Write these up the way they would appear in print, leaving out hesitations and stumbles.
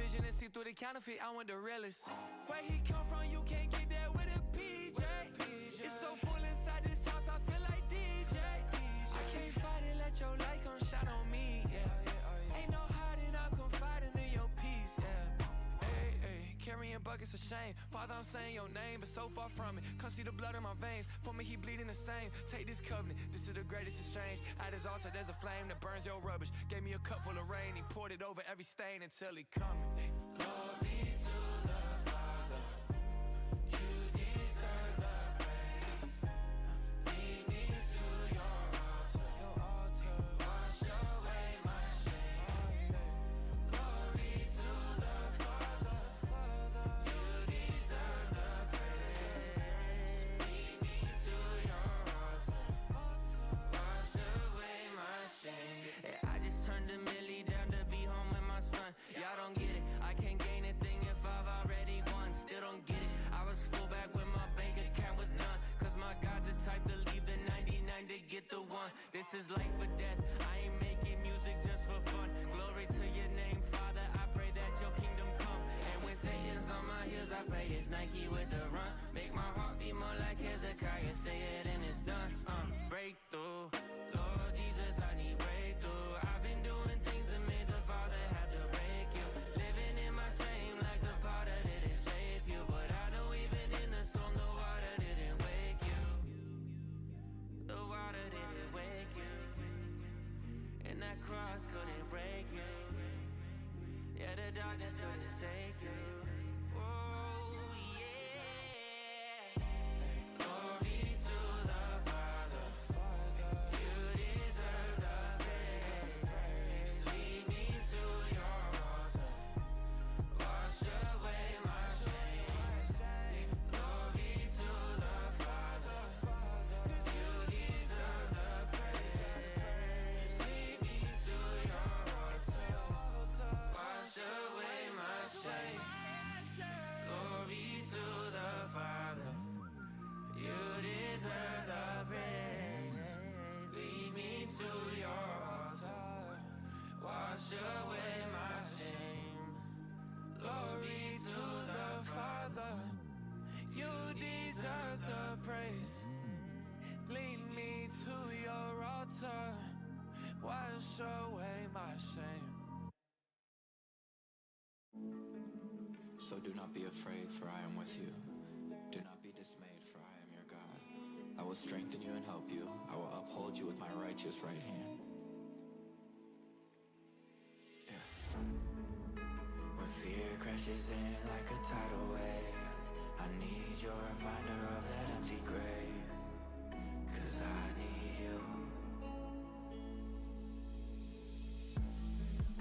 vision and see through the counterfeit. I want the realest. Where he come from, you can't get that with a PJ. It's so full inside this house, I feel like DJ. I can't fight it, let your light come shine on me. Yeah. Ain't no hiding, I'm confiding in your peace. Yeah. Hey, carrying buckets of shame. Father, I'm saying your name, but so far from it. Come see the blood in my veins. For me, he bleeding the same. Take this covenant, this is the greatest exchange. At his altar, there's a flame that burns your rubbish. Gave me a cup full of rain, he poured it over every stain until he coming. Glory to the Father, you deserve the praise. Lead me to your altar, wash away my shame. Glory to the Father, you deserve the praise. Lead me to your altar, wash away my shame. Hey, I just turned a milli down to be home with my son. Y'all don't get it, I can't gain a thing if I've already won. Still don't get it, I was full back when my bank account was none. Cause my God the type to leave the 99 to get the one. This is life or death, I ain't making music just for fun. Glory to your name, Father, I pray that your kingdom come. And when Satan's on my heels, I pray it's Nike with the run. Make my heart beat more like Hezekiah, say it and it's done. Breakthrough, Lord Jesus, I need breakthrough. I've been doing things that made the Father have to break you. Living in my shame like the potter didn't shape you. But I know even in the storm, the water didn't wake you. The water didn't wake you. And that cross couldn't break you. Yeah, the darkness couldn't take you. Oh, yeah. Glory to the Father, you deserve the praise. Lead me to your altar, wash away my shame. Glory to the Father, you deserve the praise. Lead me to your altar, wash away my shame. Glory to the Father, you deserve the praise. Lead me to your altar, wash away my shame. Glory to the Father, you deserve the praise. Lead me to your altar, wash away my shame. So do not be afraid, for I am with you. Do not be dismayed, for I am your God. I will strengthen you and help you. I will uphold you with my righteous right hand. Yeah. When fear crashes in like a tidal wave, I need your reminder of that empty grave. 'Cause I need you.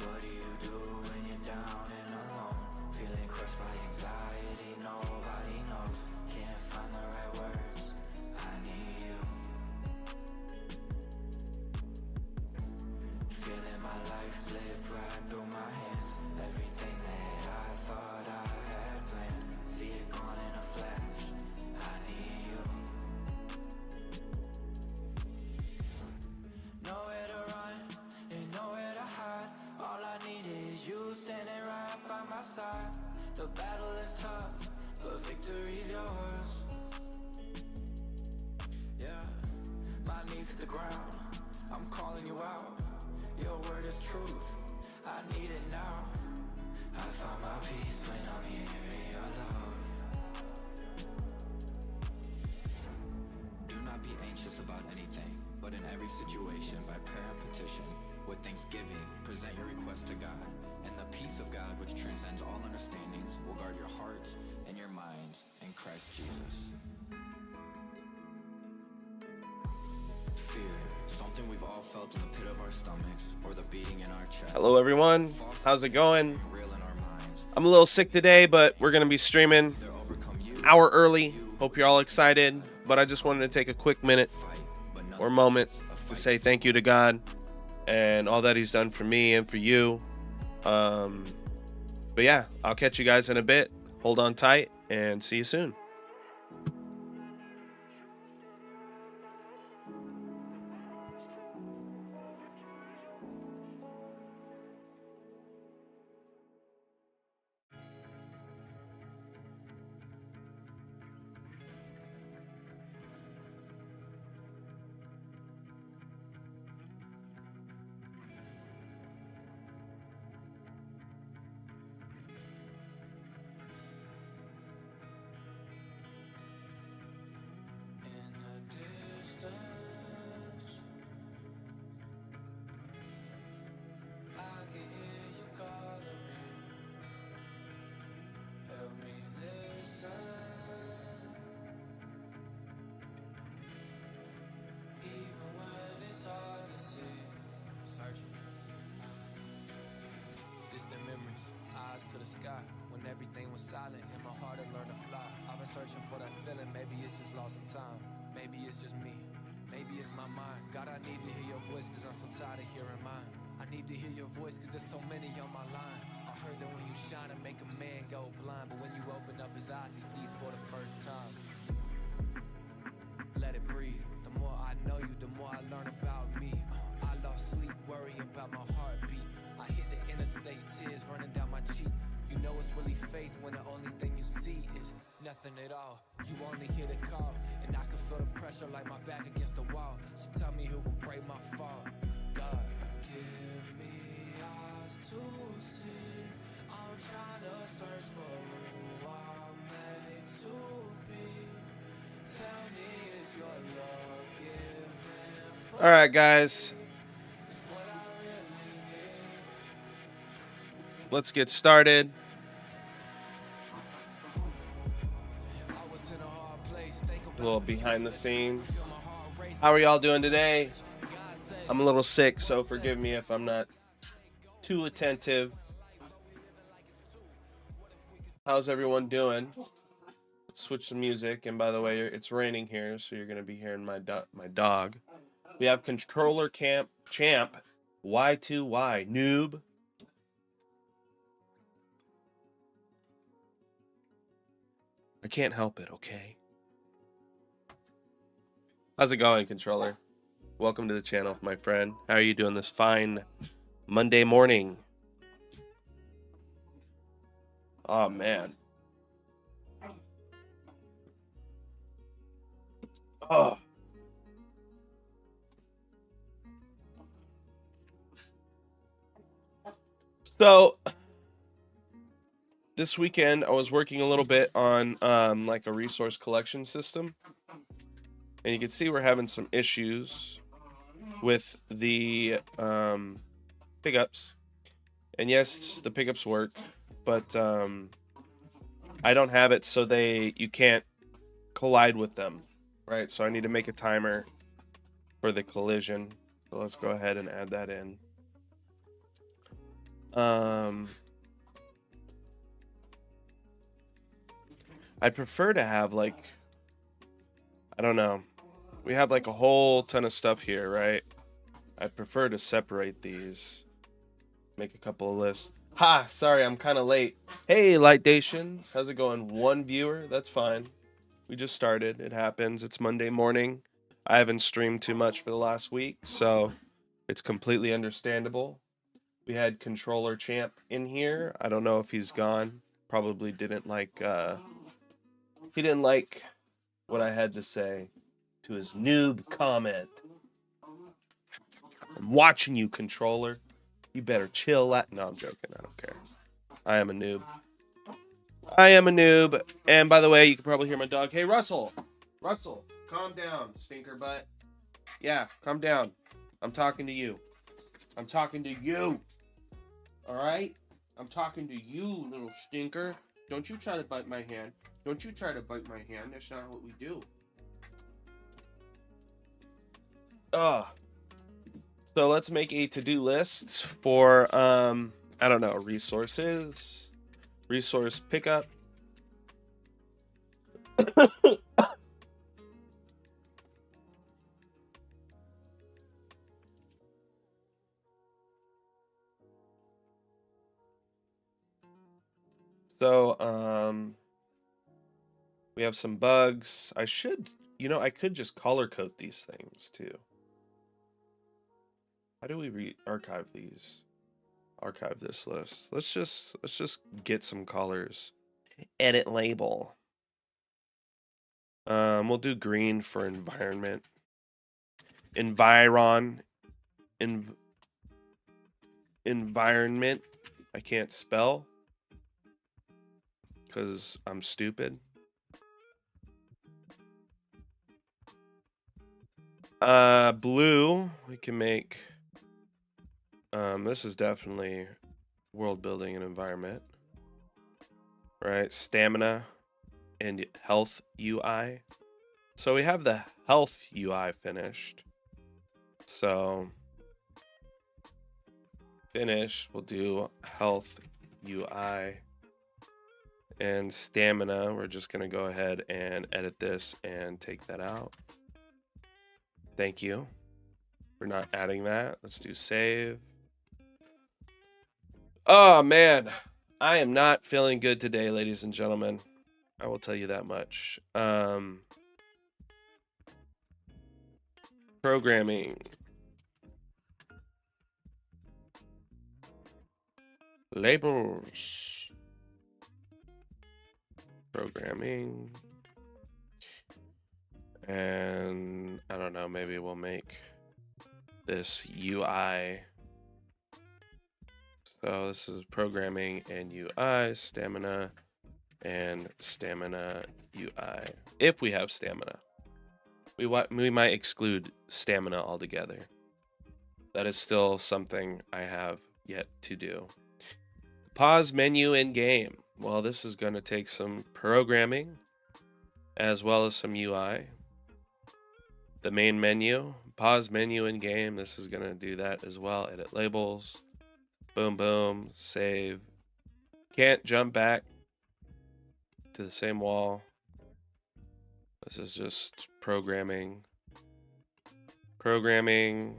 What do you do when you're down and alone? Feeling crushed by anxiety, nobody knows. Can't find the right words, I need you. Feeling my life slip right through my hands. Everything that I thought I had planned, see it gone in a flash, I need you. Nowhere to run and nowhere to hide. All I need is you standing right by my side. The battle is tough, but victory's yours. Yeah, my knees hit the ground, I'm calling you out. Your word is truth, I need it now. I find my peace when I'm here in your love. Do not be anxious about anything, but in every situation, by prayer and petition, with thanksgiving, present your request to God, and the peace of God, which transcends all understandings, will guard your hearts and your minds in Christ Jesus. Fear, something we've all felt in the pit of our stomachs, or the beating in our chest. Hello everyone, how's it going? Real in our minds. I'm a little sick today, but we're gonna be streaming Either overcome you, hour early. Hope you're all excited, but I just wanted to take a quick minute fight, but or nothing moment is a to fight. say thank you to God and all that he's done for me and for you. But yeah, I'll catch you guys in a bit. Hold on tight and see you soon. eyes to the sky. When everything was silent, in my heart I learned to fly. I've been searching for that feeling, maybe it's just lost in time. Maybe it's just me, maybe it's my mind. God, I need to hear your voice, cause I'm so tired of hearing mine. I need to hear your voice, cause there's so many on my line. I heard that when you shine and make a man go blind, but when you open up his eyes, he sees for the first time. Let it breathe. The more I know you, the more I learn about me. I lost sleep worrying about my heartbeat. I hit the interstate, tears running down my cheek. You know it's really faith when the only thing you see is nothing at all. You only hear the call, and I can feel the pressure like my back against the wall. So tell me who will break my fall. God, give me eyes to see. I'm trying to search for who I'm made to be. Tell me, is your love given for All right, guys. what I really need? Let's get started. I was in a hard place, think A about little the behind the feelings. scenes. Feel my heart race. How are y'all doing today? God said, I'm a little sick, so forgive me if I'm not too attentive. How's everyone doing? Let's switch the music. And by the way, it's raining here, so you're going to be hearing my dog. We have Controller Champ Y2Y Noob. I can't help it, okay? How's it going, Controller? Welcome to the channel, my friend. How are you doing this fine Monday morning? Oh, man. Oh. So, this weekend I was working a little bit on like a resource collection system. And you can see we're having some issues with the pickups. And yes, the pickups work, but I don't have it so you can't collide with them, right? So I need to make a timer for the collision. So let's go ahead and add that in. I'd prefer to have like, I don't know. We have like a whole ton of stuff here, right? I prefer to separate these. Make a couple of lists. Ha! Sorry, I'm kind of late. Hey, Lightdations. How's it going? One viewer? That's fine. We just started. It happens. It's Monday morning. I haven't streamed too much for the last week, so it's completely understandable. We had Controller Champ in here. I don't know if he's gone. Probably didn't like, he didn't like what I had to say to his noob comment. I'm watching you, Controller. You better chill out. No, I'm joking. I don't care. I am a noob. I am a noob. And by the way, you can probably hear my dog. Hey, Russell. Russell, calm down, stinker butt. Yeah, calm down. I'm talking to you. I'm talking to you. All right? I'm talking to you, little stinker. Don't you try to bite my hand. Don't you try to bite my hand. That's not what we do. So let's make a to-do list for, I don't know, resources, resource pickup. So, we have some bugs. I could just color code these things too. How do we archive these? Archive this list. Let's just get some colors. Edit label. We'll do green for environment. Environment. I can't spell because I'm stupid. Blue. We can make. This is definitely world building and environment. Right, stamina and health UI. So we have the health UI finished. So finish, we'll do health UI. And stamina, we're just going to go ahead and edit this and take that out. Thank you for not adding that. Let's do save. Oh, man. I am not feeling good today, ladies and gentlemen. I will tell you that much. Programming. Labels. Programming. And I don't know, maybe we'll make this UI. So this is programming and UI, stamina, and stamina UI. If we have stamina. We might exclude stamina altogether. That is still something I have yet to do. Pause menu in game. Well, this is going to take some programming as well as some UI. The main menu, pause menu in game. This is going to do that as well. Edit labels. Boom, boom, save. Can't jump back to the same wall. This is just programming. Programming.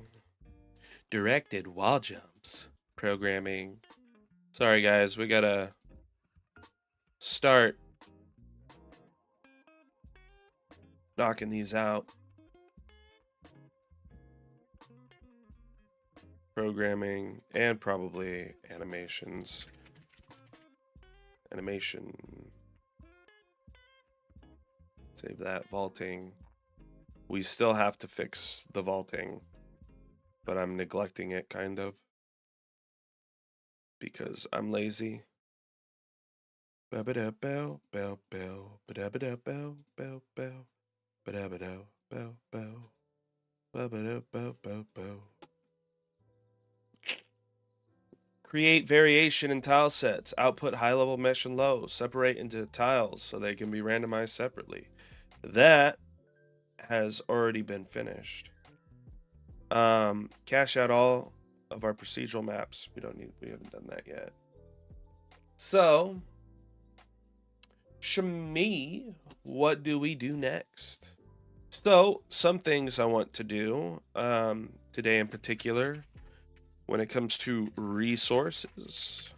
Directed wall jumps. Programming. Sorry, guys. We got to start knocking these out. Programming and probably animations. Animation. Save that. Vaulting. We still have to fix the vaulting, but I'm neglecting it kind of because I'm lazy. Create variation in tile sets. Output high-level mesh and low. Separate into tiles so they can be randomized separately. That has already been finished. Cache out all of our procedural maps. We haven't done that yet. So, Shami, what do we do next? So, some things I want to do today in particular when it comes to resources.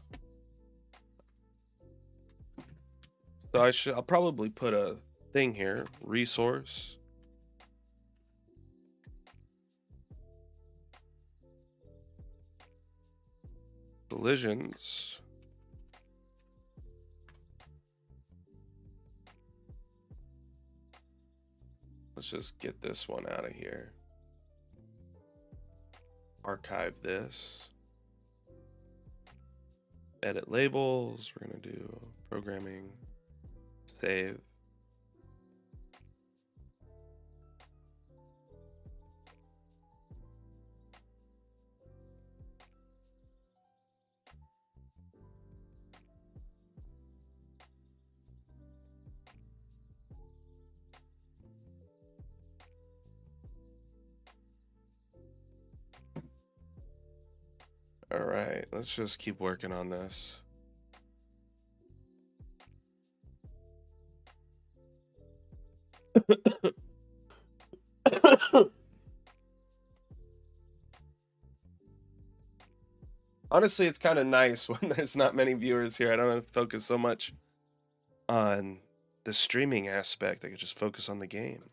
So I'll probably put a thing here, resource. Collisions. Let's just get this one out of here. Archive this. Edit labels. We're going to do programming. Save. All right, let's just keep working on this. Honestly, it's kind of nice when there's not many viewers here. I don't have to focus so much on the streaming aspect. I could just focus on the game.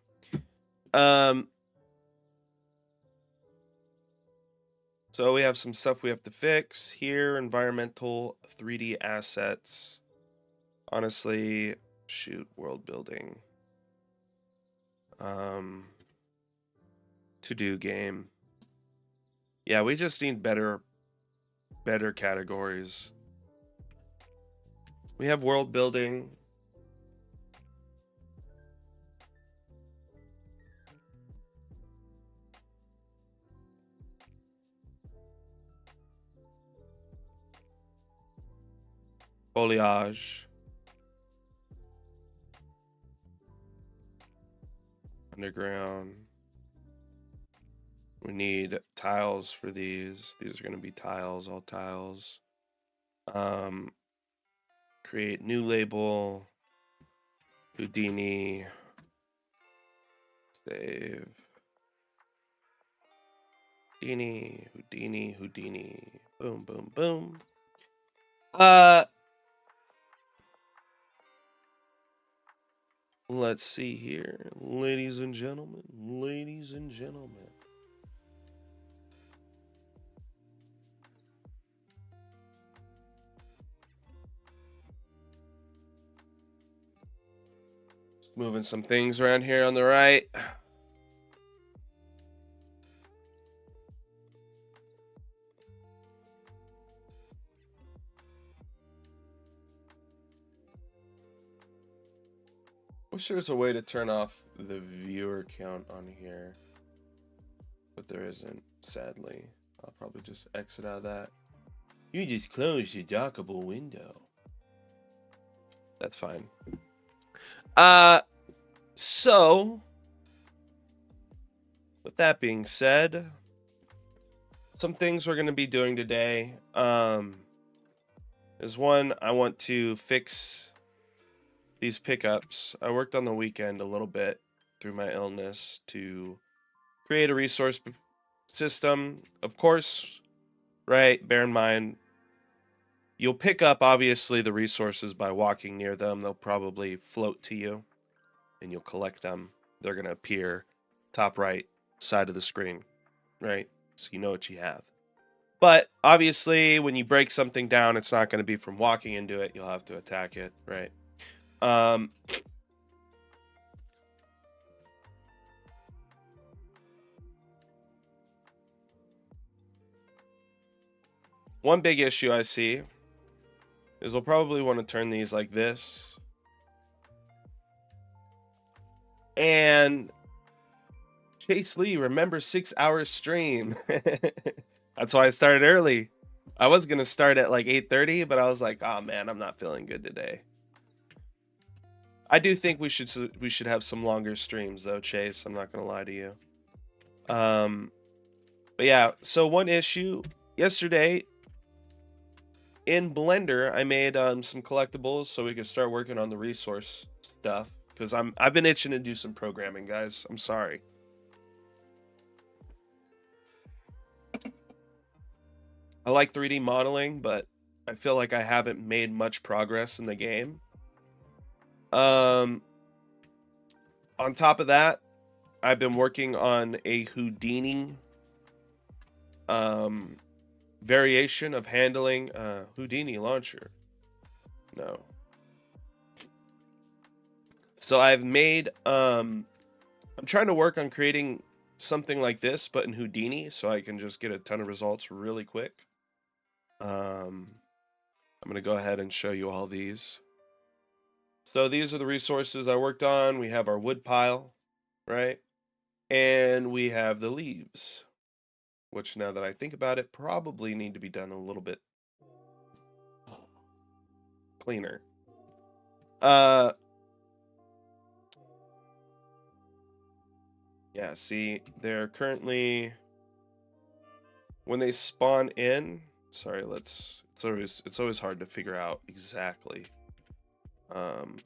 So we have some stuff we have to fix here. Environmental 3D assets. Honestly, shoot, world building. To do game. Yeah, we just need better categories. We have world building. Foliage. Underground. We need tiles for these. These are going to be tiles, all tiles. create new label, Houdini, save, Houdini, Houdini, Houdini, boom, boom, boom. Let's see here, ladies and gentlemen, ladies and gentlemen. Just moving some things around here on the right. Wish there was a way to turn off the viewer count on here, but there isn't, sadly. I'll probably just exit out of that. You just closed your dockable window. That's fine. So with that being said, some things we're going to be doing today is one, I want to fix these pickups. I worked on the weekend a little bit through my illness to create a resource system. Of course, right, bear in mind, you'll pick up, obviously, the resources by walking near them. They'll probably float to you, and you'll collect them. They're going to appear top right side of the screen, right? So you know what you have. But, obviously, when you break something down, it's not going to be from walking into it. You'll have to attack it, right? One big issue I see is we'll probably want to turn these like this. And Chase Lee, remember 6 hours stream. That's why I started early. I was going to start at like 8:30, but I was like, oh man, I'm not feeling good today. I do think we should have some longer streams though, Chase. I'm not going to lie to you. But yeah, so one issue yesterday in Blender, I made some collectibles so we could start working on the resource stuff, because I've been itching to do some programming, guys. I'm sorry. I like 3D modeling, but I feel like I haven't made much progress in the game. On top of that, I've been working on a Houdini variation of handling Houdini launcher. No. So I've made I'm trying to work on creating something like this, but in Houdini, so I can just get a ton of results really quick. I'm gonna go ahead and show you all these. So these are the resources I worked on. We have our wood pile, right? And we have the leaves, which, now that I think about it, probably need to be done a little bit cleaner. Yeah, see, they're currently, when they spawn in, sorry, it's always hard to figure out exactly. Kind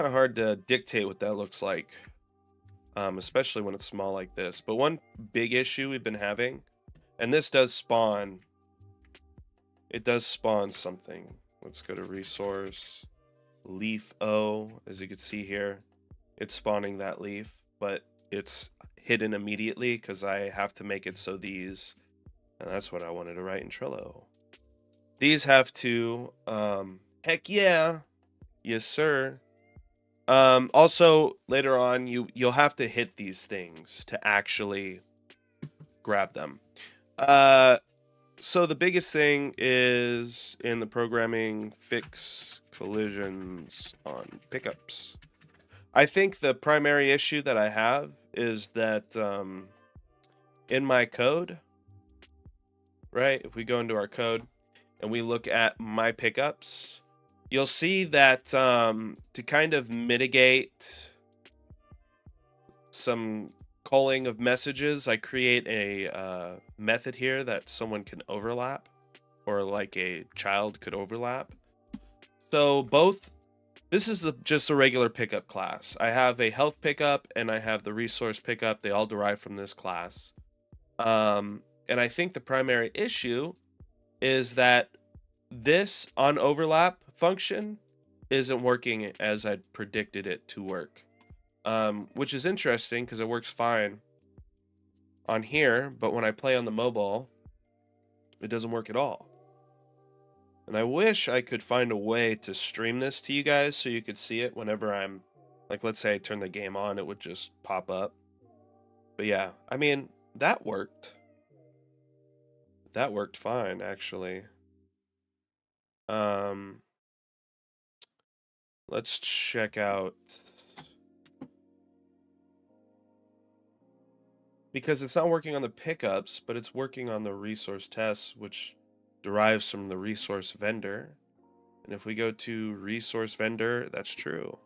of hard to dictate what that looks like, especially when it's small like this. But one big issue we've been having, and this does spawn, it does spawn something. Let's go to resource, leaf O, as you can see here, it's spawning that leaf, but it's hidden immediately because I have to make it so these, and that's what I wanted to write in Trello. These have to, heck yeah, yes sir. Also later on, you'll have to hit these things to actually grab them. So the biggest thing is in the programming, fix collisions on pickups. I think the primary issue that I have is that in my code, right? If we go into our code and we look at my pickups, you'll see that to kind of mitigate some calling of messages, I create a method here that someone can overlap. or like a child could overlap. So both, this is just a regular pickup class. I have a health pickup and I have the resource pickup. They all derive from this class. And I think the primary issue is that this on overlap function isn't working as I predicted it to work. Which is interesting because it works fine on here, but when I play on the mobile, it doesn't work at all. And I wish I could find a way to stream this to you guys so you could see it whenever I'm, like, let's say I turn the game on, it would just pop up. But yeah, I mean, that worked. That worked fine, actually. Let's check out, because it's not working on the pickups, but it's working on the resource tests, which derives from the resource vendor. And if we go to resource vendor, that's true.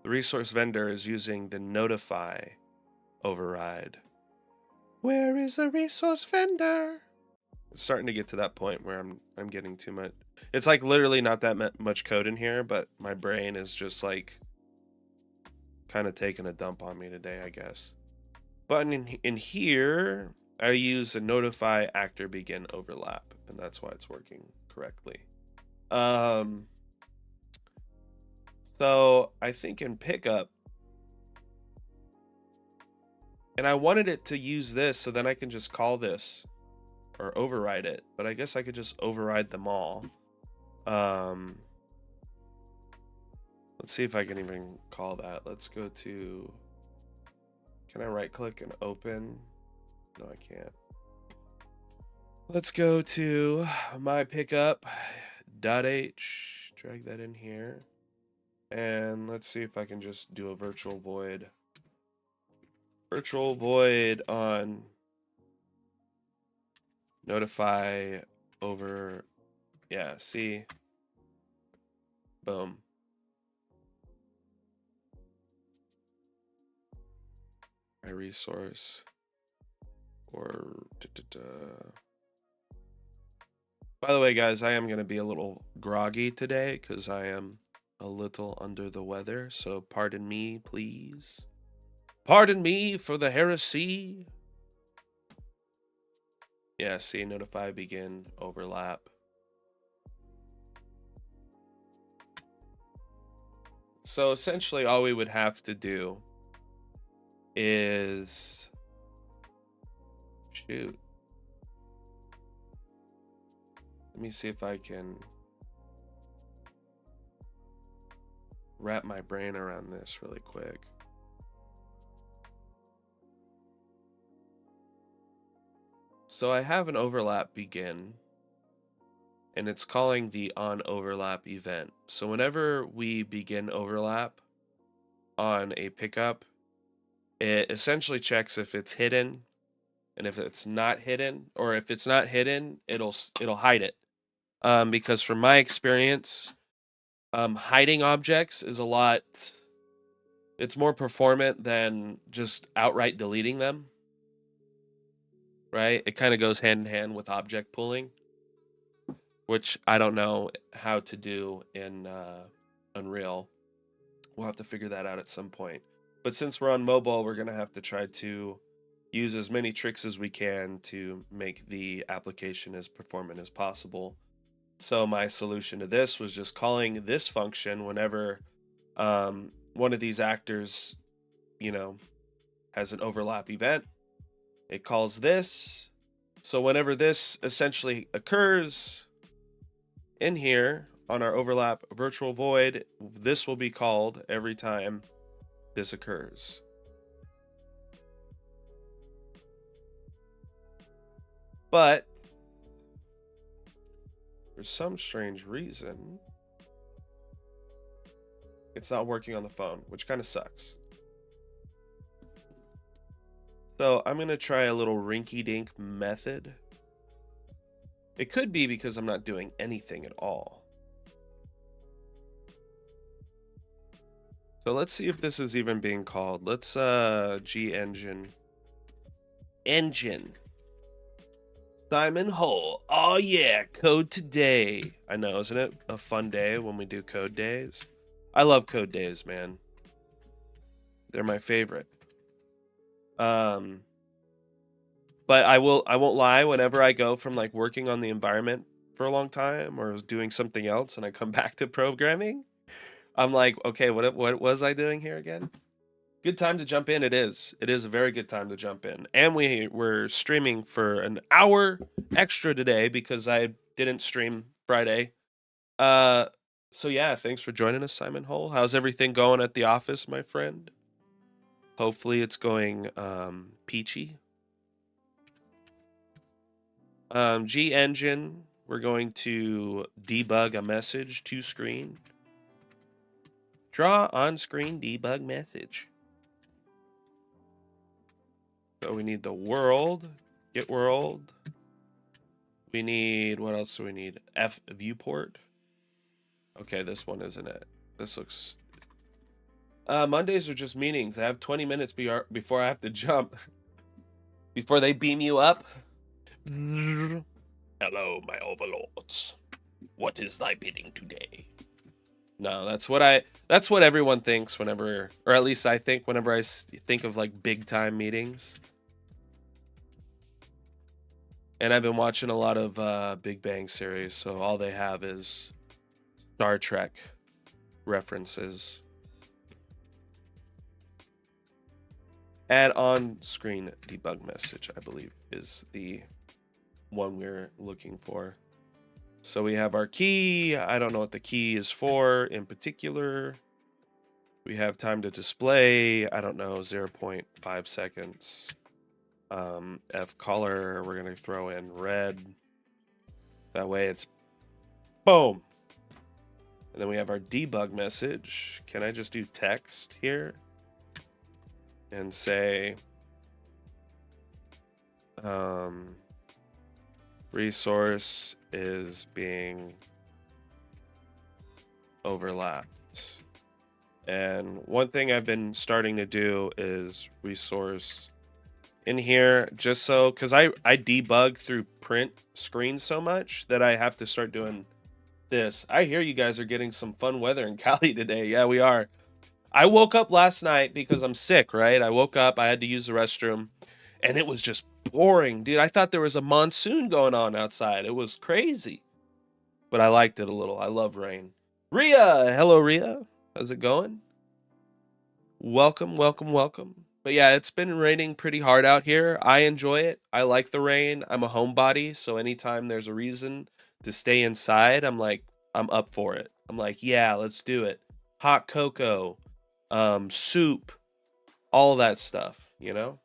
The resource vendor is using the notify override. Where is the resource vendor? It's starting to get to that point where I'm getting too much. It's like literally not that much code in here, but my brain is just like kind of taking a dump on me today, I guess. But in here, I use a notify actor begin overlap, and that's why it's working correctly. So I think in pickup, and I wanted it to use this so then I can just call this or override it, but I guess I could just override them all. Let's see if I can even call that. Let's go to, can I right click and open? No, I can't. Let's go to my pickup .h, drag that in here. And let's see if I can just do a virtual void. Virtual void on notify over, yeah, see, boom. My resource or By the way, guys, I am going to be a little groggy today because I am a little under the weather, so pardon me, please. Pardon me for the heresy. Yeah, see, notify begin overlap. So essentially all we would have to do is, shoot. Let me see if I can wrap my brain around this really quick. So I have an overlap begin, and it's calling the on overlap event. So whenever we begin overlap on a pickup, it essentially checks if it's hidden, and if it's not hidden, or if it's not hidden, it'll hide it. Because from my experience, hiding objects is it's more performant than just outright deleting them. Right? It kind of goes hand in hand with object pooling, which I don't know how to do in Unreal. We'll have to figure that out at some point. But since we're on mobile, we're going to have to try to use as many tricks as we can to make the application as performant as possible. So my solution to this was just calling this function whenever one of these actors, has an overlap event. It calls this. So whenever this essentially occurs in here on our overlap virtual void, this will be called every time this occurs. But for some strange reason, it's not working on the phone, which kind of sucks. So I'm going to try a little rinky-dink method. It could be because I'm not doing anything at all. So let's see if this is even being called. Let's engine. Simon Hull. Oh yeah, code today. I know, isn't it a fun day when we do code days? I love code days, man. They're my favorite. But I won't lie, whenever I go from like working on the environment for a long time or doing something else and I come back to programming, I'm like, okay, what was I doing here again? Good time to jump in. It is a very good time to jump in. And we're streaming for an hour extra today because I didn't stream Friday. So yeah, thanks for joining us, Simon Hull. How's everything going at the office, my friend? Hopefully it's going peachy. G engine, we're going to debug a message to screen. Draw on screen debug message. So we need the world, get world. We need, what else do we need? F viewport. Okay, this one isn't it. This looks... Mondays are just meetings. I have 20 minutes before I have to jump. Before they beam you up. Hello, my overlords. What is thy bidding today? No, that's what everyone thinks whenever, or at least I think whenever I think of like big time meetings. And I've been watching a lot of Big Bang series, so all they have is Star Trek references. Add on screen debug message, I believe, is the one we're looking for. So we have our key. I don't know what the key is for in particular. We have time to display. I don't know, 0.5 seconds. F color, we're going to throw in red. That way it's boom. And then we have our debug message. Can I just do text here? And say, resource is being overlapped. And one thing I've been starting to do is resource in here, just so, because I debug through print screens so much that I have to start doing this. I hear you guys are getting some fun weather in Cali today. Yeah, we are. I woke up last night because I'm sick, right? I woke up, I had to use the restroom, and it was just pouring. Dude, I thought there was a monsoon going on outside. It was crazy. But I liked it a little. I love rain. Rhea! Hello, Rhea. How's it going? Welcome, welcome, welcome. But yeah, it's been raining pretty hard out here. I enjoy it. I like the rain. I'm a homebody, so anytime there's a reason to stay inside, I'm up for it. I'm like, yeah, let's do it. Hot cocoa, soup, all of that stuff, you know?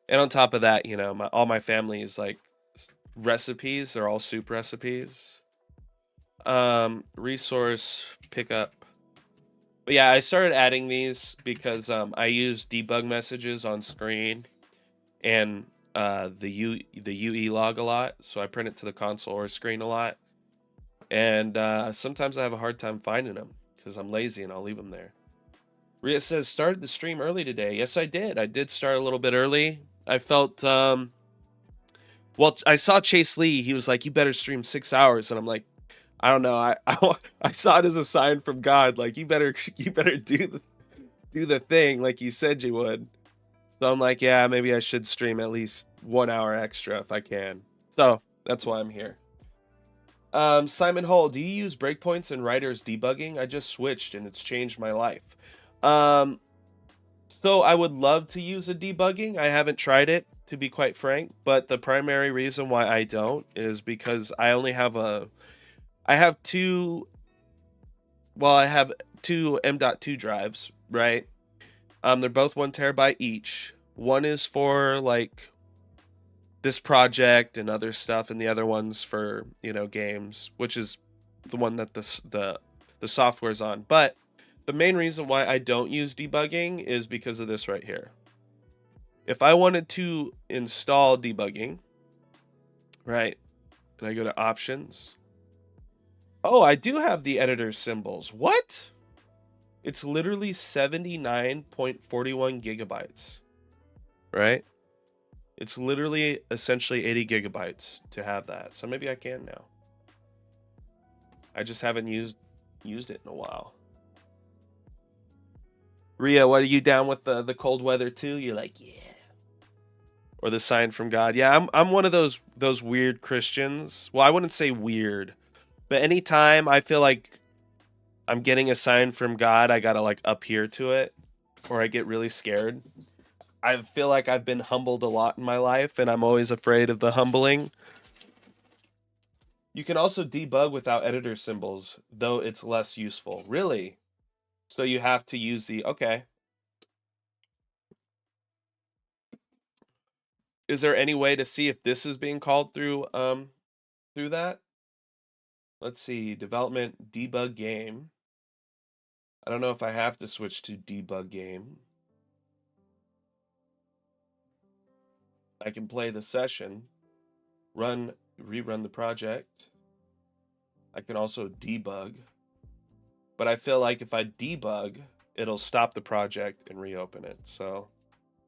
And on top of that, you know, all my family is like recipes. They're all soup recipes. Resource pickup. But yeah, I started adding these because I use debug messages on screen and the UE log a lot. So I print it to the console or screen a lot. And sometimes I have a hard time finding them because I'm lazy and I'll leave them there. Rhea says, started the stream early today. Yes, I did. I did start a little bit early. I felt, well, I saw Chase Lee. He was like, you better stream 6 hours. And I'm like, I don't know. I saw it as a sign from God. Like, you better do the thing like you said you would. So I'm like, yeah, maybe I should stream at least 1 hour extra if I can. So that's why I'm here. Simon Hull, do you use breakpoints and writers debugging? I just switched and it's changed my life. So I would love to use a debugging. I haven't tried it, to be quite frank, but the primary reason why I don't is because I only have I have two M.2 drives, right? They're both 1 terabyte each. One is for like this project and other stuff, and the other one's for, you know, games, which is the one that the software's on. But the main reason why I don't use debugging is because of this right here. If I wanted to install debugging, right, and I go to options. Oh, I do have the editor symbols. What? It's literally 79.41 gigabytes, right? It's literally essentially 80 gigabytes to have that. So maybe I can now. I just haven't used it in a while. Ria, what are you down with the cold weather too? You're like, yeah. Or the sign from God. Yeah, I'm one of those weird Christians. Well, I wouldn't say weird, but anytime I feel like I'm getting a sign from God, I gotta like adhere to it, or I get really scared. I feel like I've been humbled a lot in my life, and I'm always afraid of the humbling. You can also debug without editor symbols, though it's less useful. Really? So you have to use the okay. Is there any way to see if this is being called through that? Let's see, development debug game. I don't know if I have to switch to debug game. I can play the session, rerun the project. I can also debug. But I feel like if I debug, it'll stop the project and reopen it. So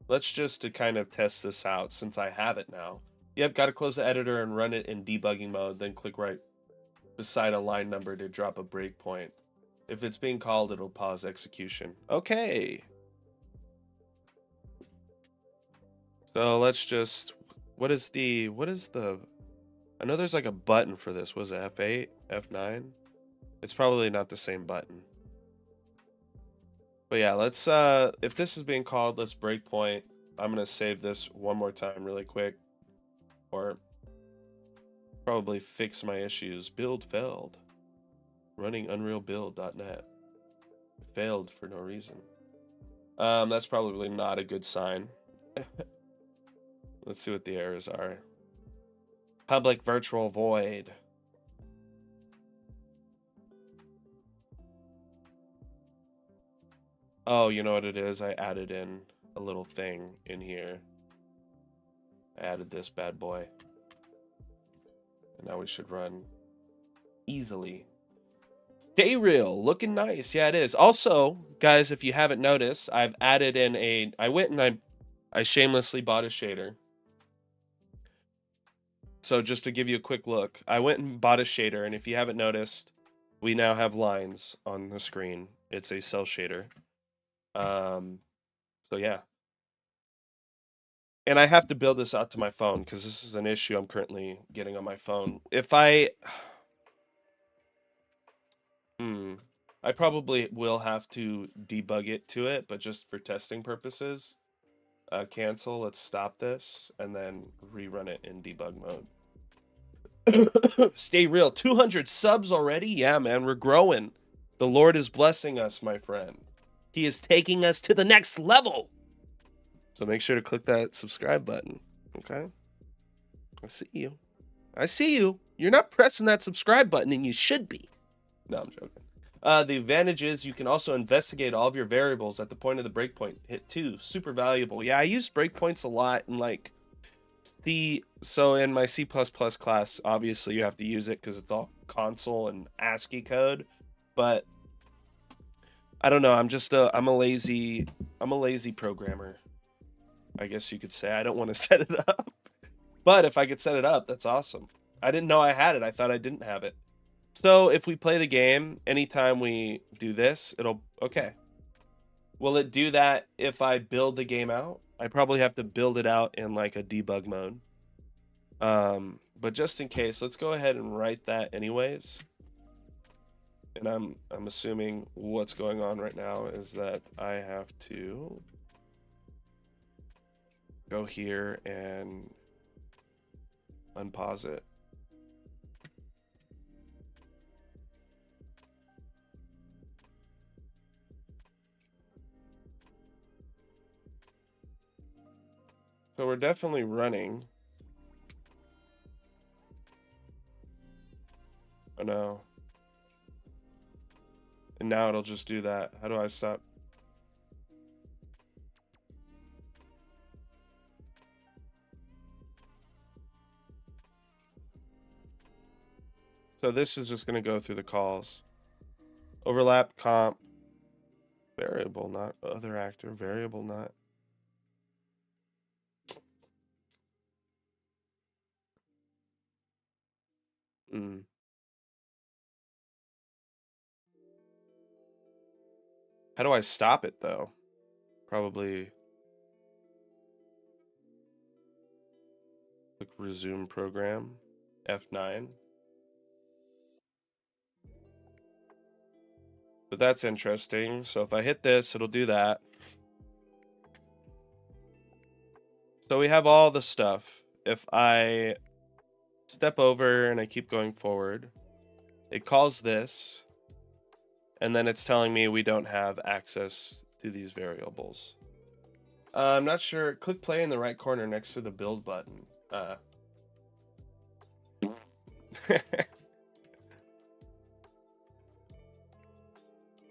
let's just to kind of test this out since I have it now. Yep, got to close the editor and run it in debugging mode, then click right beside a line number to drop a breakpoint. If it's being called, it'll pause execution. Okay. So let's just, what is the, I know there's like a button for this. Was it F8, F9? It's probably not the same button. But yeah, let's, if this is being called, let's breakpoint. I'm going to save this one more time really quick. Or probably fix my issues. Build failed. Running unrealbuild.net. Failed for no reason. That's probably not a good sign. Let's see what the errors are. Public virtual void. Oh, you know what it is? I added in a little thing in here. I added this bad boy. And now we should run easily. Stay real, looking nice. Yeah, it is. Also, guys, if you haven't noticed, I've added in a, I went and I shamelessly bought a shader. So just to give you a quick look, I went and bought a shader, and if you haven't noticed, we now have lines on the screen. It's a cell shader. So yeah. And I have to build this out to my phone because this is an issue I'm currently getting on my phone. If I I probably will have to debug it to it, but just for testing purposes, cancel, let's stop this, and then rerun it in debug mode. Stay real. 200 subs already? Yeah, man, we're growing. The Lord is blessing us, my friend. He is taking us to the next level. So make sure to click that subscribe button, okay? I see you. I see you. You're not pressing that subscribe button, and you should be. No, I'm joking. The advantage is you can also investigate all of your variables at the point of the breakpoint. Hit 2. Super valuable. Yeah, I use breakpoints a lot in like so in my C++ class, obviously you have to use it because it's all console and ASCII code. But I don't know. I'm a lazy programmer, I guess you could say. I don't want to set it up. But if I could set it up, that's awesome. I didn't know I had it. I thought I didn't have it. So if we play the game, anytime we do this, it'll, okay. Will it do that if I build the game out? I probably have to build it out in like a debug mode. But just in case, let's go ahead and write that anyways. And I'm assuming what's going on right now is that I have to go here and unpause it. So we're definitely running. Oh no. And now it'll just do that. How do I stop? So this is just going to go through the calls. Overlap, comp, variable, not other actor, variable, not. Mm. How do I stop it though? Probably click resume program, F9. But that's interesting. So if I hit this, it'll do that. So we have all the stuff. If I step over and I keep going forward, it calls this, and then it's telling me we don't have access to these variables. I'm not sure. Click play in the right corner next to the build button.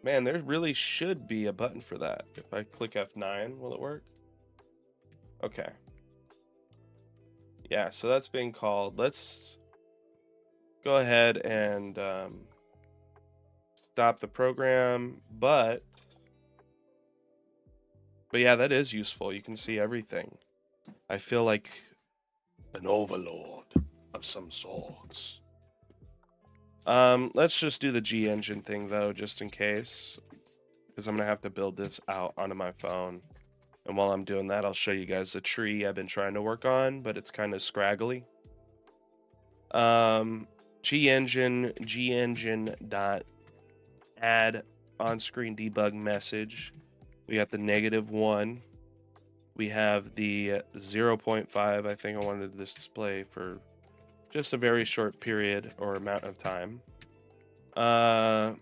Man, there really should be a button for that. If I click F9, will it work? Okay. Yeah, so that's being called. Let's go ahead and stop the program, but yeah, that is useful. You can see everything. I feel like an overlord of some sorts. Let's just do the G engine thing though, just in case, because I'm gonna have to build this out onto my phone. And while I'm doing that, I'll show you guys the tree I've been trying to work on, but it's kind of scraggly. G engine dot add on-screen debug message. We got the -1. We have the 0.5. I think I wanted this display for just a very short period or amount of time. I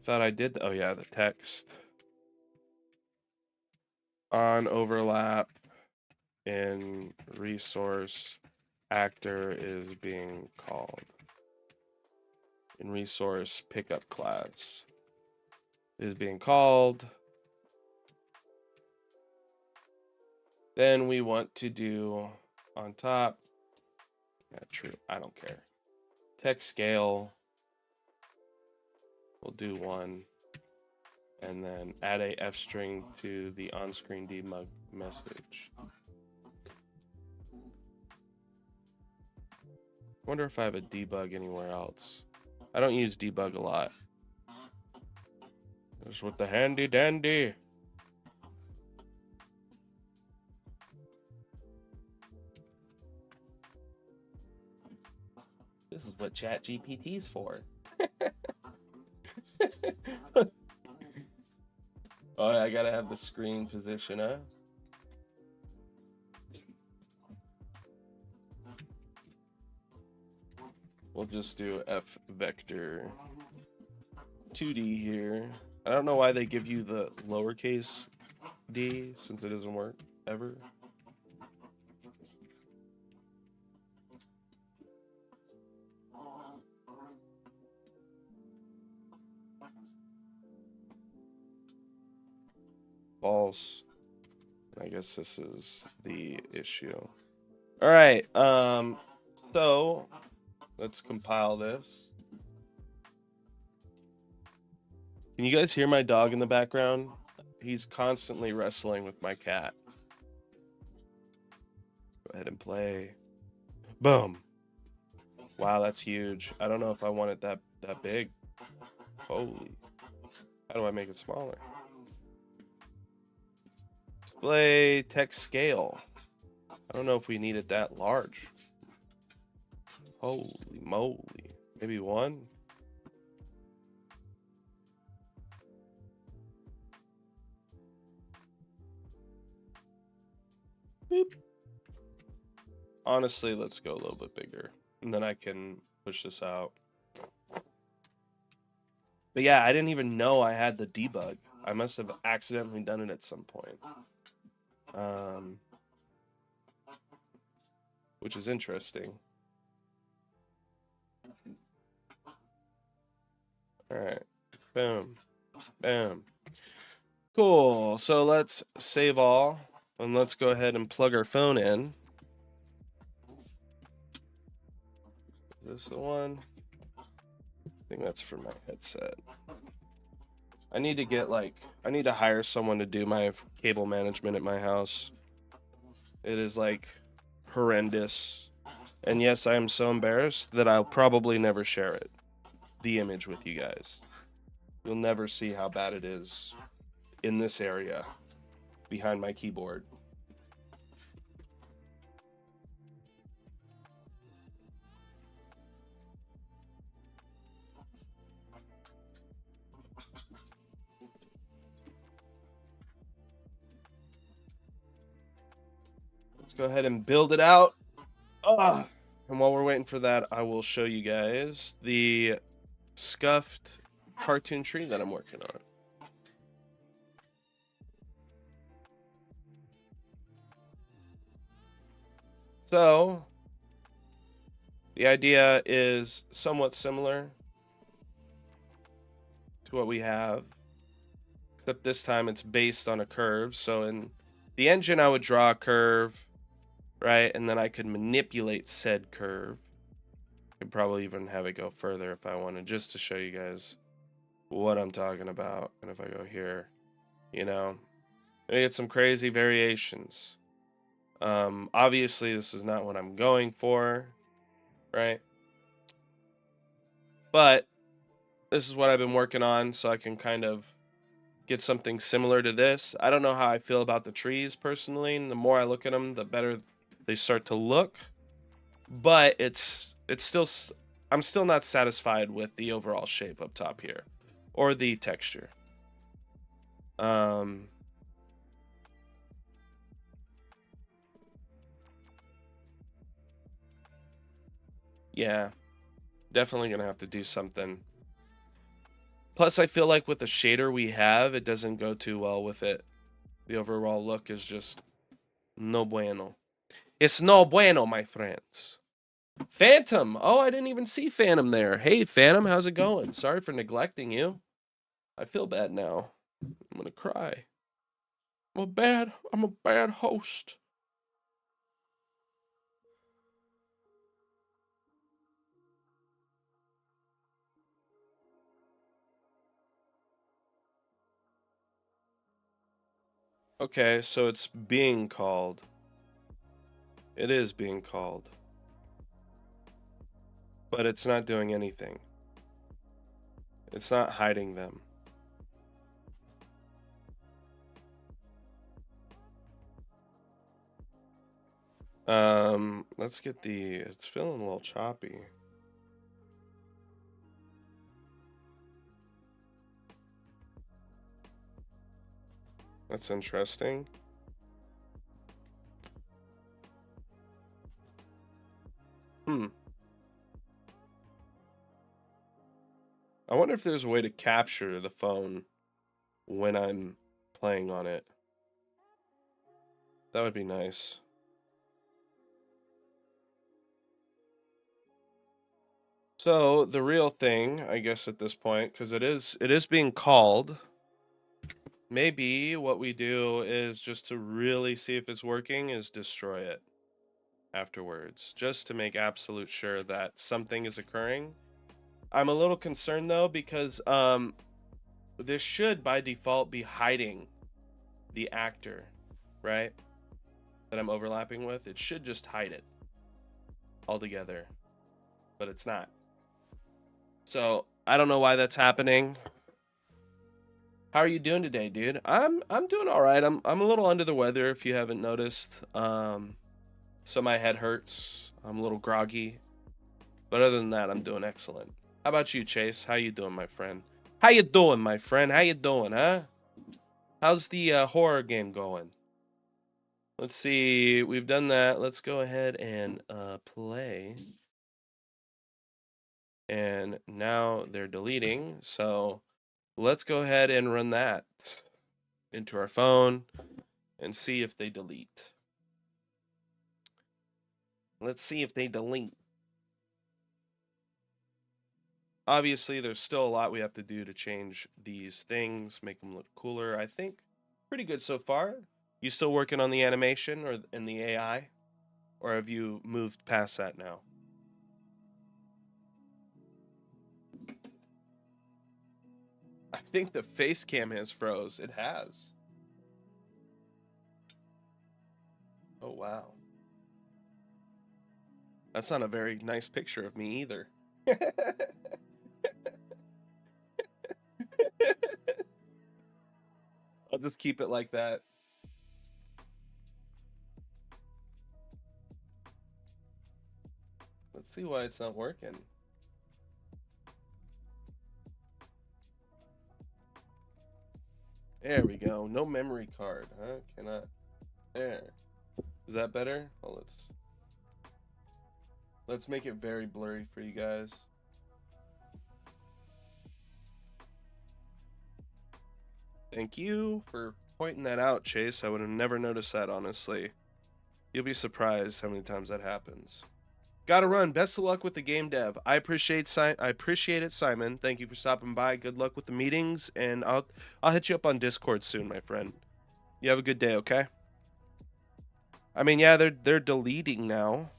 thought I did. Oh yeah, the text on overlap in resource actor is being called. In resource pickup class is being called. Then we want to do on top. Yeah, true. I don't care. Text scale. We'll do 1. And then add a F string to the on-screen debug message. Wonder if I have a debug anywhere else. I don't use debug a lot. Just with the handy dandy. This is what ChatGPT is for. Oh, I gotta have the screen position, huh? We'll just do F vector 2D here. I don't know why they give you the lowercase d since it doesn't work ever. False. I guess this is the issue. All right. So let's compile this. Can you guys hear my dog in the background? He's constantly wrestling with my cat. Go ahead and play. Boom. Wow, that's huge. I don't know if I want it that big. Holy. How do I make it smaller? Display text scale. I don't know if we need it that large. Holy moly. Maybe 1? Boop. Honestly, let's go a little bit bigger. And then I can push this out. But yeah, I didn't even know I had the debug. I must have accidentally done it at some point. Which is interesting. All right. Boom. Bam. Cool. So let's save all. And let's go ahead and plug our phone in. Is this the one? I think that's for my headset. I need to hire someone to do my cable management at my house. It is like horrendous. And yes, I am so embarrassed that I'll probably never share it, the image, with you guys. You'll never see how bad it is in this area behind my keyboard. Let's go ahead and build it out. And while we're waiting for that, I will show you guys the scuffed cartoon tree that I'm working on. So, the idea is somewhat similar to what we have, except this time it's based on a curve. So in the engine, I would draw a curve, right? And then I could manipulate said curve. I could probably even have it go further if I wanted, just to show you guys what I'm talking about. And if I go here, you know, I get some crazy variations. Obviously this is not what I'm going for, right? But this is what I've been working on, so I can kind of get something similar to this. I don't know how I feel about the trees personally, and the more I look at them, the better they start to look. But it's still, I'm still not satisfied with the overall shape up top here, or the texture. Yeah, definitely gonna have to do something. Plus, I feel like with the shader we have, it doesn't go too well with it. The overall look is just no bueno. It's no bueno, my friends. Phantom! Oh, I didn't even see Phantom there. Hey, Phantom, how's it going? Sorry for neglecting you. I feel bad now. I'm gonna cry. I'm a bad host. Okay, so it's being called. It is being called. But it's not doing anything. It's not hiding them. Let's get it's feeling a little choppy. That's interesting. I wonder if there's a way to capture the phone when I'm playing on it. That would be nice. So the real thing, I guess, at this point, because it is being called, maybe what we do is, just to really see if it's working, is destroy it afterwards, just to make absolute sure that something is occurring. I'm a little concerned though, because this should by default be hiding the actor, right? That I'm overlapping with. It should just hide it altogether, but it's not. So I don't know why that's happening. How are you doing today, dude? I'm doing all right. I'm a little under the weather, if you haven't noticed. So my head hurts. I'm a little groggy, but other than that, I'm doing excellent. How about you, Chase? How you doing, my friend? How you doing, my friend? How you doing, huh? How's the horror game going? Let's see. We've done that. Let's go ahead and play. And now they're deleting. So let's go ahead and run that into our phone and see if they delete. Let's see if they delete. Obviously, there's still a lot we have to do to change these things, make them look cooler. I think pretty good so far. You still working on the animation or in the AI? Or have you moved past that now? I think the face cam has froze. It has. Oh, wow. That's not a very nice picture of me either. I'll just keep it like that. Let's see why it's not working. There we go. No memory card, huh? Cannot. There. Is that better? Well, let's make it very blurry for you guys. Thank you for pointing that out, Chase. I would have never noticed that, honestly. You'll be surprised how many times that happens. Gotta run. Best of luck with the game dev. I appreciate it, Simon. Thank you for stopping by. Good luck with the meetings, and I'll hit you up on Discord soon, my friend. You have a good day, okay? I mean, yeah, they're deleting now,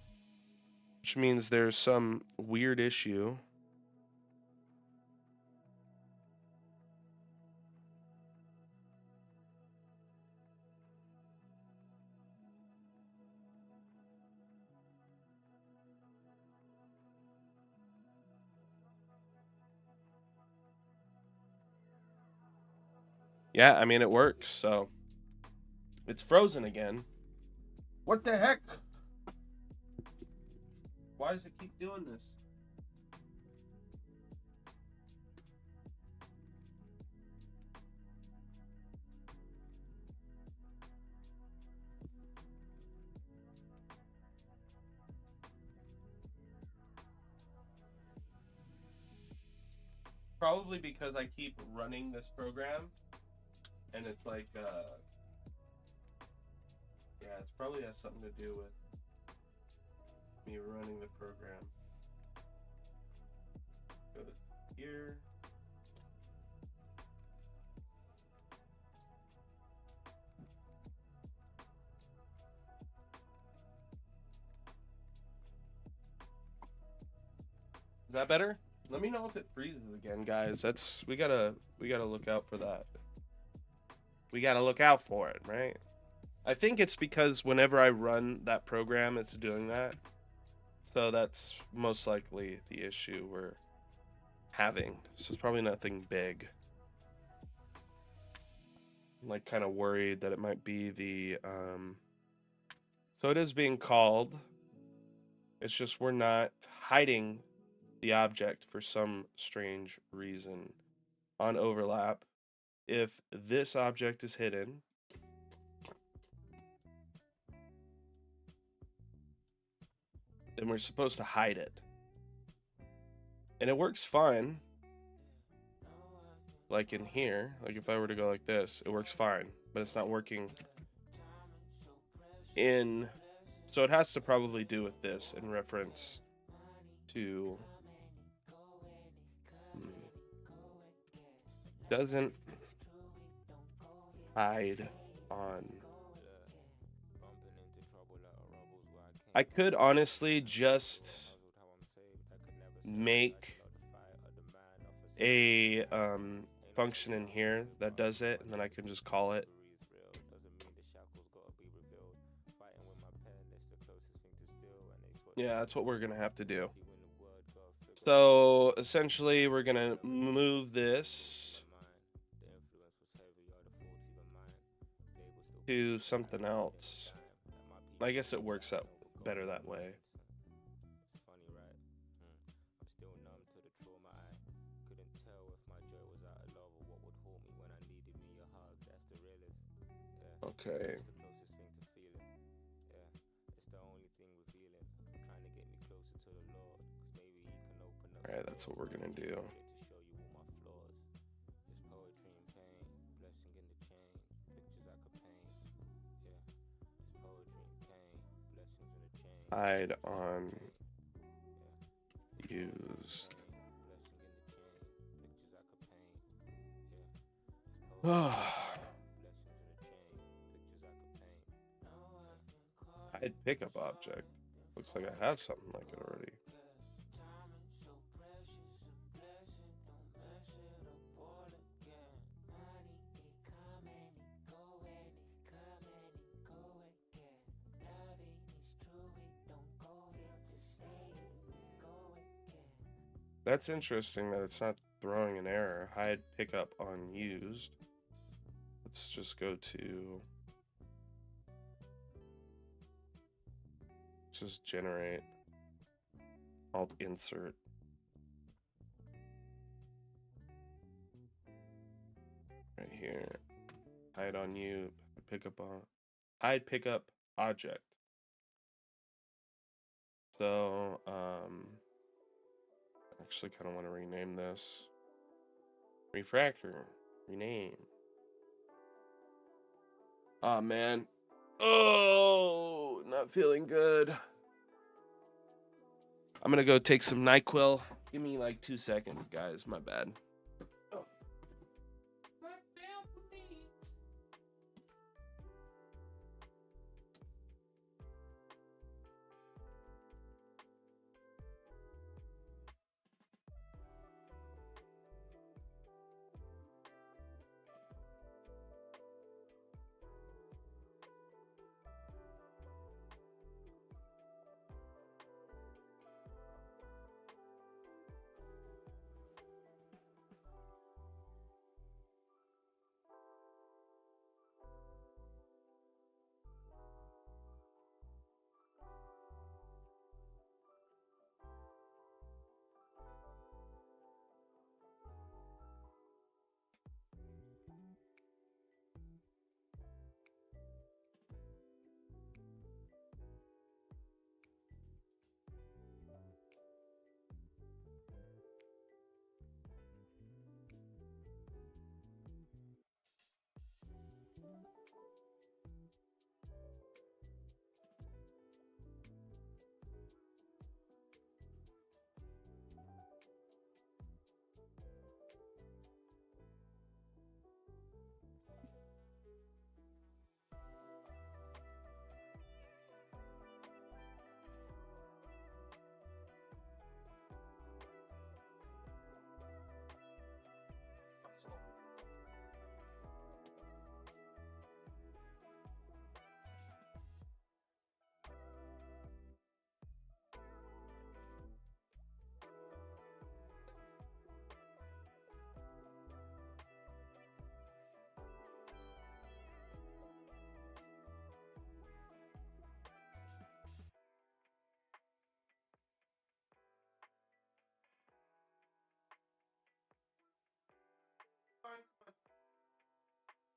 which means there's some weird issue. Yeah, I mean, it works, so it's frozen again. What the heck? Why does it keep doing this? Probably because I keep running this program, and it's like, yeah, it probably has something to do with me running the program. Go to here. Is that better? Let me know if it freezes again, guys. We gotta look out for that. We gotta look out for it, right? I think it's because whenever I run that program, it's doing that. So that's most likely the issue we're having. So it's probably nothing big. I'm like kind of worried that it might be the so it is being called. It's just we're not hiding the object for some strange reason on overlap. If this object is hidden, then we're supposed to hide it. And it works fine. Like in here, like if I were to go like this, it works fine, but it's not working in, so it has to probably do with this in reference to, doesn't hide on. I could honestly just make a function in here that does it, and then I can just call it. Yeah, that's what we're gonna have to do. So essentially we're gonna move this to something else. I guess it works out better that way. Okay. Alright, that's what we're gonna do. Hide on used. Hide pickup object. Looks like I have something like it already. That's interesting that it's not throwing an error. Hide pickup unused. Let's just go to... Just generate. Alt insert. Right here. Hide on you. Pickup on. Hide pickup object. So, actually kind of want to rename this. Refractor. Rename. Oh, man. Oh, not feeling good. I'm going to go take some NyQuil. Give me like 2 seconds, guys. My bad. Oh.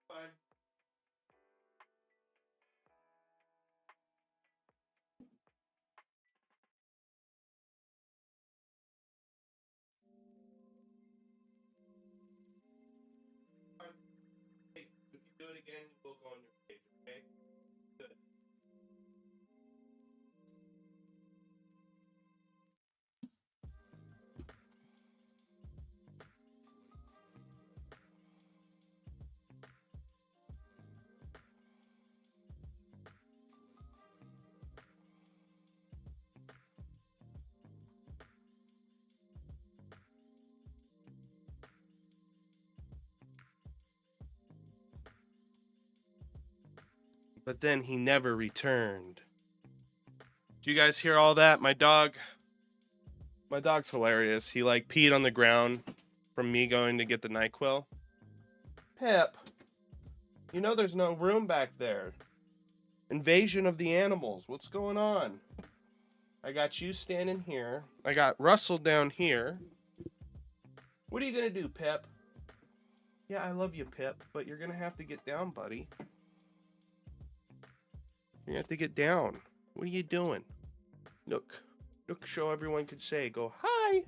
Fine. Hey, if you do it again, you will go on your page, okay? Good. But then he never returned. Do you guys hear all that? My dog's hilarious. He like peed on the ground from me going to get the NyQuil. Pip, you know there's no room back there. Invasion of the animals. What's going on? I got you standing here. I got Russell down here. What are you gonna do, Pip? Yeah, I love you, Pip, but you're gonna have to get down, buddy. You have to get down. What are you doing? Look, so everyone could say, go, hi.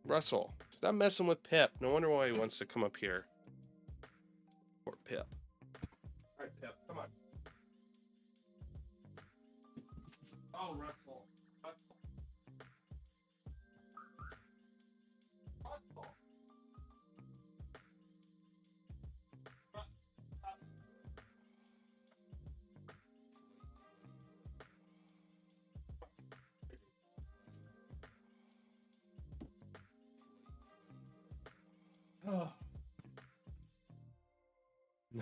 Russell, stop messing with Pip. No wonder why he wants to come up here. Poor Pip. All right, Pip, come on. Oh, Russell. Russell. Russell. Oh.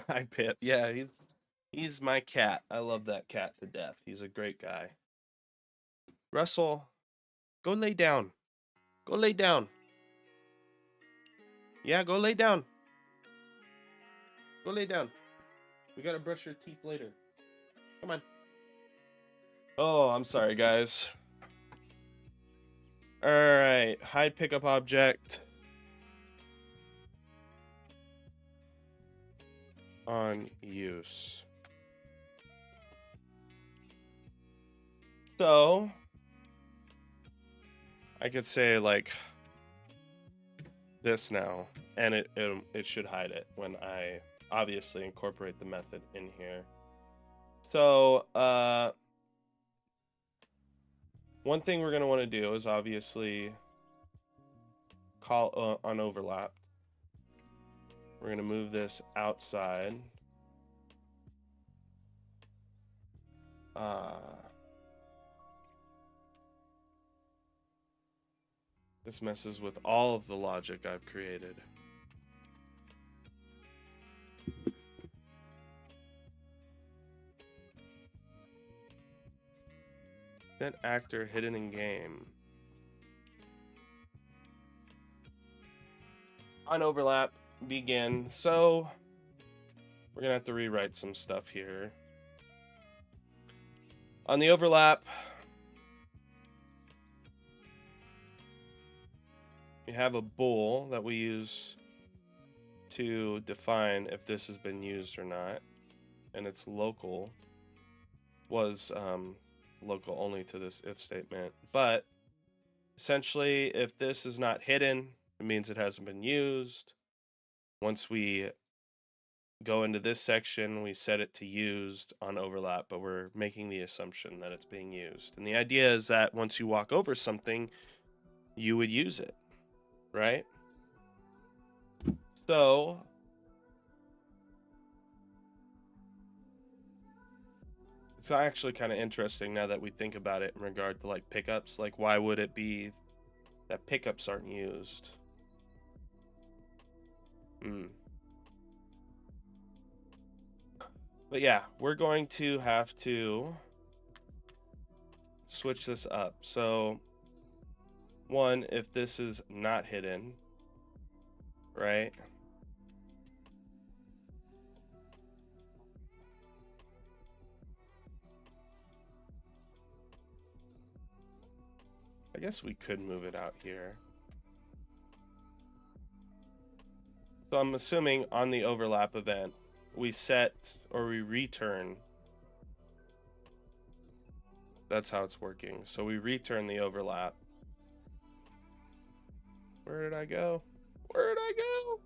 Hi, Pip. Yeah, he's my cat. I love that cat to death. He's a great guy. Russell, go lay down. Go lay down. Yeah, go lay down. Go lay down. We gotta brush your teeth later. Come on. Oh, I'm sorry, guys. All right, hide pickup object on use. So I could say like this now, and it should hide it when I obviously incorporate the method in here. So one thing we're going to want to do is obviously call unoverlapped. We're going to move this outside. This messes with all of the logic I've created. That actor hidden in game. Unoverlap, begin. So we're gonna have to rewrite some stuff here. On the overlap, we have a bool that we use to define if this has been used or not, and it's local. Was local only to this if statement, but essentially if this is not hidden, it means it hasn't been used. Once we go into this section, we set it to used on overlap, but we're making the assumption that it's being used. And the idea is that once you walk over something, you would use it, right? So it's actually kind of interesting now that we think about it in regard to like pickups. Like, why would it be that pickups aren't used? But yeah, we're going to have to switch this up. So one, if this is not hidden, right? I guess we could move it out here. So I'm assuming on the overlap event, we set or we return. That's how it's working. So we return the overlap. Where did I go? Where did I go?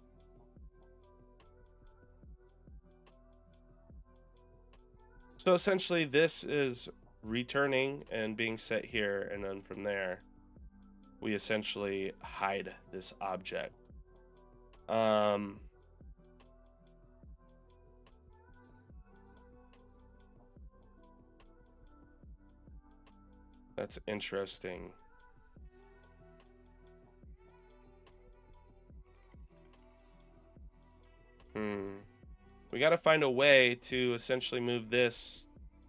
So essentially this is returning and being set here, and then from there we essentially hide this object. That's interesting. We got to find a way to essentially move this,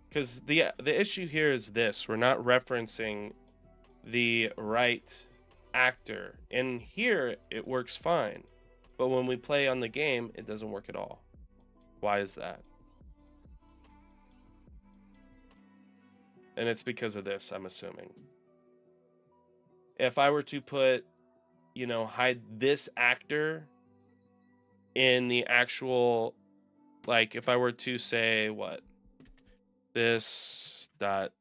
because the issue here is this: we're not referencing the right actor. In here, it works fine, but when we play on the game, it doesn't work at all. Why is that? And it's because of this, I'm assuming. If I were to put, hide this actor in the actual, like, if I were to say what? This dot,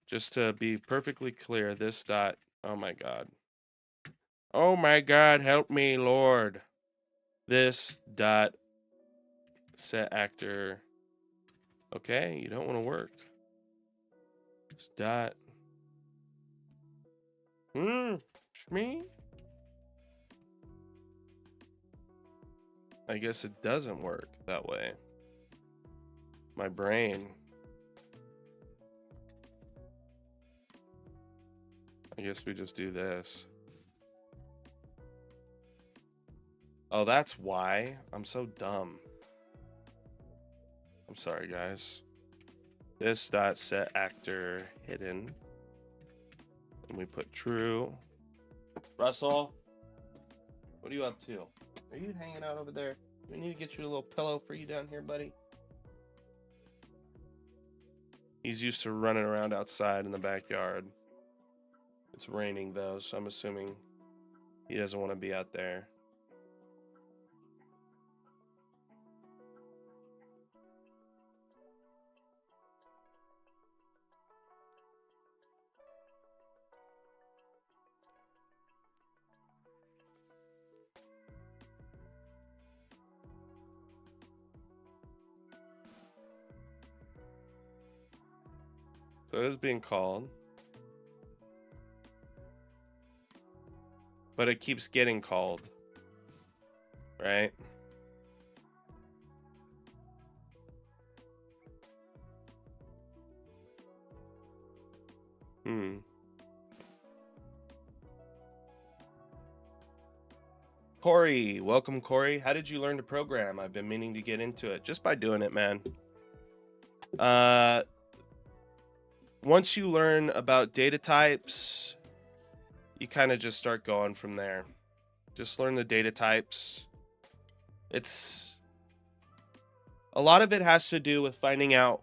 just to be perfectly clear, this dot, oh my God. Oh my God, help me, Lord. This dot set actor. Okay, you don't want to work. This dot. Me? I guess it doesn't work that way. My brain. I guess we just do this. Oh, that's why. I'm so dumb. I'm sorry, guys. This dot set actor hidden. And we put true. Russell, what are you up to? Are you hanging out over there? We need to get you a little pillow for you down here, buddy. He's used to running around outside in the backyard. It's raining though, so I'm assuming he doesn't want to be out there. So it is being called. But it keeps getting called. Right? Corey, welcome Corey. How did you learn to program? I've been meaning to get into it just by doing it, man. Once you learn about data types, you kind of just start going from there. Just learn the data types. It's a lot of it has to do with finding out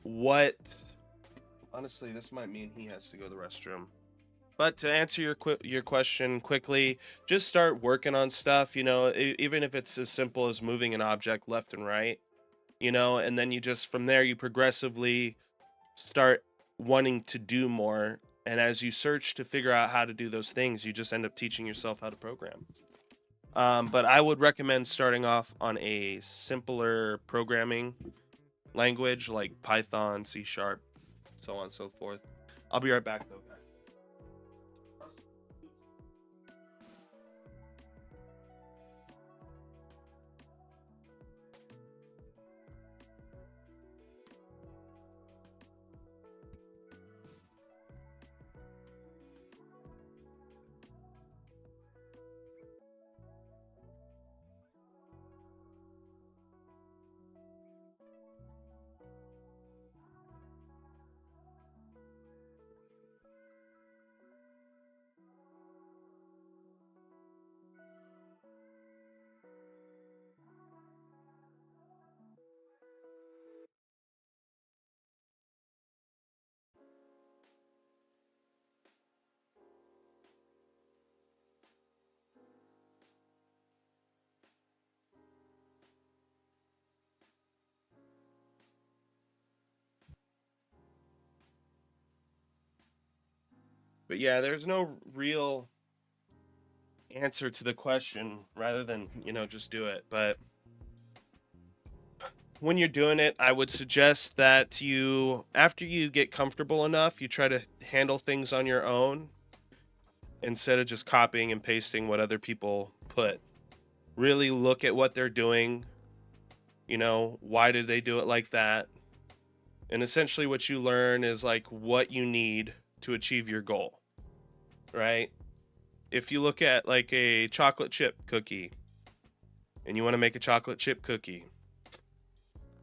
what, honestly, this might mean he has to go to the restroom. But to answer your question quickly, just start working on stuff, you know, even if it's as simple as moving an object left and right, you know, and then you just from there you progressively start wanting to do more. And as you search to figure out how to do those things, you just end up teaching yourself how to program. But I would recommend starting off on a simpler programming language like Python, C#, so on and so forth. I'll be right back though, guys. But yeah, there's no real answer to the question rather than, you know, just do it. But when you're doing it, I would suggest that you, after you get comfortable enough, you try to handle things on your own instead of just copying and pasting what other people put. Really look at what they're doing. You know, why did they do it like that? And essentially what you learn is like what you need to achieve your goal. Right? If you look at like a chocolate chip cookie and you want to make a chocolate chip cookie,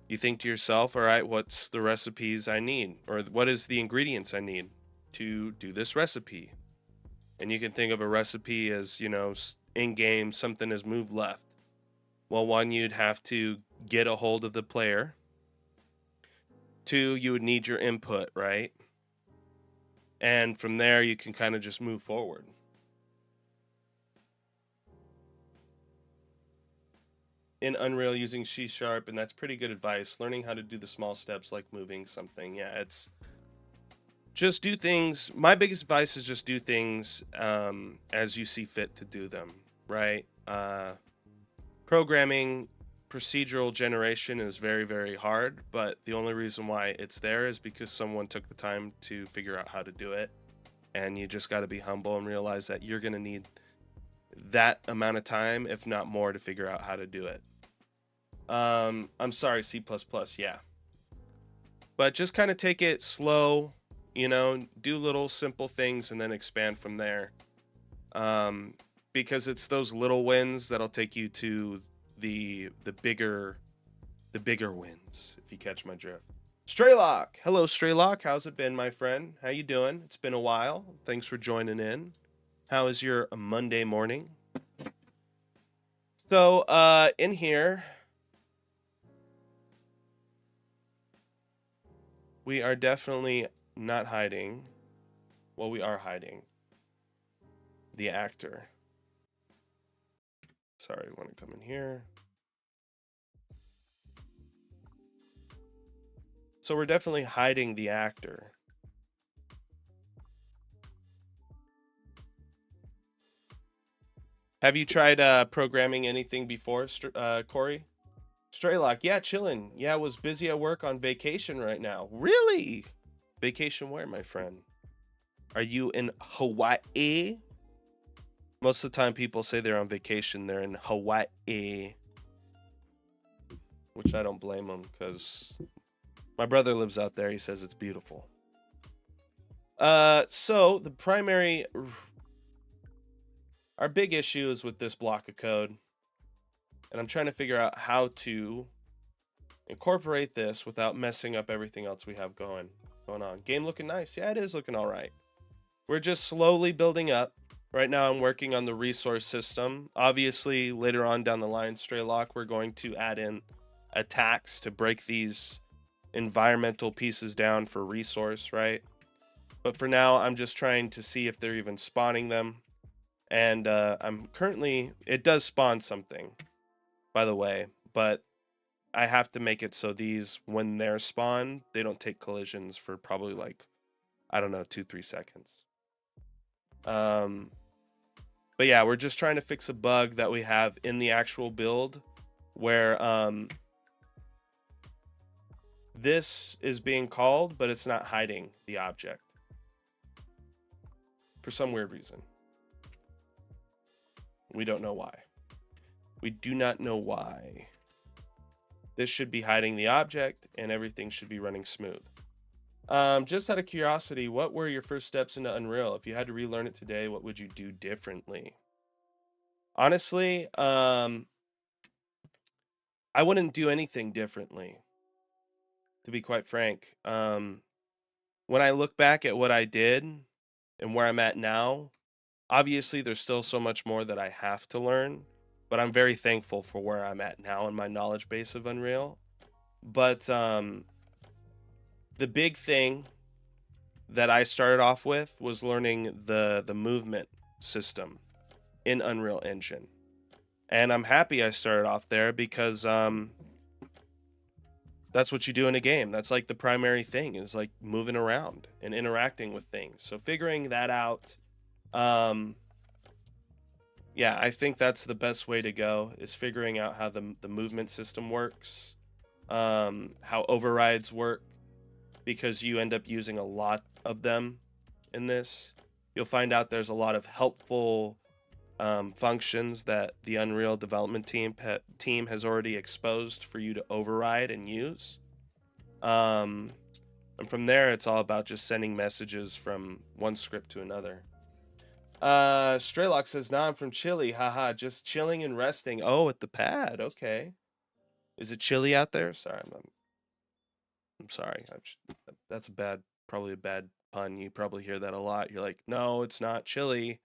you think to yourself, all right, what's the recipes I need? Or what is the ingredients I need to do this recipe? And you can think of a recipe as, you know, in game, something is move left. Well, one, you'd have to get a hold of the player. Two, you would need your input, right? And from there, you can kind of just move forward. In Unreal using C#, and that's pretty good advice. Learning how to do the small steps like moving something. Yeah, it's just do things. My biggest advice is just do things as you see fit to do them, right? Programming, procedural generation is very, very hard, but the only reason why it's there is because someone took the time to figure out how to do it. And you just got to be humble and realize that you're going to need that amount of time, if not more, to figure out how to do it. I'm sorry, C++, yeah. But just kind of take it slow, you know, do little simple things and then expand from there. Because it's those little wins that'll take you to the bigger wins, if you catch my drift. Straylock. Hello, Straylock. How's it been, my friend? How you doing? It's been a while. Thanks for joining in. How is your Monday morning? So, in here, we are definitely not hiding. Well, we are hiding the actor. Sorry, want to come in here. So we're definitely hiding the actor. Have you tried programming anything before, Corey? Straylock, yeah, chilling. Yeah, was busy at work on vacation right now. Really? Vacation where, my friend? Are you in Hawaii? Most of the time people say they're on vacation, they're in Hawaii. Which I don't blame them, because my brother lives out there. He says it's beautiful. So the primary, our big issue is with this block of code, and I'm trying to figure out how to incorporate this without messing up everything else we have going on. Game looking nice. Yeah, it is looking all right. We're just slowly building up. Right now I'm working on the resource system. Obviously, later on down the line, Straylock, we're going to add in attacks to break these environmental pieces down for resource, right? But for now, I'm just trying to see if they're even spawning them. And I'm currently, it does spawn something, by the way, but I have to make it so these, when they're spawned, they don't take collisions for probably like, I don't know, 2-3 seconds. But yeah, we're just trying to fix a bug that we have in the actual build where this is being called, but it's not hiding the object for some weird reason. We don't know why. We do not know why. This should be hiding the object and everything should be running smooth. Just out of curiosity, what were your first steps into Unreal? If you had to relearn it today, what would you do differently? Honestly, I wouldn't do anything differently, to be quite frank. When I look back at what I did and where I'm at now, obviously there's still so much more that I have to learn, but I'm very thankful for where I'm at now in my knowledge base of Unreal. But the big thing that I started off with was learning the movement system in Unreal Engine. And I'm happy I started off there because that's what you do in a game. That's like the primary thing, is like moving around and interacting with things. So figuring that out, yeah, I think that's the best way to go, is figuring out how the movement system works, how overrides work, because you end up using a lot of them in this. You'll find out there's a lot of helpful functions that the Unreal development team has already exposed for you to override and use. And from there, it's all about just sending messages from one script to another. Straylock says, nah, I'm from Chile. Haha, just chilling and resting. Oh, at the pad. Okay. Is it chilly out there? Sorry, I'm sorry. That's probably a bad pun. You probably hear that a lot. You're like, no, it's not chilly.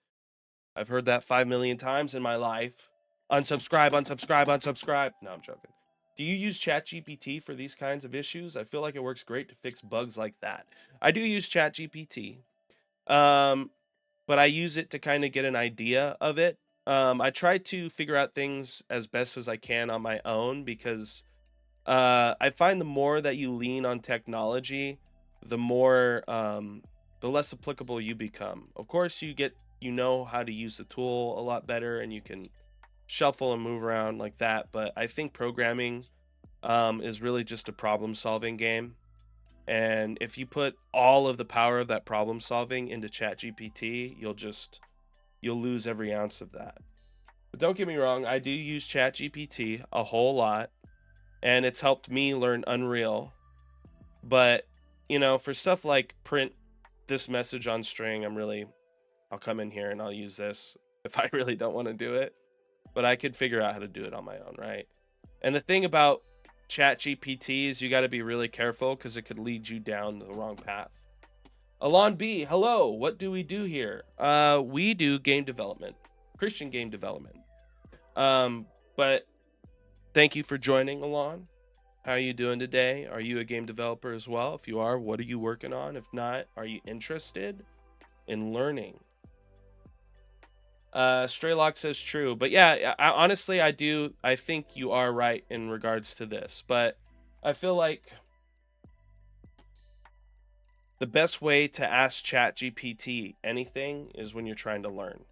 I've heard that 5 million times in my life. Unsubscribe, unsubscribe, unsubscribe. No, I'm joking. Do you use ChatGPT for these kinds of issues? I feel like it works great to fix bugs like that. I do use ChatGPT, but I use it to kind of get an idea of it. I try to figure out things as best as I can on my own, because I find the more that you lean on technology, the more the less applicable you become. Of course, you know how to use the tool a lot better, and you can shuffle and move around like that. But I think programming is really just a problem solving game. And if you put all of the power of that problem solving into ChatGPT, you'll lose every ounce of that. But don't get me wrong, I do use ChatGPT a whole lot, and it's helped me learn Unreal. But, you know, for stuff like print this message on string, I'll come in here and I'll use this if I really don't want to do it. But I could figure out how to do it on my own, right? And the thing about chat GPTs, you got to be really careful because it could lead you down the wrong path. Alon B, hello. What do we do here? We do game development, Christian game development. But thank you for joining, Alon. How are you doing today? Are you a game developer as well? If you are, what are you working on? If not, are you interested in learning? Straylock says true, but yeah, honestly, I think you are right in regards to this, but I feel like the best way to ask ChatGPT anything is when you're trying to learn.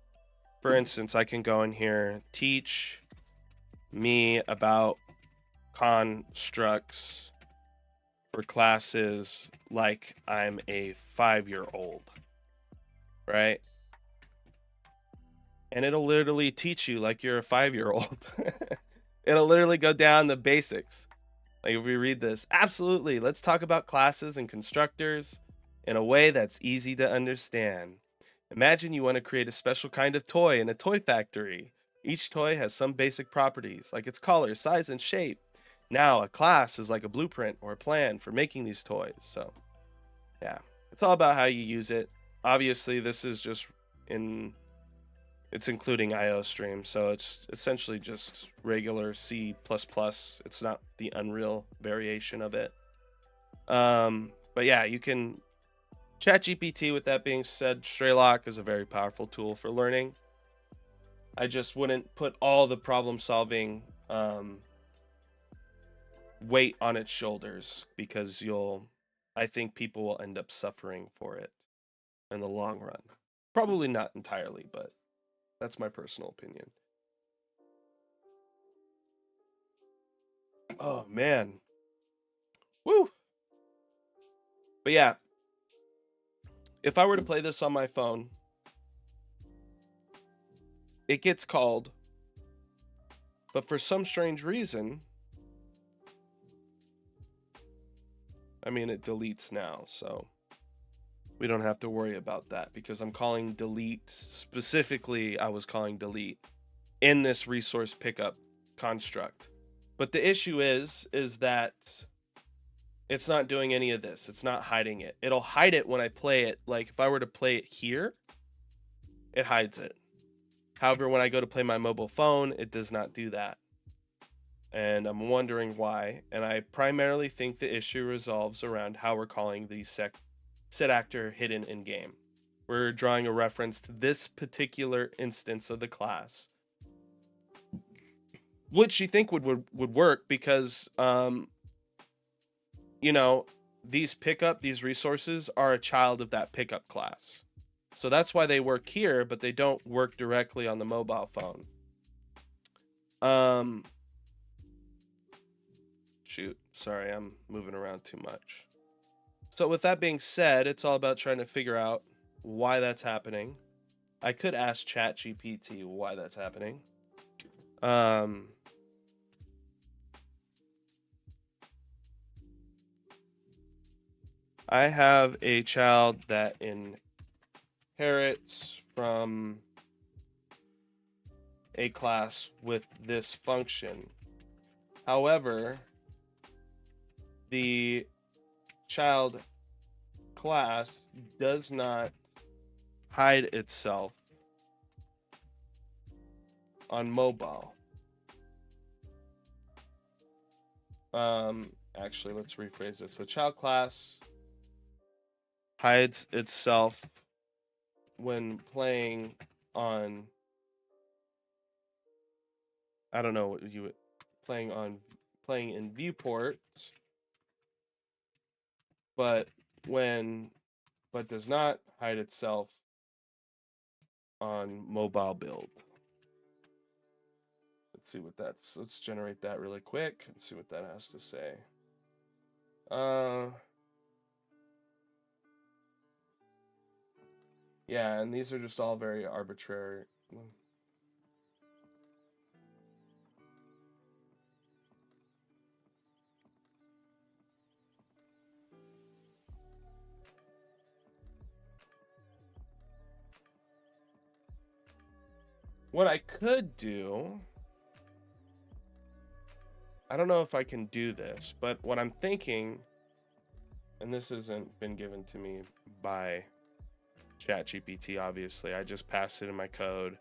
For instance, I can go in here, teach me about constructs for classes like I'm a 5-year-old, right? And it'll literally teach you like you're a 5-year-old. It'll literally go down the basics. Like if we read this, absolutely, let's talk about classes and constructors in a way that's easy to understand. Imagine you want to create a special kind of toy in a toy factory. Each toy has some basic properties, like its color, size, and shape. Now, a class is like a blueprint or a plan for making these toys. So, yeah, it's all about how you use it. Obviously, this is just it's including IO stream, so it's essentially just regular C++. It's not the Unreal variation of it. But yeah, you can ChatGPT. With that being said, Straylock is a very powerful tool for learning. I just wouldn't put all the problem solving weight on its shoulders, because I think people will end up suffering for it in the long run. Probably not entirely, but that's my personal opinion. Oh man. Woo. But yeah, if I were to play this on my phone, it gets called, but for some strange reason, I mean, it deletes now, so we don't have to worry about that, because I'm calling delete, specifically I was calling delete in this resource pickup construct. But the issue is that it's not doing any of this. It's not hiding it. It'll hide it when I play it. Like if I were to play it here, it hides it. However, when I go to play my mobile phone, it does not do that. And I'm wondering why. And I primarily think the issue resolves around how we're calling the set actor hidden in game. We're drawing a reference to this particular instance of the class, which you think would work, because you know, these resources are a child of that pickup class. So that's why they work here, but they don't work directly on the mobile phone. Shoot, sorry, I'm moving around too much. So with that being said, it's all about trying to figure out why that's happening. I could ask ChatGPT why that's happening. I have a child that inherits from a class with this function. However, the child class does not hide itself on mobile. Actually, let's rephrase this. The child class hides itself when playing on, I don't know what you would, playing in viewports, but does not hide itself on mobile build. Let's generate that really quick and see what that has to say. Yeah, and these are just all very arbitrary. What I could do I don't know if I can do this, but what I'm thinking, and this hasn't been given to me by ChatGPT, obviously. I just passed it in my code,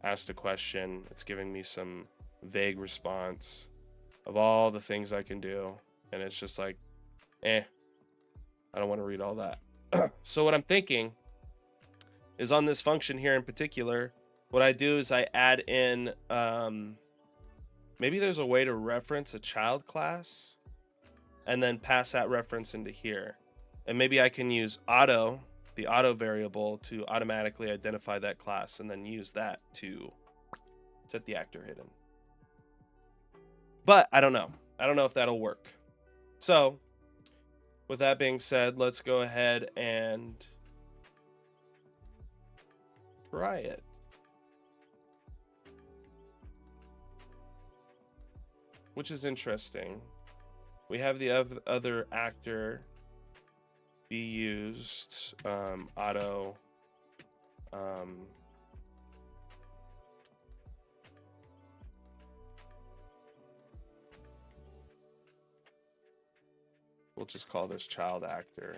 asked a question. It's giving me some vague response of all the things I can do. And it's just like, I don't want to read all that. So what I'm thinking is on this function here in particular, what I do is I add in, maybe there's a way to reference a child class and then pass that reference into here. And maybe I can use auto, the auto variable, to automatically identify that class and then use that to set the actor hidden. But I don't know. I don't know if that'll work. So with that being said, let's go ahead and try it. Which is interesting. We have the other actor be used, auto, we'll just call this child actor.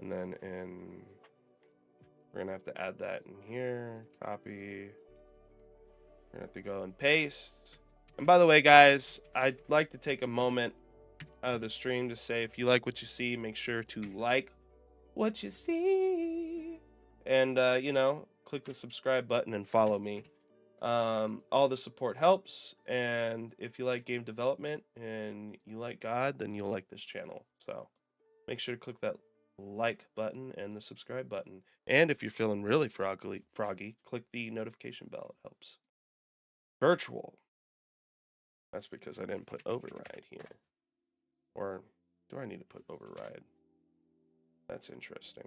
And then we're gonna have to add that in here, copy. We're gonna have to go and paste. And by the way, guys, I'd like to take a moment out of the stream to say, if you like what you see, make sure to like what you see. And, click the subscribe button and follow me. All the support helps. And if you like game development and you like God, then you'll like this channel. So make sure to click that like button and the subscribe button. And if you're feeling really froggy, click the notification bell. It helps. Virtual. That's because I didn't put override here. Or do I need to put override? That's interesting.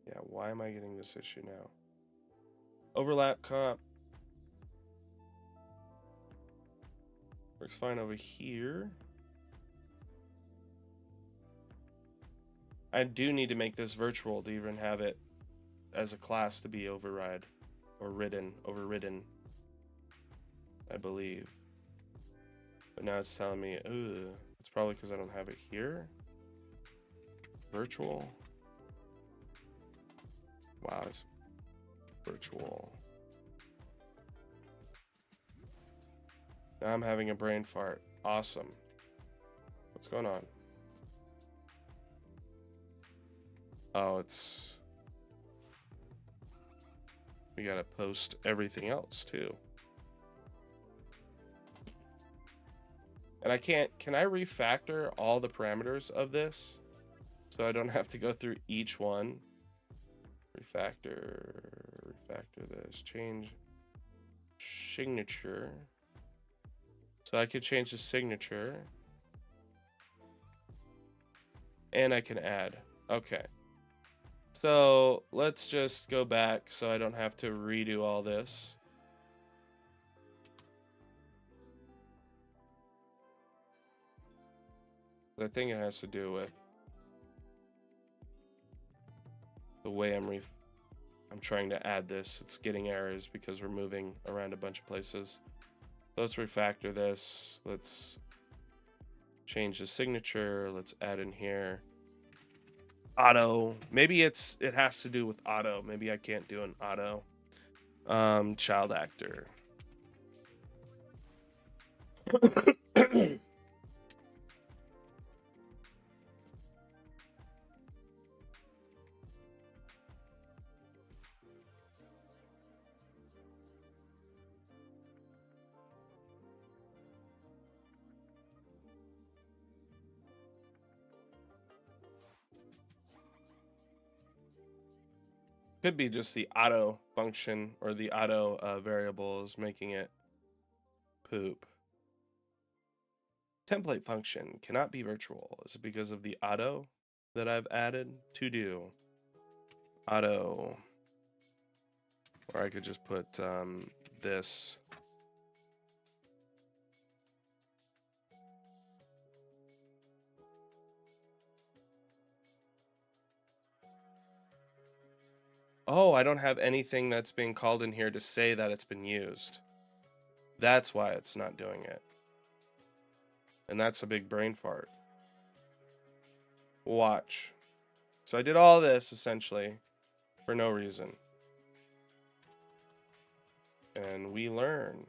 Yeah, why am I getting this issue now? Overlap comp. Works fine over here. I do need to make this virtual to even have it as a class to be override or overridden, I believe. But now it's telling me, it's probably because I don't have it here. Virtual. Wow, it's virtual. Now I'm having a brain fart. Awesome. What's going on? Oh, we gotta post everything else too. And can I refactor all the parameters of this so I don't have to go through each one? Refactor this, change signature. So I could change the signature. And I can add. Okay. So let's just go back so I don't have to redo all this. I think it has to do with the way I'm trying to add this. It's getting errors because we're moving around a bunch of places. So let's refactor this. Let's change the signature. Let's add in here auto. Maybe it has to do with auto. Maybe I can't do an auto. Child actor. Could be just the auto function or the auto variable is making it poop. Template function cannot be virtual. Is it because of the auto that I've added? To do auto, or I could just put this. Oh, I don't have anything that's being called in here to say that it's been used. That's why it's not doing it. And that's a big brain fart. Watch. So I did all this, essentially, for no reason. And we learn.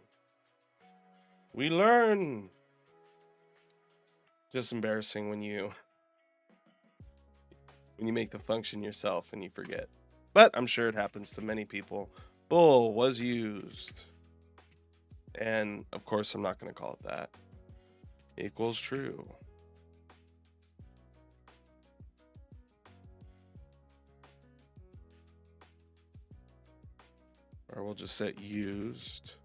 We learn! Just embarrassing when you make the function yourself and you forget. But I'm sure it happens to many people. Bull was used. And, of course, I'm not going to call it that. Equals true. Or we'll just set used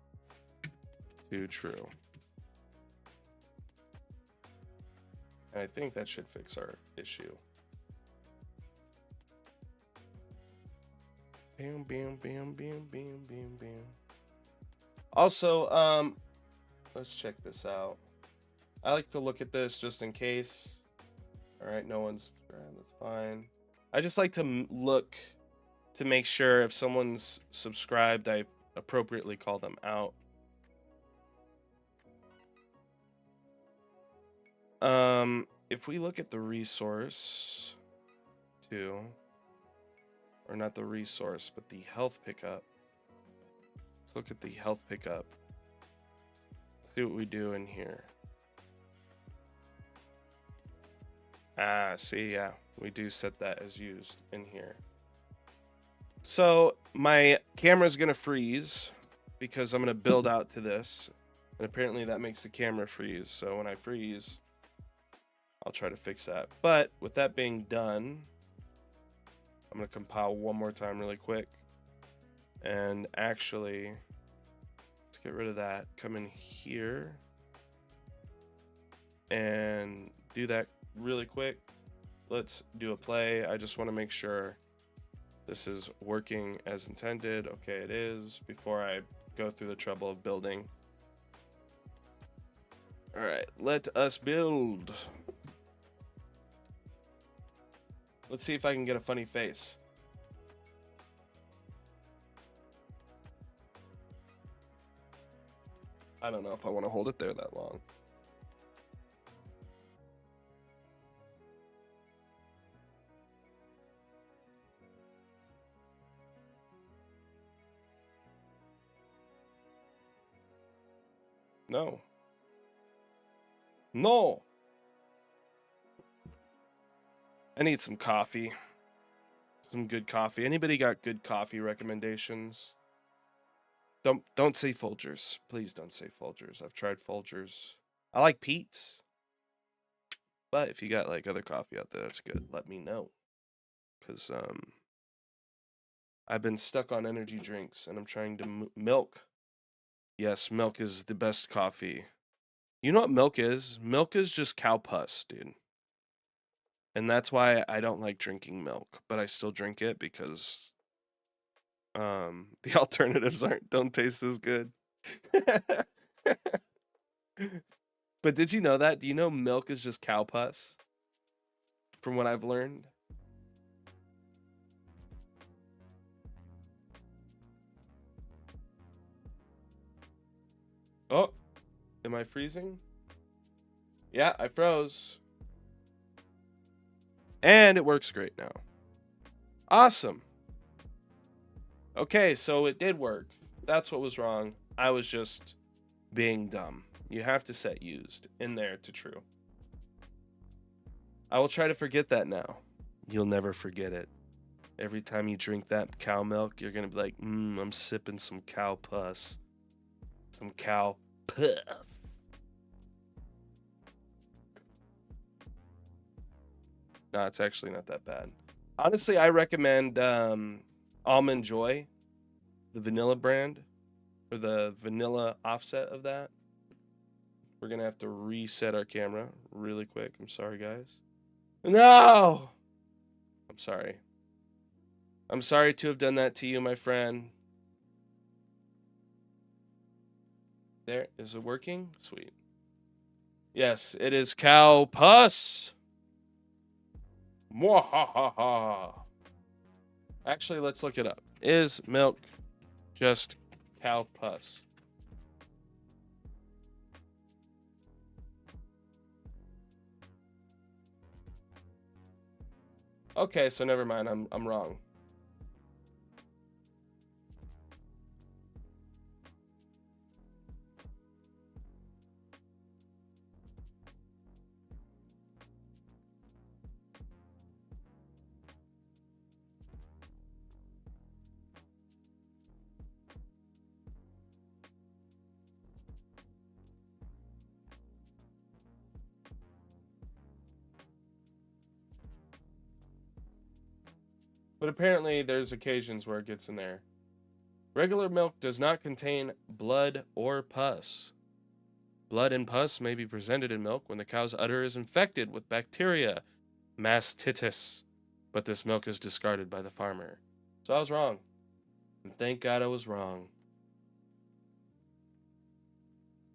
to true. And I think that should fix our issue. Bam, bam, bam, bam, bam, bam, bam. Also, let's check this out. I like to look at this just in case. All right, no one's subscribed. That's fine. I just like to look to make sure if someone's subscribed, I appropriately call them out. If we look at the resource too, or not the resource, but the health pickup. Let's look at the health pickup. See what we do in here. See, yeah, we do set that as used in here. So my camera's gonna freeze because I'm gonna build out to this, and apparently that makes the camera freeze. So when I freeze, I'll try to fix that. But with that being done, I'm gonna compile one more time really quick, and actually, let's get rid of that. Come in here and do that really quick. Let's do a play. I just want to make sure this is working as intended. Okay, it is, before I go through the trouble of building. All right, let us build. Let's see if I can get a funny face. I don't know if I want to hold it there that long. No. No. I need some coffee. Some good coffee. Anybody got good coffee recommendations? Don't say Folgers. Please don't say Folgers. I've tried Folgers. I like Pete's. But if you got like other coffee out there that's good, let me know. Cuz I've been stuck on energy drinks and I'm trying to milk. Yes, milk is the best coffee. You know what milk is? Milk is just cow pus, dude. And that's why I don't like drinking milk, but I still drink it because the alternatives don't taste as good. But did you know that? Do you know milk is just cow pus? From what I've learned. Oh, am I freezing? Yeah, I froze. And it works great now. Awesome. Okay, so it did work. That's what was wrong. I was just being dumb. You have to set used in there to true. I will try to forget that now. You'll never forget it. Every time you drink that cow milk, you're going to be like, I'm sipping some cow pus. Some cow puff. No, it's actually not that bad. Honestly, I recommend Almond Joy, the vanilla brand, or the vanilla offset of that. We're going to have to reset our camera really quick. I'm sorry, guys. No! I'm sorry. I'm sorry to have done that to you, my friend. There, is it working? Sweet. Yes, it is cow pus. Mwahaha. Actually, let's look it up. Is milk just cow pus? Okay, so never mind. I'm wrong. But apparently there's occasions where it gets in there. Regular milk does not contain blood or pus. Blood and pus may be presented in milk when the cow's udder is infected with bacteria, mastitis, but this milk is discarded by the farmer. So I was wrong. And thank God I was wrong.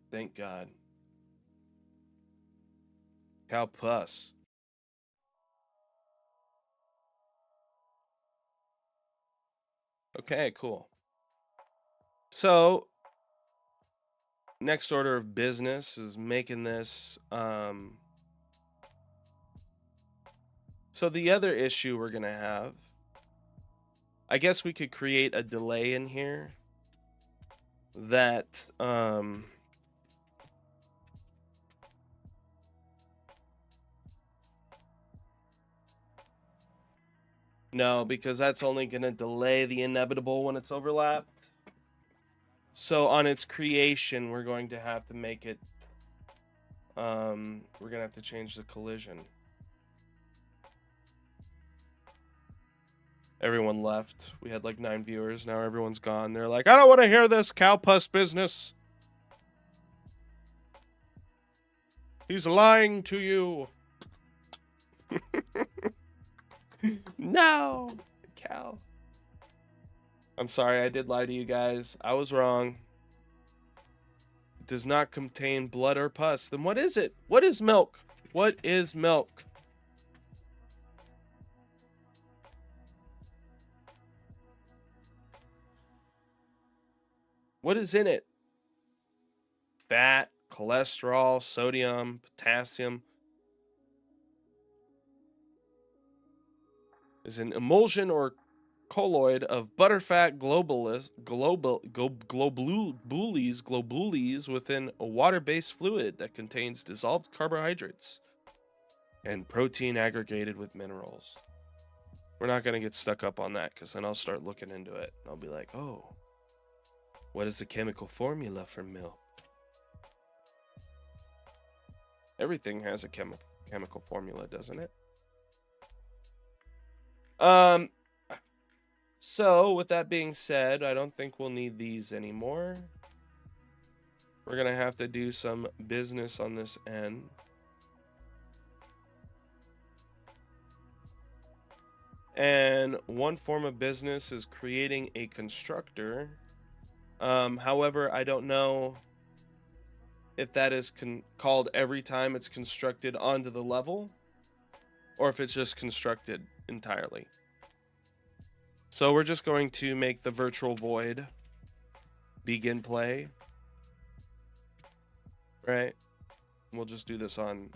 Thank God. Cow pus. Okay, cool. So, next order of business is making this. So the other issue we're gonna have, I guess we could create a delay in here that no, because that's only gonna delay the inevitable when it's overlapped. So on its creation, we're going to have to make it. We're gonna have to change the collision. Everyone left. We had like 9 viewers. Now everyone's gone. They're like, I don't want to hear this cow pus business. He's lying to you. No, cow. I'm sorry, I did lie to you guys. I was wrong. It does not contain blood or pus. Then what is it? What is milk? What is milk? What is in it? Fat, cholesterol, sodium, potassium. Is an emulsion or colloid of butterfat globules within a water-based fluid that contains dissolved carbohydrates and protein aggregated with minerals. We're not going to get stuck up on that because then I'll start looking into it. I'll be like, oh, what is the chemical formula for milk? Everything has a chemical formula, doesn't it? So with that being said, I don't think we'll need these anymore. We're gonna have to do some business on this end. And one form of business is creating a constructor. However, I don't know if that is called every time it's constructed onto the level, or if it's just constructed entirely. So we're just going to make the virtual void begin play, right? We'll just do this on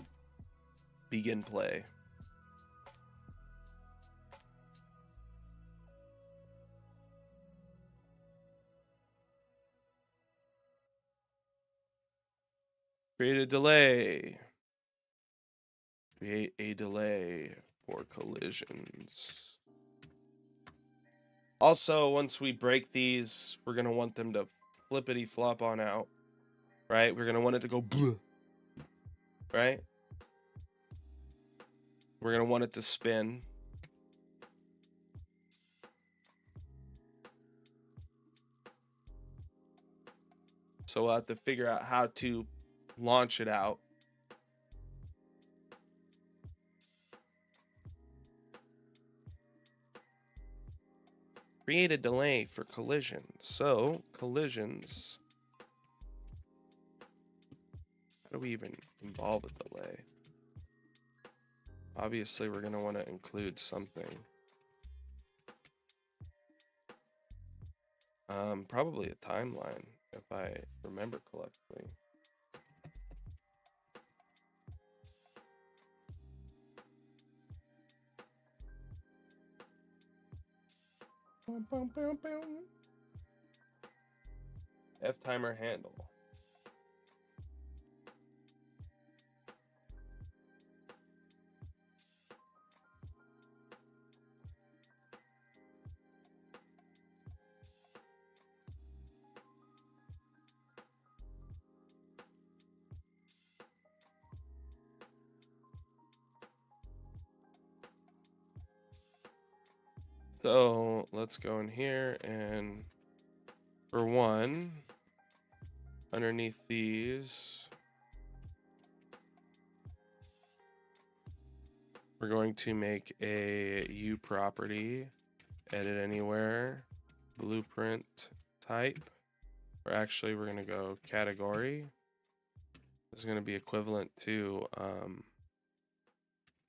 begin play. Create a delay. Create a delay for collisions. Also, once we break these, we're going to want them to flippity flop on out, right? We're going to want it to go bleh, right? We're going to want it to spin. So we'll have to figure out how to launch it out. Create a delay for collisions. So collisions. How do we even involve a delay? Obviously, we're going to want to include something. Probably a timeline, if I remember correctly. F timer handle. So let's go in here, and for one, underneath these, we're going to make a U property, edit anywhere, blueprint type, or actually we're going to go category. This is going to be equivalent to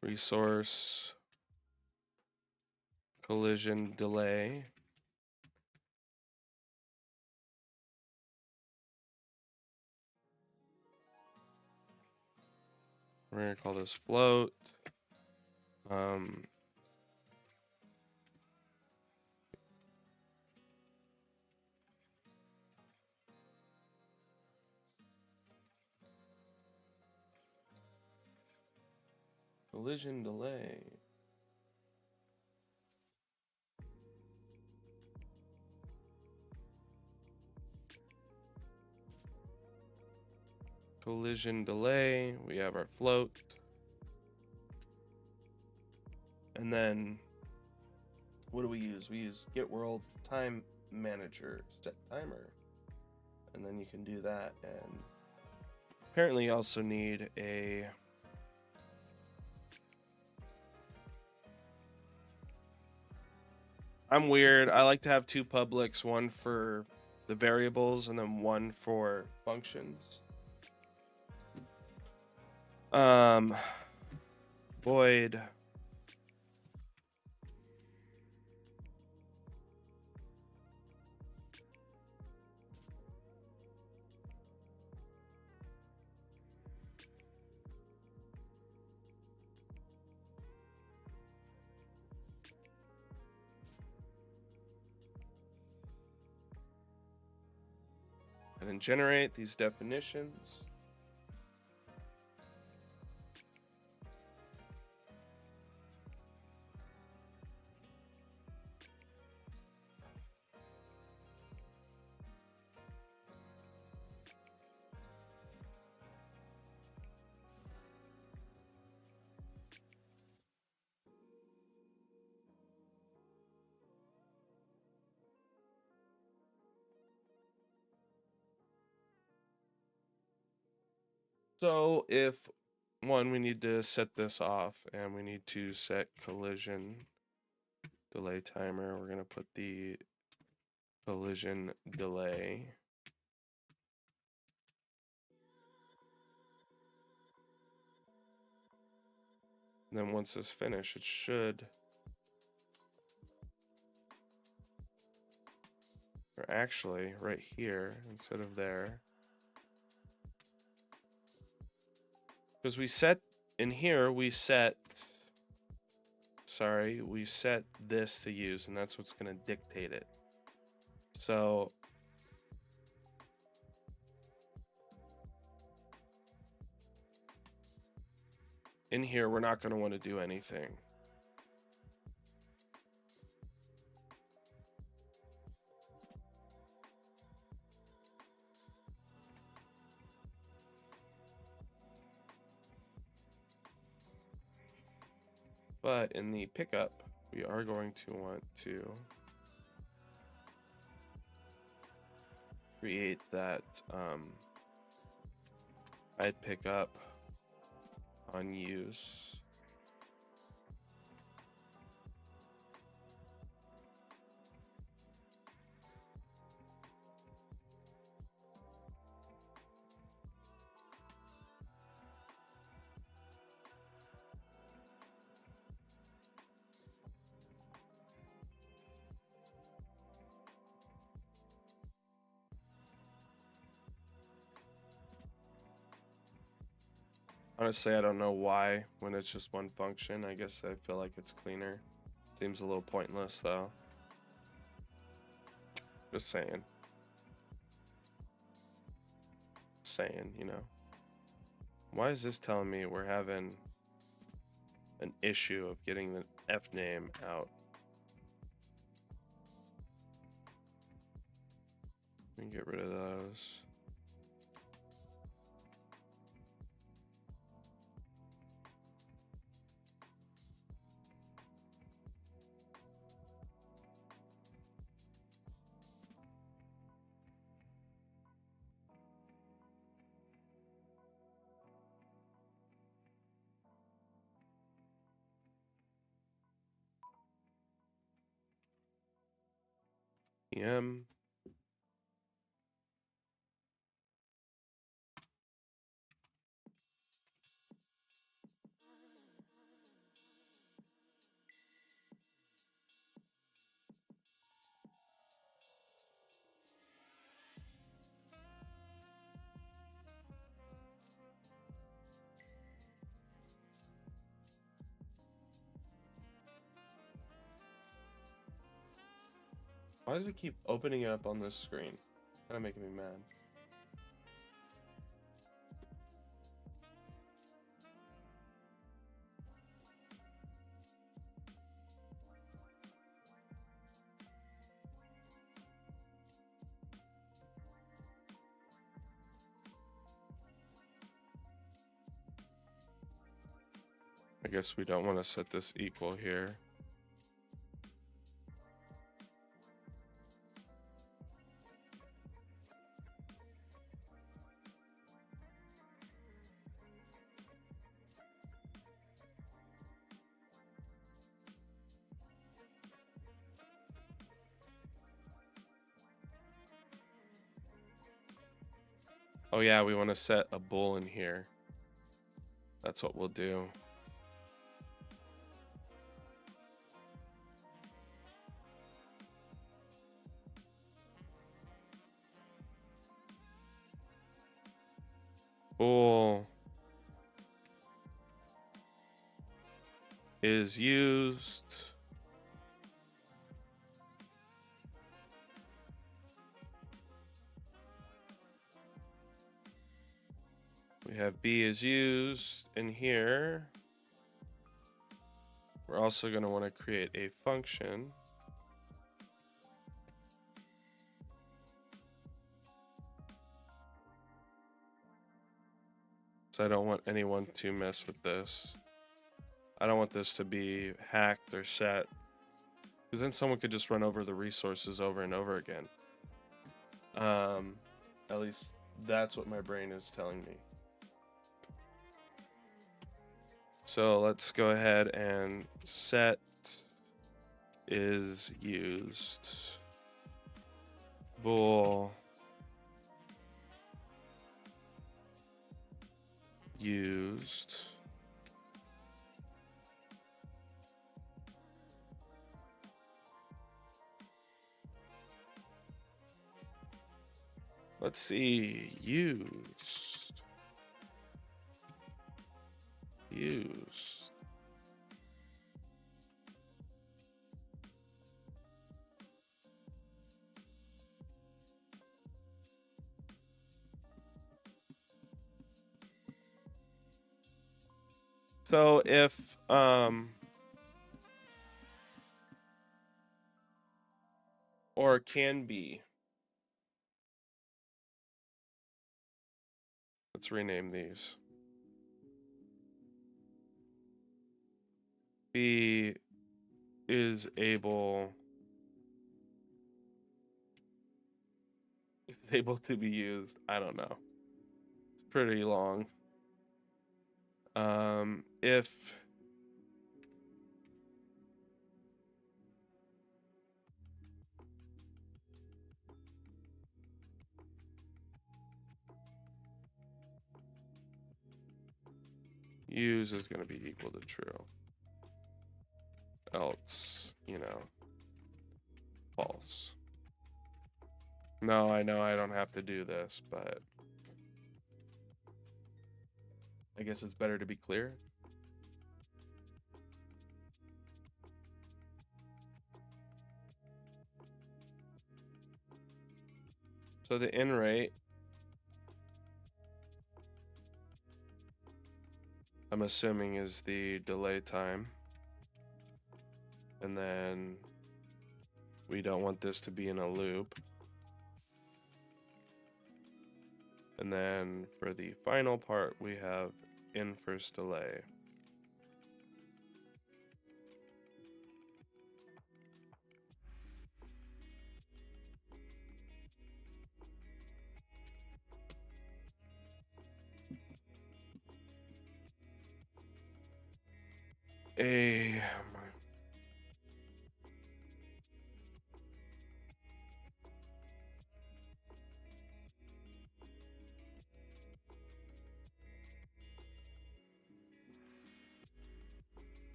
resource collision delay. We're going to call this float. Collision delay. Collision delay. We have our float. And then what do we use? We use get world time manager set timer. And then you can do that. And apparently you also need a I'm weird. I like to have two publics, one for the variables and then one for functions. Void and then generate these definitions. So if one, we need to set this off and we need to set collision delay timer. We're going to put the collision delay. And then once this finishes, it should, or actually right here instead of there. Because we set in here, we set this to use, and that's what's going to dictate it. So in here, we're not going to want to do anything. But in the pickup, we are going to want to create that I'd pick up on use. Honestly, I don't know why when it's just one function. I guess I feel like it's cleaner. Seems a little pointless though. Just saying. Saying, you know. Why is this telling me we're having an issue of getting the F name out? Let me get rid of those. PM. Why does it keep opening up on this screen? Kind of making me mad. I guess we don't want to set this equal here. Oh yeah, we want to set a bool in here. That's what we'll do. Bool is used. We have B is used in here. We're also going to want to create a function. So I don't want anyone to mess with this. I don't want this to be hacked or set, because then someone could just run over the resources over and over again. At least that's what my brain is telling me. So let's go ahead and set is used. Bool used. Let's see, used. So if or can be. Let's rename these. B is able to be used. I don't know. It's pretty long. If use is going to be equal to true, else, you know, false. No, I know I don't have to do this, but I guess it's better to be clear. So the in rate, I'm assuming, is the delay time. And then we don't want this to be in a loop. And then for the final part, we have in first delay.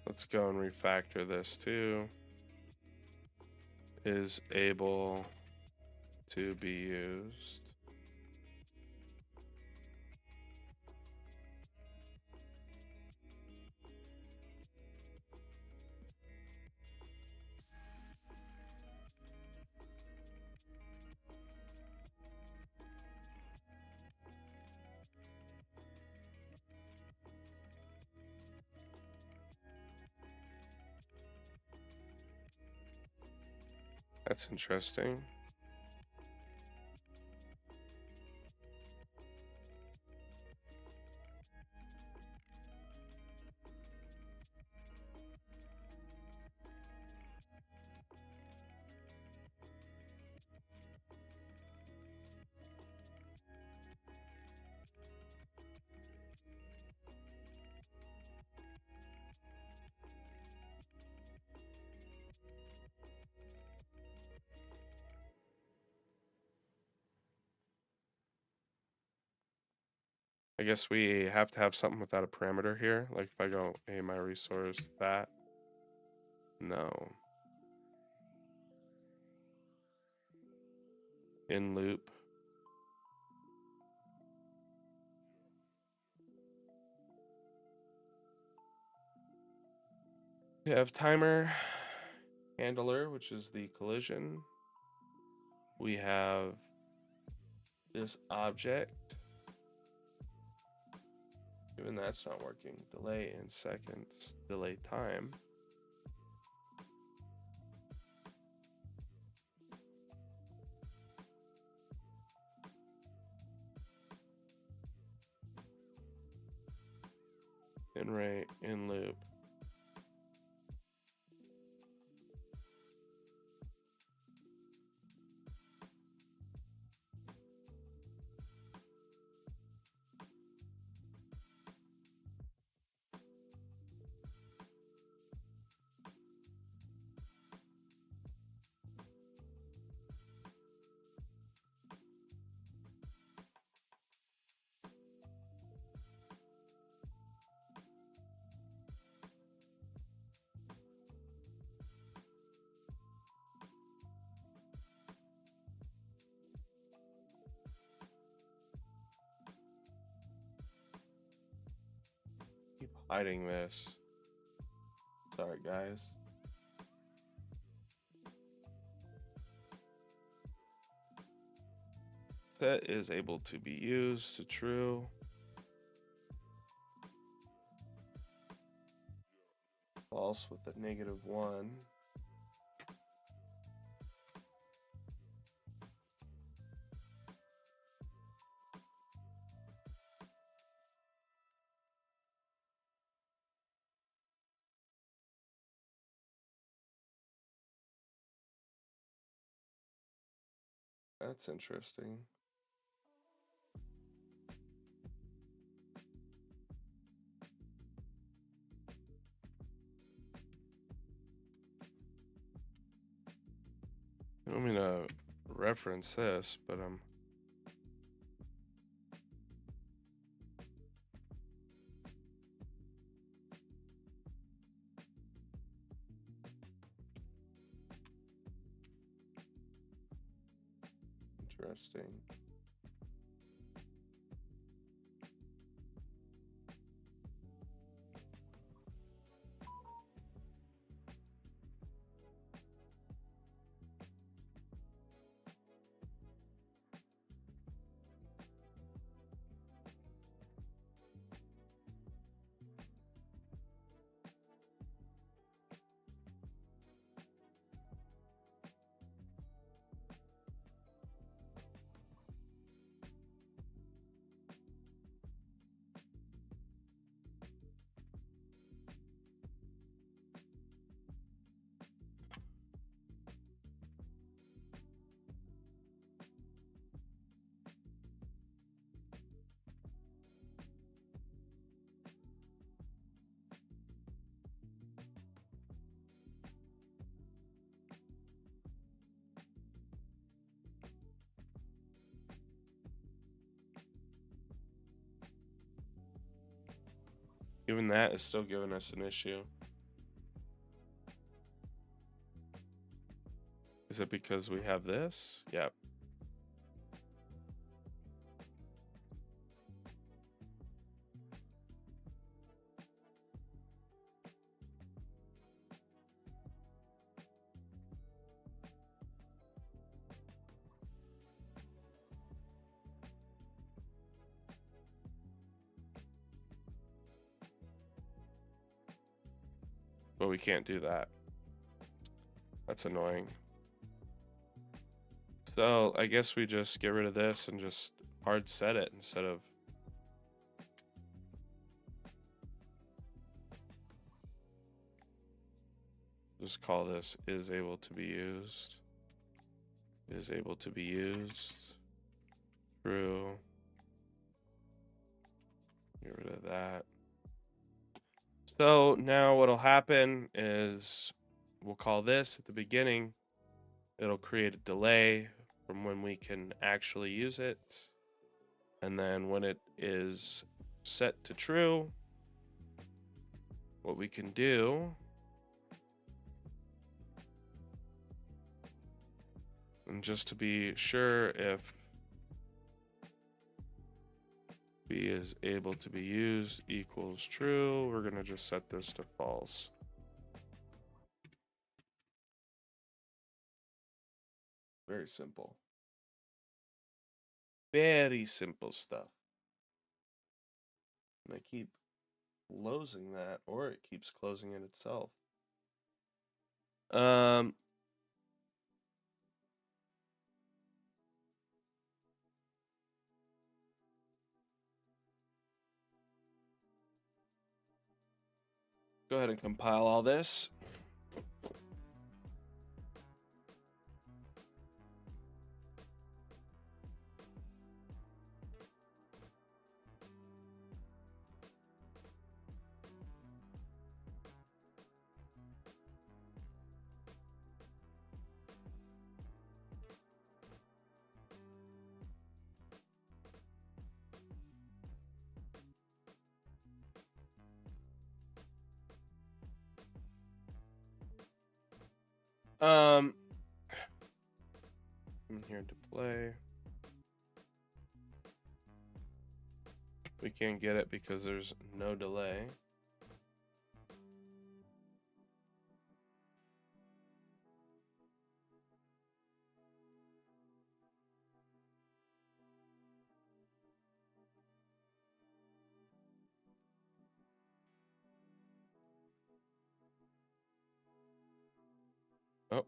Let's go and refactor this too. Is able to be used. That's interesting. I guess we have to have something without a parameter here. Like if I go, hey, my resource, that. No. In loop. We have timer handler, which is the collision. We have this object. Even that's not working. Delay in seconds, delay time. In rate, in loop. Keep hiding this. Sorry, guys. Set is able to be used to true. False with a -1. That's interesting. I don't mean to reference this, but interesting. Even that is still giving us an issue. Is it because we have this? Yep. But we can't do that. That's annoying. So I guess we just get rid of this and just hard set it instead of just call this is able to be used. Is able to be used. True. Get rid of that. So now what'll happen is we'll call this at the beginning. It'll create a delay from when we can actually use it. And then when it is set to true, what we can do and just to be sure if B is able to be used equals true, we're going to just set this to false. Very simple. Very simple stuff. And I keep closing that, or it keeps closing it itself. Go ahead and compile all this. I'm here to play. We can't get it because there's no delay. Oh.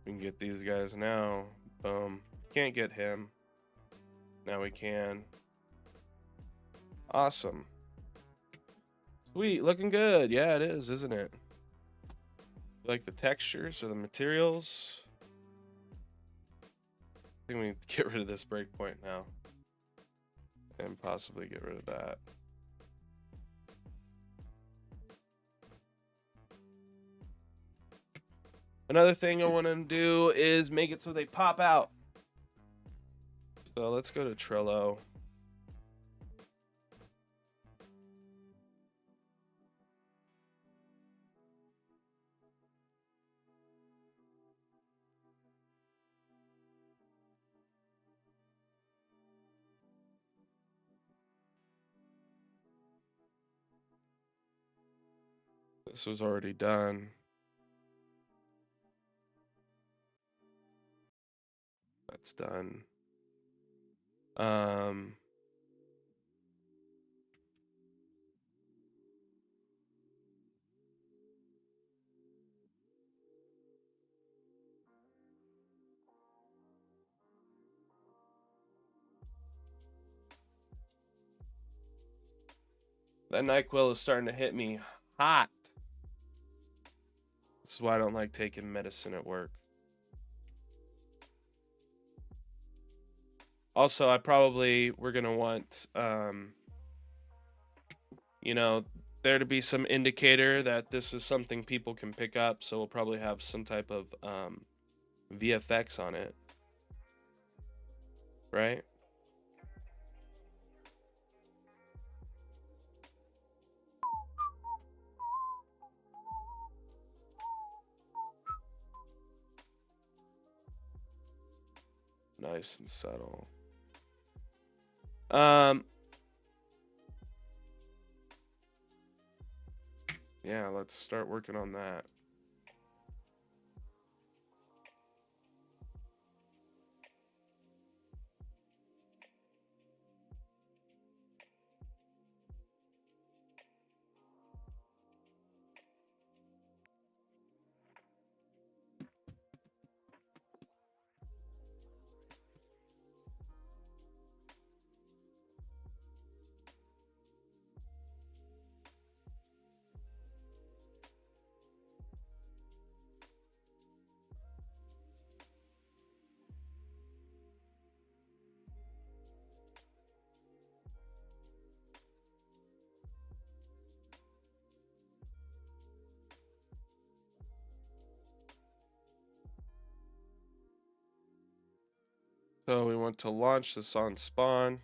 We can get these guys now. Boom. Can't get him. Now we can. Awesome. Sweet, looking good. Yeah, it is, isn't it? Like the textures or the materials. I think we need to get rid of this breakpoint now. And possibly get rid of that. Another thing I want to do is make it so they pop out. So let's go to Trello. This was already done. That's done. That NyQuil is starting to hit me hot. This is why I don't like taking medicine at work. Also, we're gonna want, you know, there to be some indicator that this is something people can pick up, so we'll probably have some type of VFX on it, right? Nice and subtle. Yeah, let's start working on that. So we want to launch this on spawn.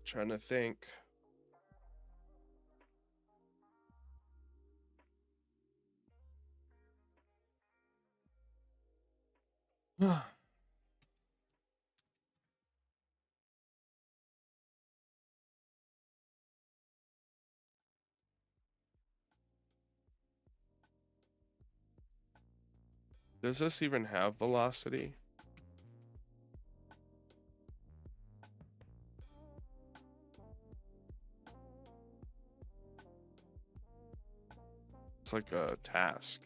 Trying to think. Does this even have velocity? It's like a task.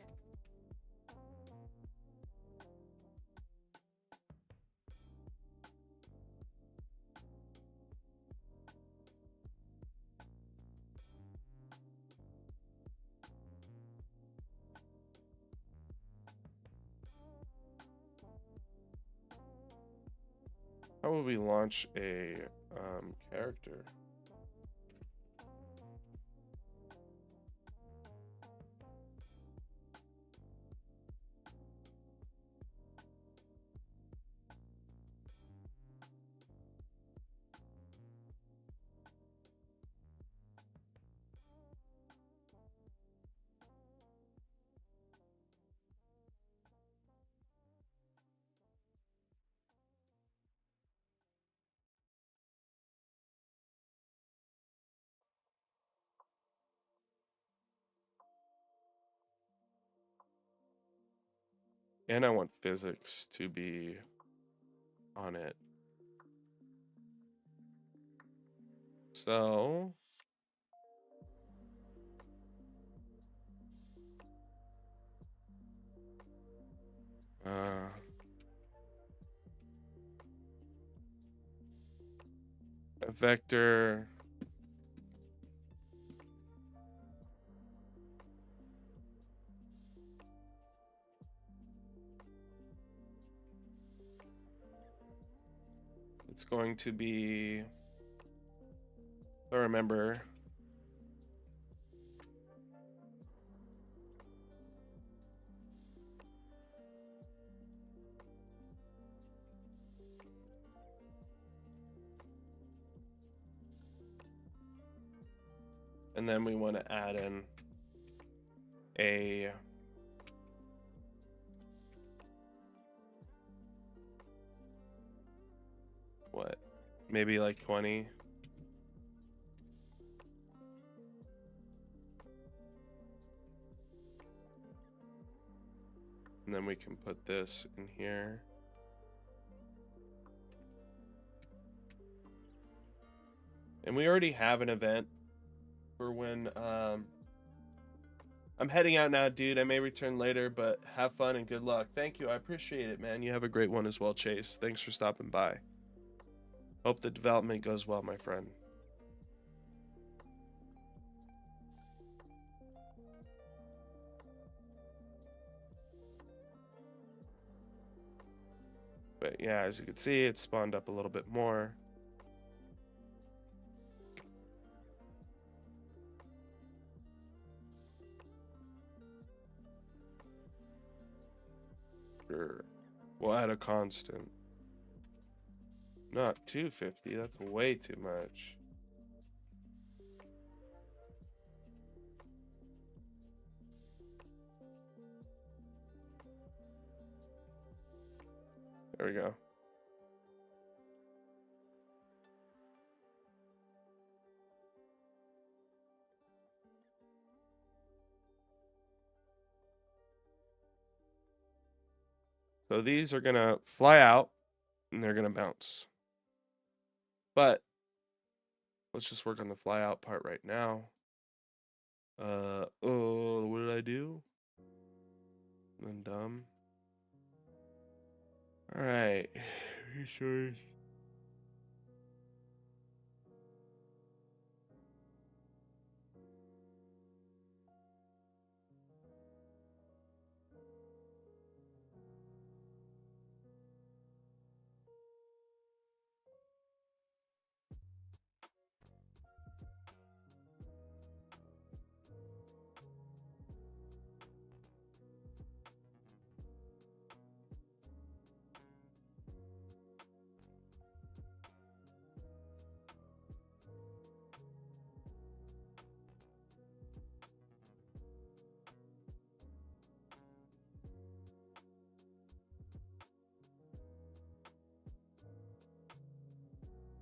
How will we launch a character? And I want physics to be on it. So a vector it's going to be, I remember, and then we want to add in a Maybe like 20. And then we can put this in here. And we already have an event for when I'm heading out now, dude. I may return later, but have fun and good luck. Thank you. I appreciate it, man. You have a great one as well, Chase. Thanks for stopping by. Hope the development goes well, my friend. But yeah, as you can see, it spawned up a little bit more. Sure. We'll add a constant. Not 250, that's way too much. There we go. So these are gonna fly out and they're gonna bounce. But let's just work on the fly out part right now. Oh, what did I do? I'm dumb. All right. Sure.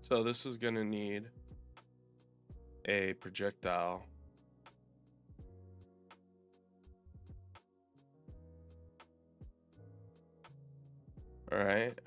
So this is gonna need a projectile. All right.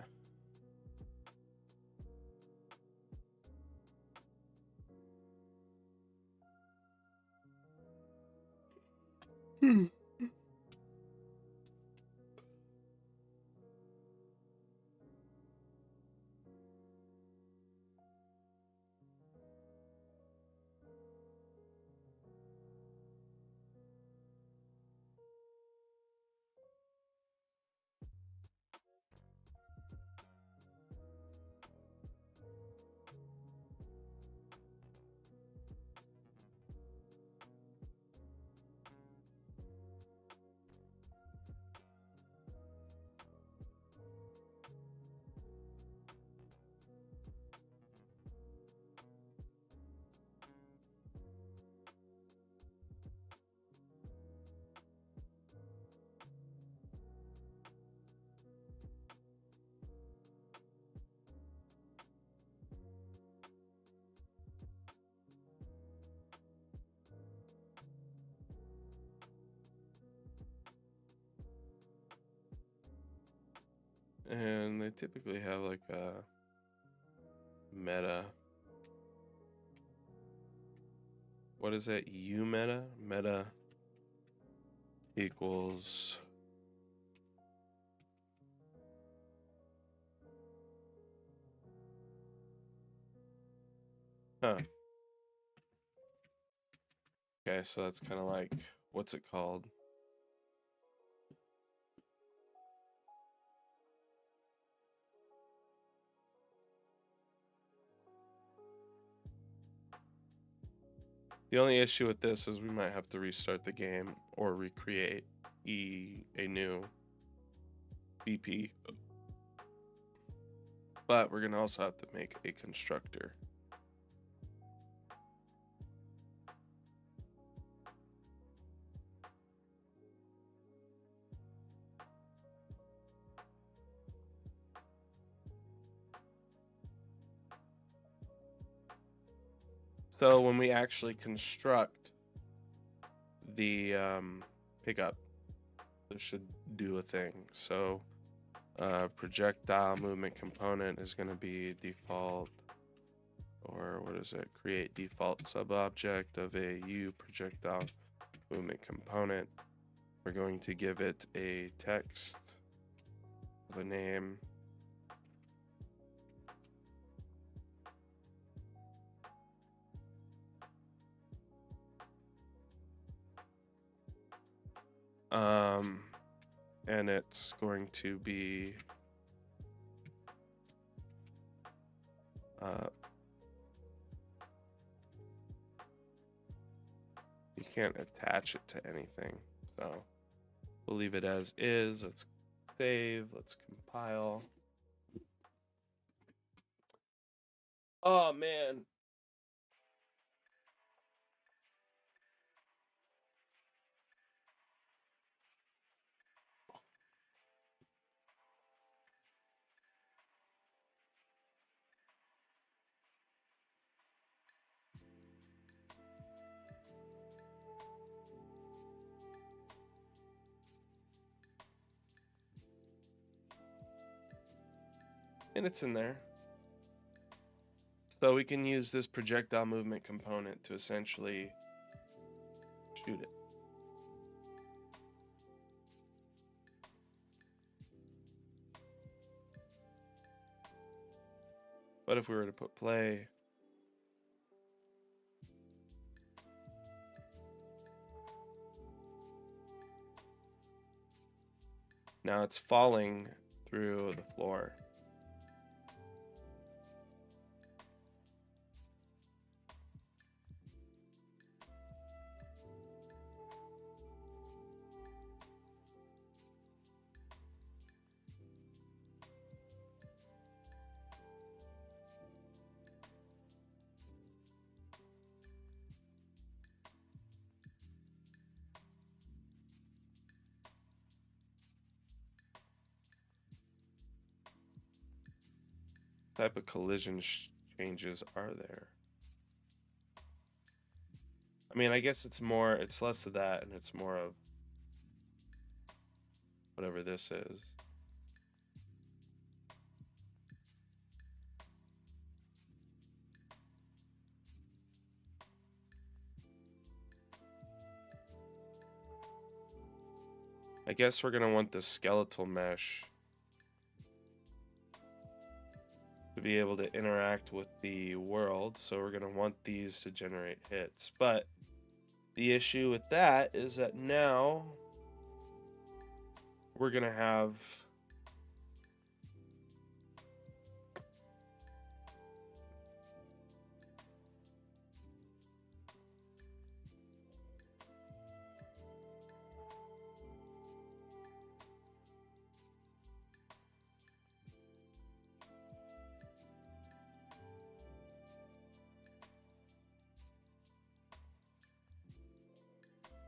And they typically have like a meta. What is it? U meta? Meta equals huh. Okay, so that's kind of like, what's it called? The only issue with this is we might have to restart the game or recreate a new BP. But we're gonna also have to make a constructor. So when we actually construct the pickup, this should do a thing. So projectile movement component is going to be default, or what is it? Create default subobject of a U projectile movement component. We're going to give it a text of a name. And it's going to be you can't attach it to anything, so we'll leave it as is. Let's save, let's compile. Oh man. And it's in there. So we can use this projectile movement component to essentially shoot it. But if we were to put play, now it's falling through the floor. Type of collision changes are there? I mean, I guess it's less of that and it's more of whatever this is. I guess we're gonna want the skeletal mesh to be able to interact with the world, so we're going to want these to generate hits. But the issue with that is that now we're going to have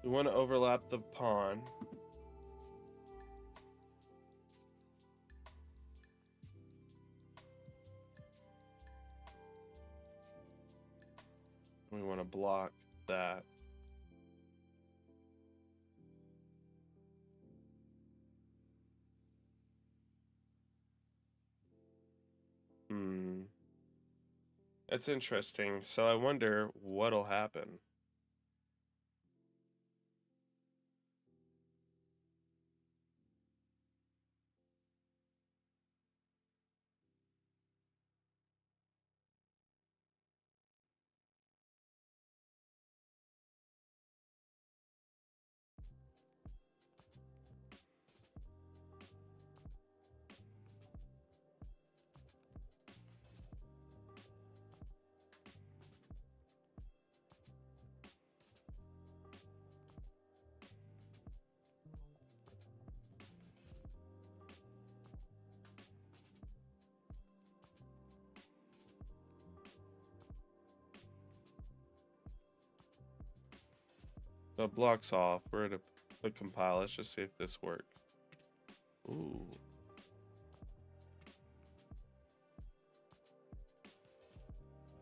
we want to overlap the pawn. We want to block that. That's interesting. So I wonder what'll happen. So it blocks off. We're at a compile. Let's just see if this works. Ooh.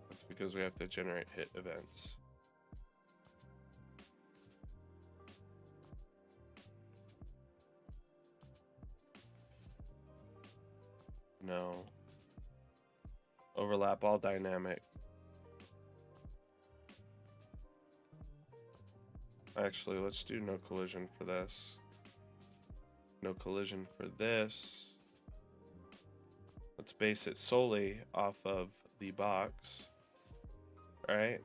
That's because we have to generate hit events. No. Overlap all dynamic. Actually, let's do no collision for this. No collision for this. Let's base it solely off of the box. All right.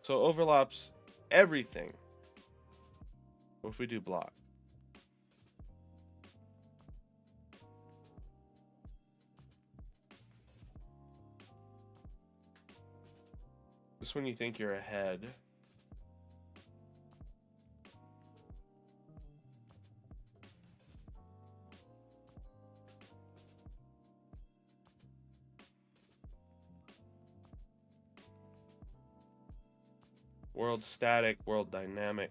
So overlaps everything. What if we do block? Just when you think you're ahead. World static, world dynamic.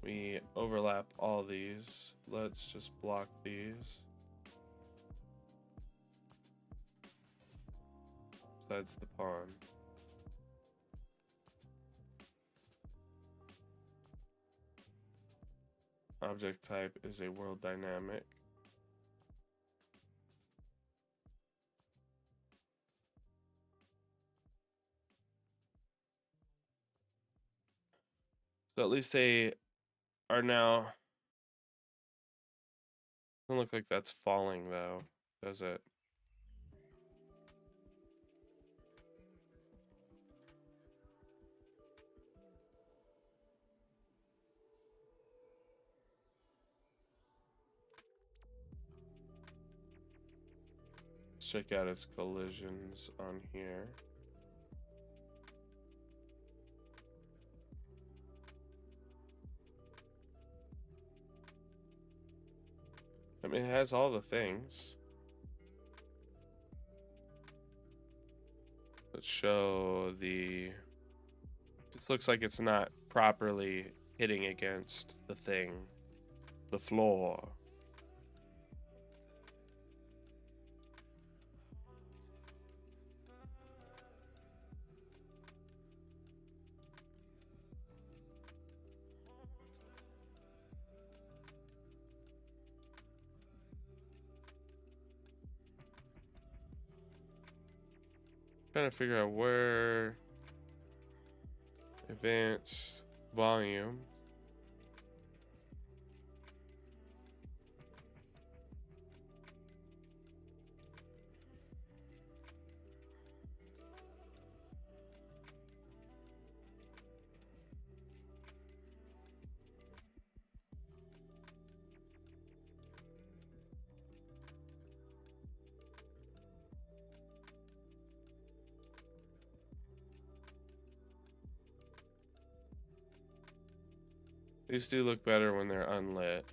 We overlap all these. Let's just block these. Besides the pawn. Object type is a world dynamic. So at least they are now. Doesn't look like that's falling though, does it? Let's check out its collisions on here. I mean, it has all the things. Let's show the... This looks like it's not properly hitting against the thing, the floor. Trying to figure out where advanced volume. These do look better when they're unlit.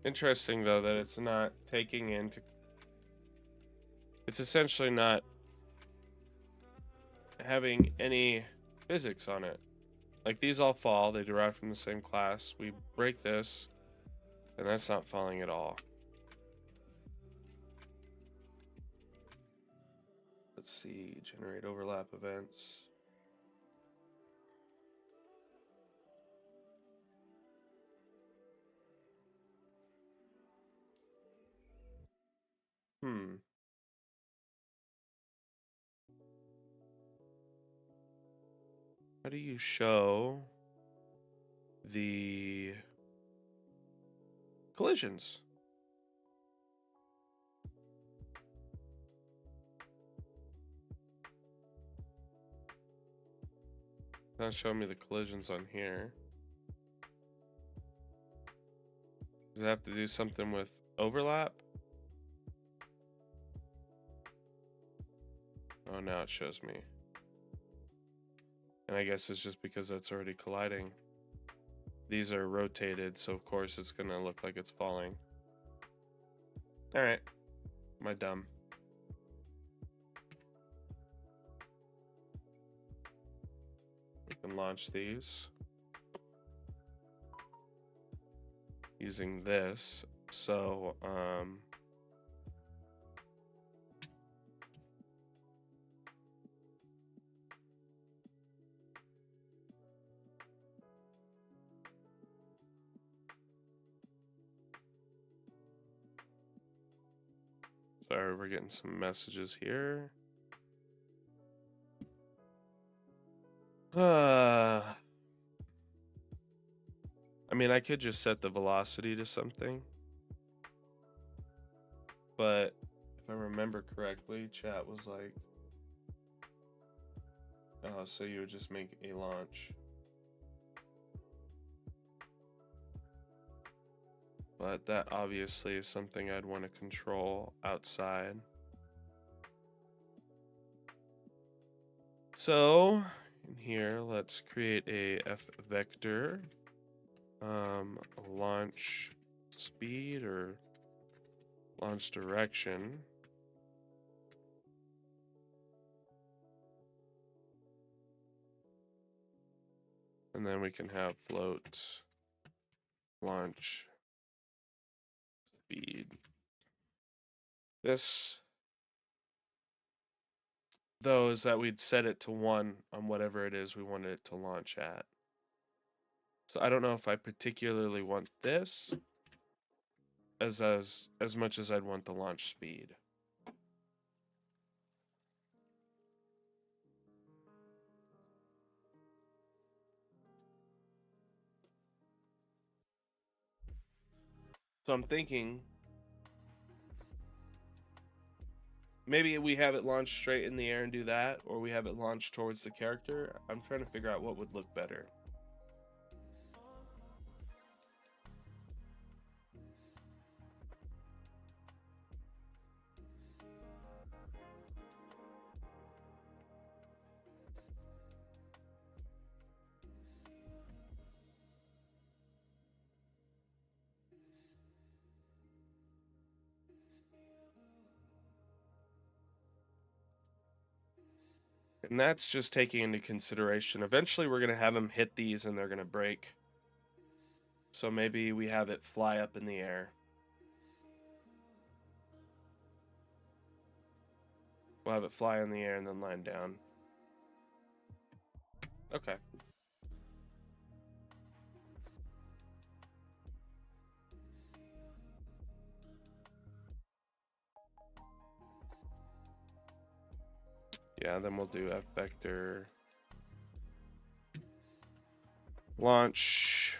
Interesting though that it's not taking into... It's essentially not having any physics on it. Like these all fall, they derive from the same class. We break this, and that's not falling at all. Let's see, generate overlap events. How do you show the collisions? Not showing me the collisions on here. Does it have to do something with overlap? Oh, now it shows me. And I guess it's just because that's already colliding. These are rotated, so of course it's gonna look like it's falling. All right. Am I dumb? We can launch these using this. So, sorry, we're getting some messages here. I mean, I could just set the velocity to something. But if I remember correctly, chat was like, oh, so you would just make a launch. But that obviously is something I'd want to control outside. So in here, let's create a f vector, launch speed or launch direction. And then we can have float launch speed. This, though, is that we'd set it to 1 on whatever it is we wanted it to launch at. So I don't know if I particularly want this as much as I'd want the launch speed. So I'm thinking maybe we have it launched straight in the air and do that, or we have it launched towards the character. I'm trying to figure out what would look better. And that's just taking into consideration, eventually we're going to have them hit these and they're going to break. So maybe we have it fly up in the air. We'll have it fly in the air and then land down. Okay. Yeah, then we'll do F vector launch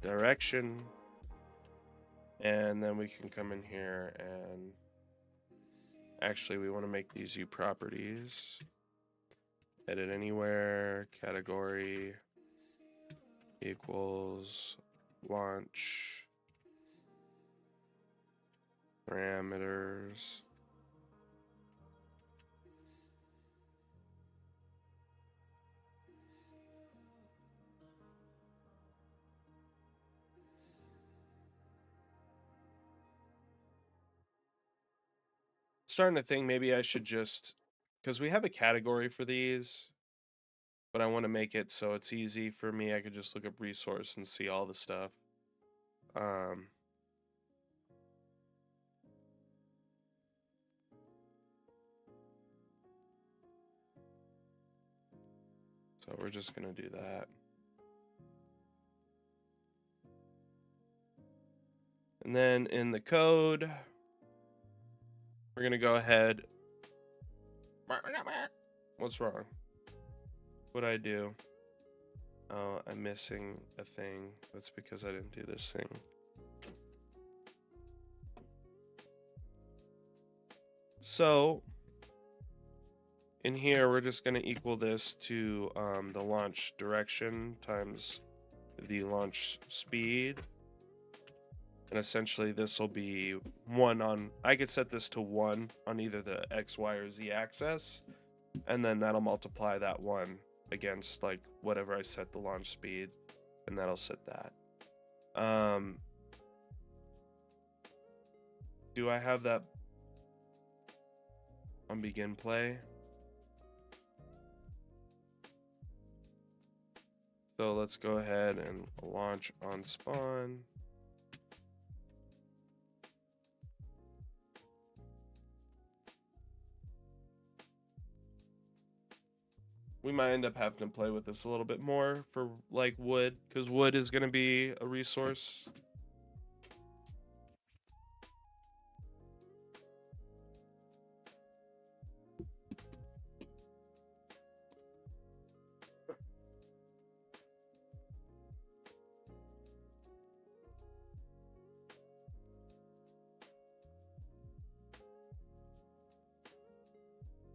direction, and then we can come in here and actually we want to make these U properties. Edit anywhere, category equals launch parameters. Starting to think maybe I should just, because we have a category for these, but I want to make it so it's easy for me. I could just look up resource and see all the stuff. So we're just going to do that. And then in the code, we're going to go ahead. What's wrong? What'd I do? Oh, I'm missing a thing. That's because I didn't do this thing. So in here, we're just going to equal this to the launch direction times the launch speed. And essentially this will be 1 on, I could set this to 1 on either the X, Y, or Z axis. And then that'll multiply that 1 against like whatever I set the launch speed. And that'll set that. do I have that on begin play? So let's go ahead and launch on spawn. We might end up having to play with this a little bit more for like wood, because wood is going to be a resource.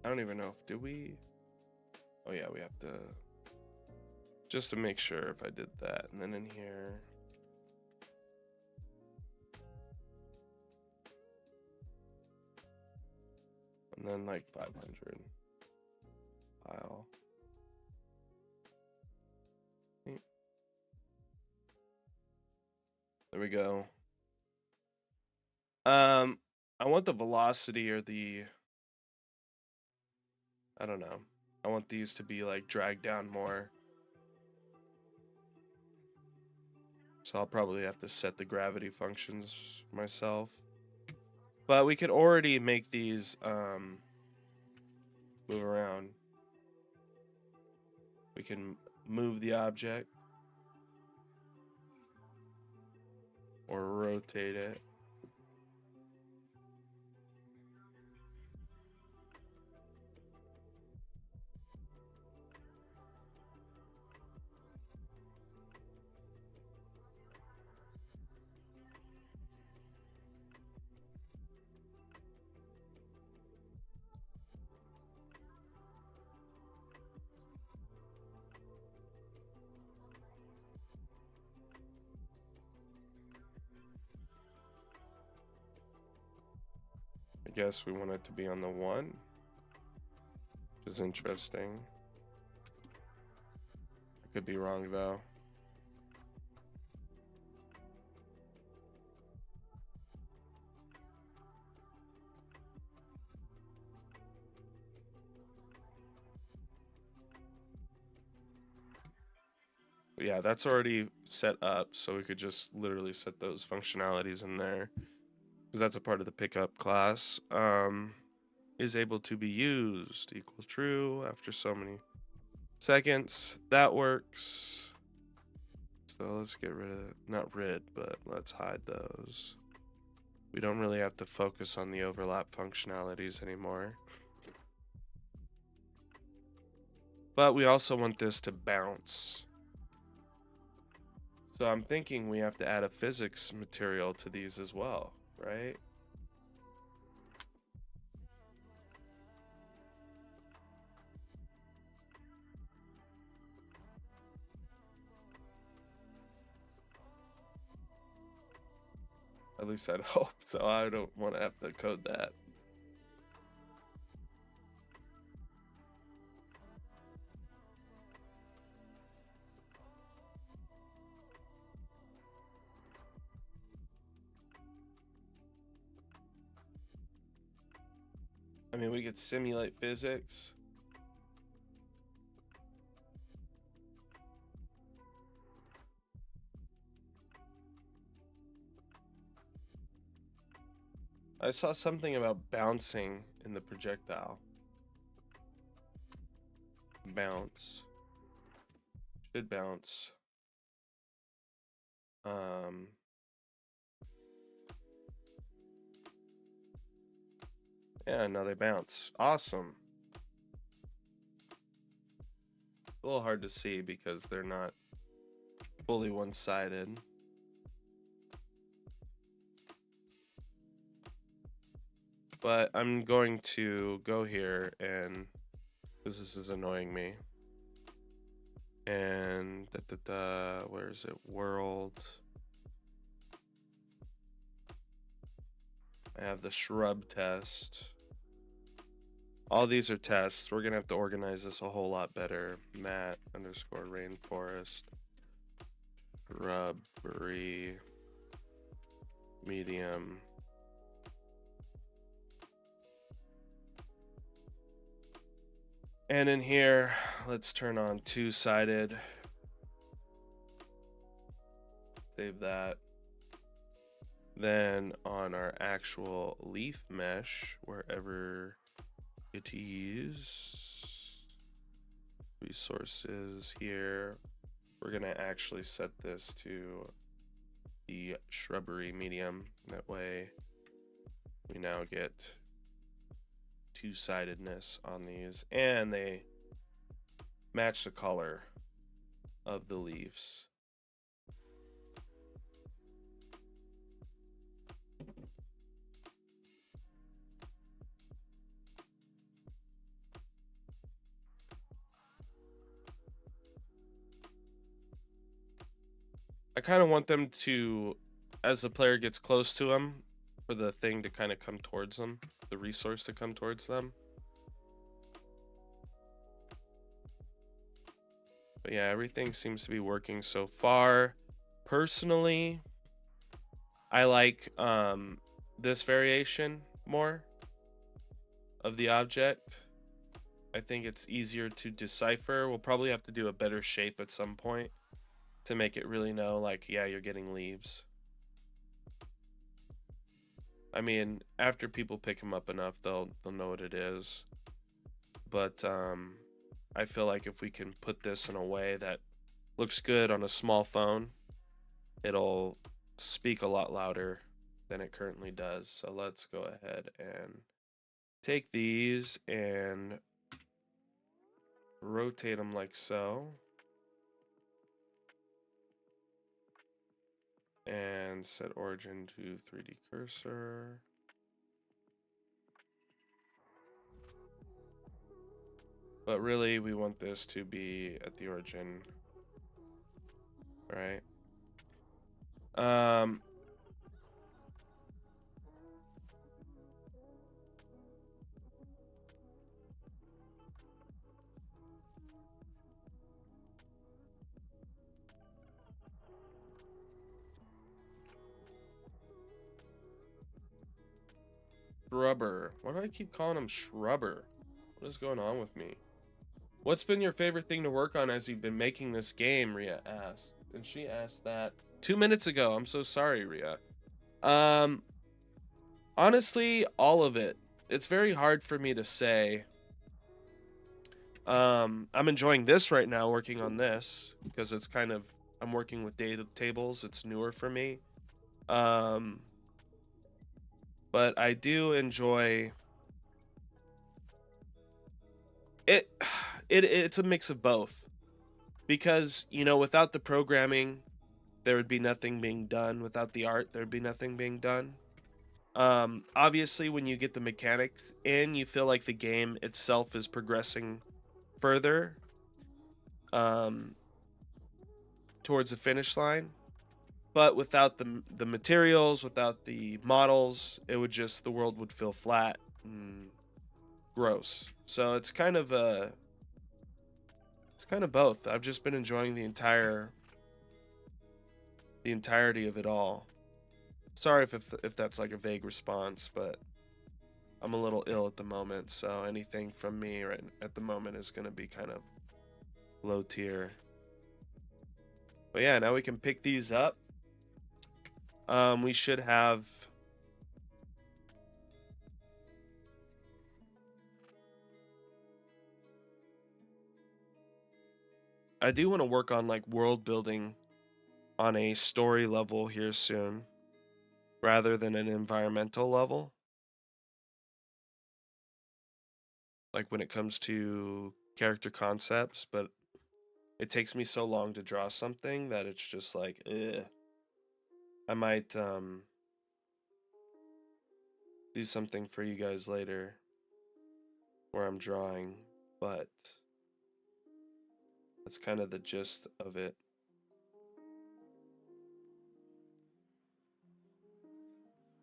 I don't even know if, do we? Oh yeah, we have to, just to make sure if I did that. And then in here, and then like 500 pile. There we go. I want the velocity or the, I don't know. I want these to be like dragged down more. So I'll probably have to set the gravity functions myself. But we could already make these move around. We can move the object or rotate it. I guess we want it to be on the 1, which is interesting. I could be wrong though. But yeah, that's already set up, so we could just literally set those functionalities in there, because that's a part of the pickup class. Is able to be used equals true after so many seconds. That works. So let's get rid of, not rid, but let's hide those. We don't really have to focus on the overlap functionalities anymore. But we also want this to bounce. So I'm thinking we have to add a physics material to these as well, right? At least I'd hope so. I don't want to have to code that. I mean, we could simulate physics. I saw something about bouncing in the projectile. Bounce. Should bounce. Yeah, now they bounce. Awesome. A little hard to see because they're not fully one-sided. But I'm going to go here and, because this is annoying me. And where is it? World. I have the shrub test. All these are tests. We're gonna have to organize this a whole lot better. Mat underscore rainforest. Shrubbery. Medium. And in here, let's turn on two-sided. Save that. Then on our actual leaf mesh, wherever it is, resources here, we're gonna actually set this to the shrubbery medium. That way we now get two-sidedness on these, and they match the color of the leaves. I kind of want them to, as the player gets close to them, for the thing to kind of come towards them, the resource to come towards them. But yeah, everything seems to be working so far. Personally, I like this variation more of the object. I think it's easier to decipher. We'll probably have to do a better shape at some point to make it really know, like, yeah, you're getting leaves. I mean, after people pick them up enough, they'll know what it is. But I feel like if we can put this in a way that looks good on a small phone, it'll speak a lot louder than it currently does. So let's go ahead and take these and rotate them like so. And set origin to 3D cursor. But really, we want this to be at the origin, right? Shrubber. Why do I keep calling him Shrubber? What is going on with me? What's been your favorite thing to work on as you've been making this game? Ria asked. And she asked that 2 minutes ago. I'm so sorry, Ria. Honestly, all of it. It's very hard for me to say. I'm enjoying this right now, working on this, because it's kind of, I'm working with data tables. It's newer for me. But I do enjoy it. It's a mix of both, because, you know, without the programming, there would be nothing being done. Without the art, there'd be nothing being done. Obviously, when you get the mechanics in, you feel like the game itself is progressing further towards the finish line. But without the materials, without the models, it would just, the world would feel flat and gross. So it's kind of both. I've just been enjoying the entirety of it all. Sorry if that's like a vague response, but I'm a little ill at the moment, so anything from me right at the moment is going to be kind of low tier. But yeah, now we can pick these up. We should have I do want to work on like world building on a story level here soon, rather than an environmental level. Like when it comes to character concepts, but it takes me so long to draw something that it's just like, ugh. I might do something for you guys later where I'm drawing, but that's kind of the gist of it.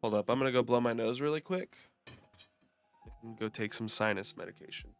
Hold up, I'm gonna go blow my nose really quick and go take some sinus medication.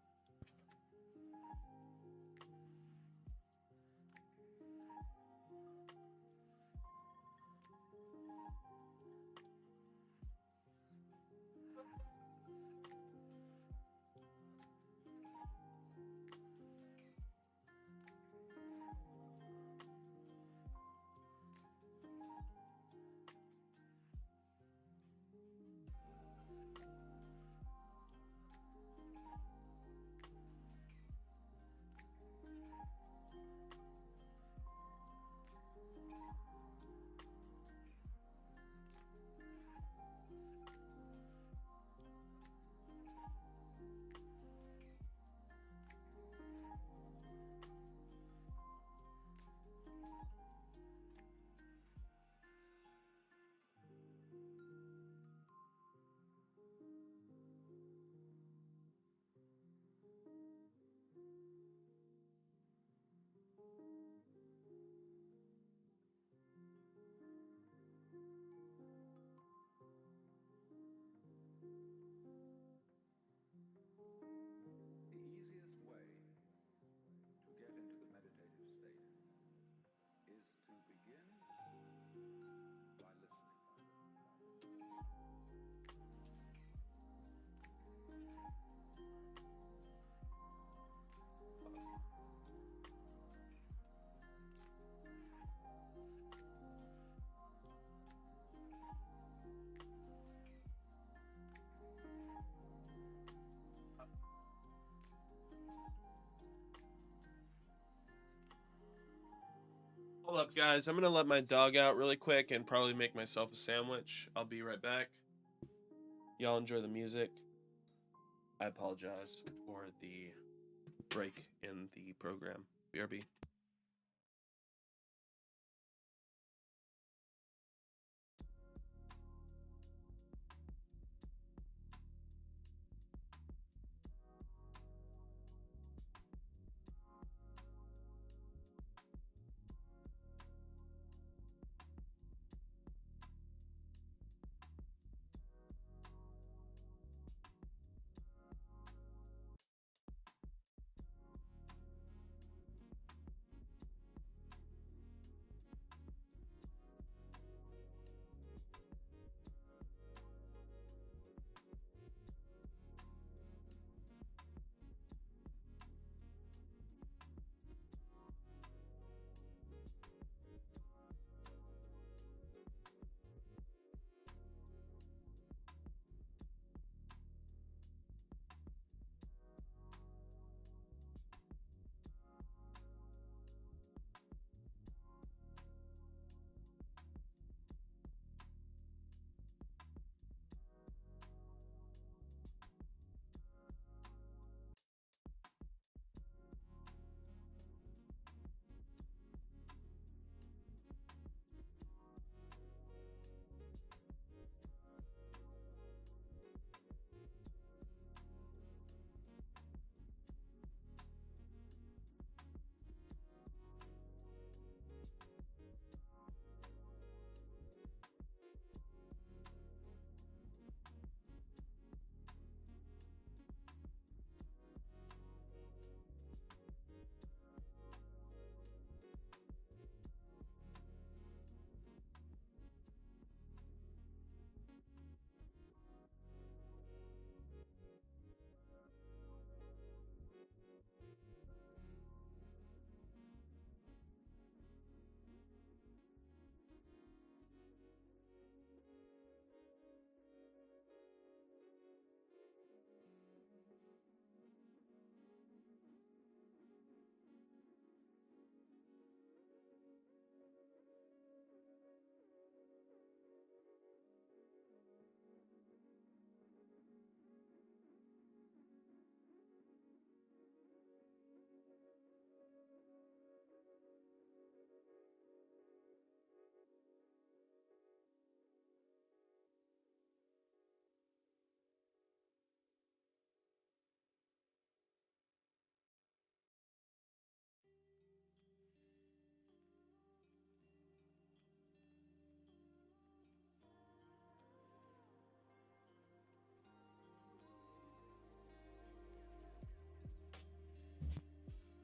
up, guys? I'm gonna let my dog out really quick and probably make myself a sandwich. I'll be right back. Y'all enjoy the music. I apologize for the break in the program. BRB.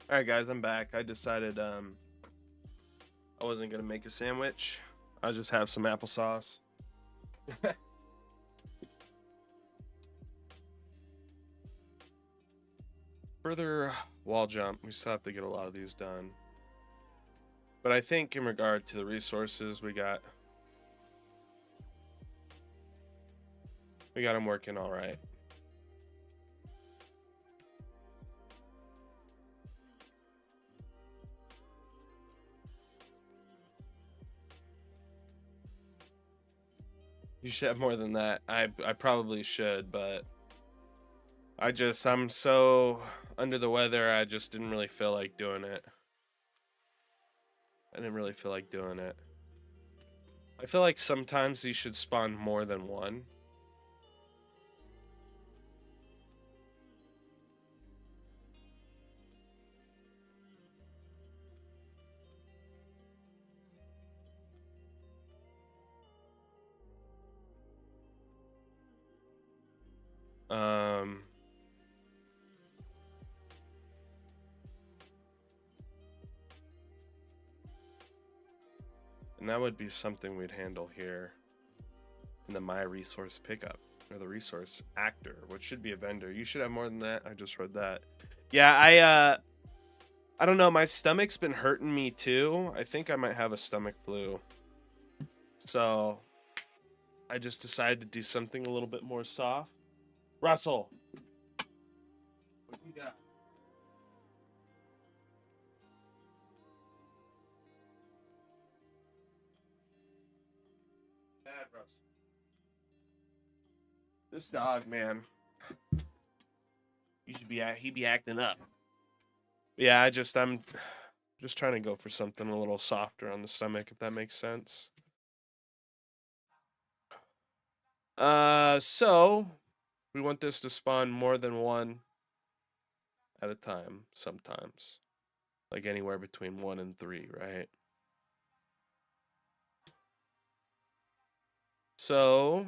All right, guys, I'm back. I decided I wasn't gonna make a sandwich. I'll just have some applesauce. Further wall jump. We still have to get a lot of these done. But I think in regard to the resources, we got them working all right. You should have more than that. I probably should, but I'm so under the weather, I just didn't really feel like doing it. I feel like sometimes these should spawn more than one. And that would be something we'd handle here in the My Resource Pickup, or the Resource Actor, which should be a vendor. You should have more than that. I just read that. Yeah, I don't know. My stomach's been hurting me too. I think I might have a stomach flu. So I just decided to do something a little bit more soft. Russell, what you got? Bros. This dog, man. He be acting up. Yeah, I'm just trying to go for something a little softer on the stomach, if that makes sense. So we want this to spawn more than one at a time sometimes. Like anywhere between 1 and 3, right? So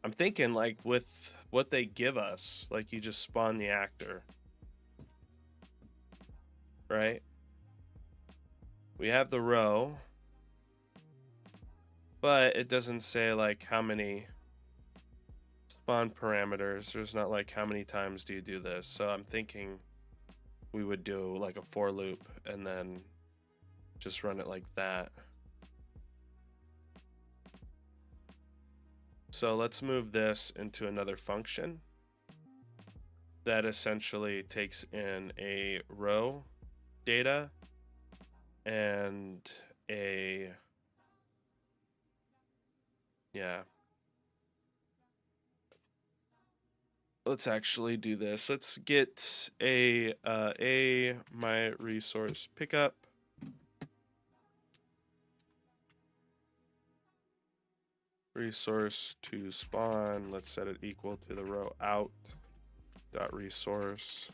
I'm thinking like with what they give us, like you just spawn the actor, right? We have the row, but it doesn't say like how many spawn parameters. There's not like how many times do you do this. So I'm thinking we would do like a for loop and then just run it like that. So let's move this into another function that essentially takes in a row data and a, yeah. Let's actually do this. Let's get a my resource pickup. Resource to spawn. Let's set it equal to the row out dot resource.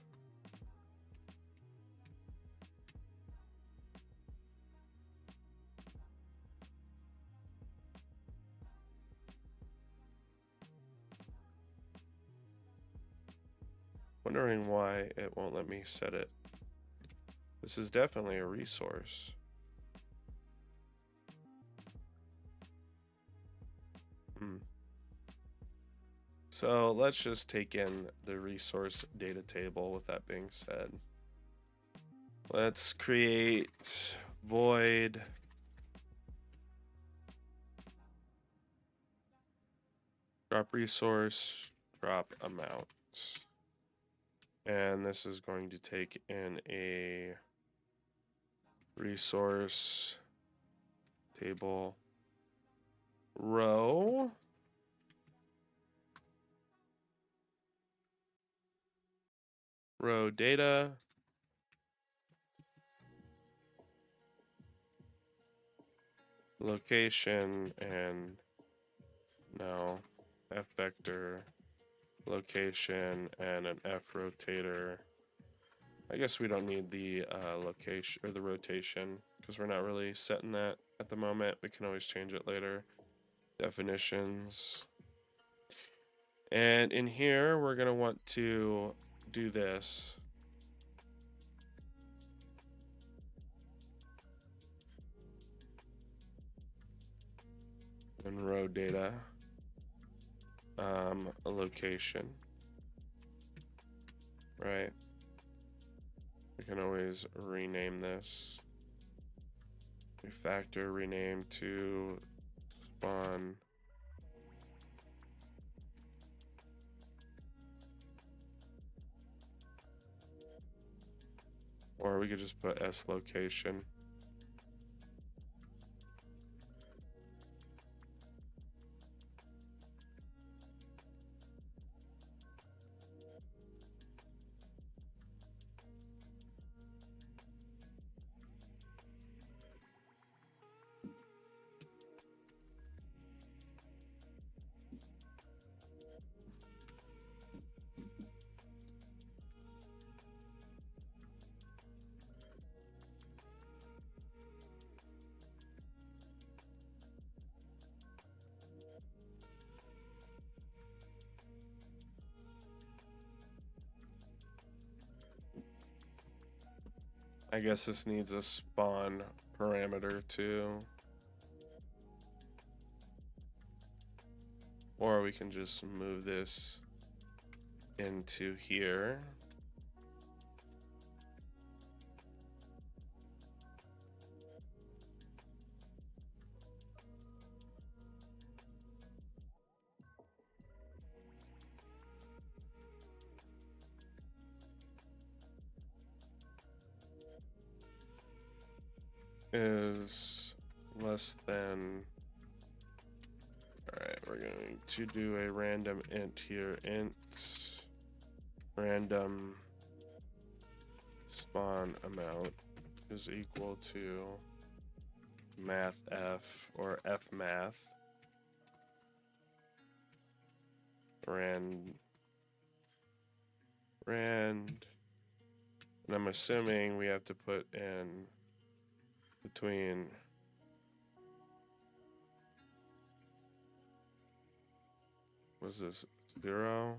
Wondering why it won't let me set it. This is definitely a resource. So let's just take in the resource data table. With that being said, let's create void drop resource, drop amount. And this is going to take in a resource table row. Row data. Location and now F vector location and an F rotator. I guess we don't need the location or the rotation because we're not really setting that at the moment. We can always change it later. Definitions. And in here, we're going to want to do this. And row data. A location. Right. We can always rename this. Refactor, rename to spawn. Or we could just put S location. I guess this needs a spawn parameter too. Or we can just move this into here. is less than. Alright, we're going to do a random int here. Int random spawn amount is equal to math f or f math rand, and I'm assuming we have to put in between was this 0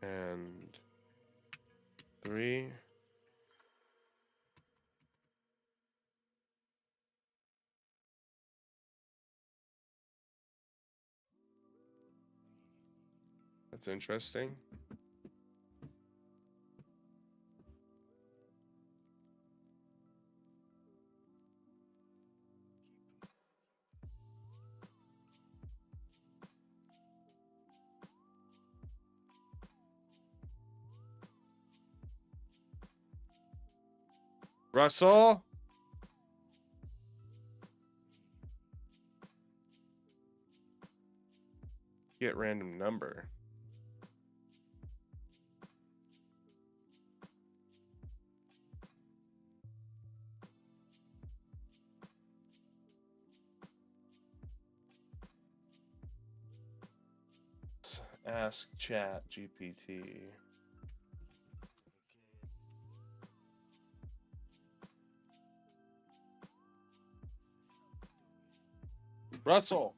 and 3. That's interesting. Russell? Get random number. Ask Chat GPT. Russell.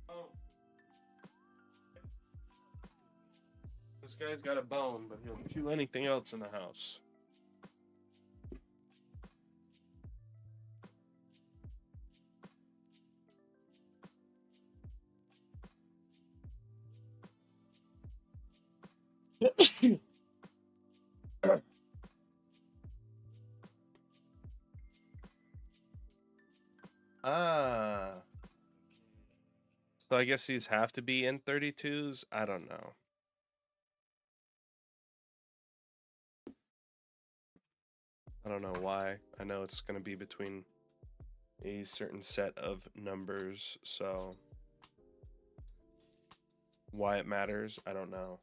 Oh. This guy's got a bone, but he'll chew anything else in the house. Ah. So I guess these have to be in 32s? I don't know. I don't know why. I know it's going to be between a certain set of numbers, so why it matters, I don't know.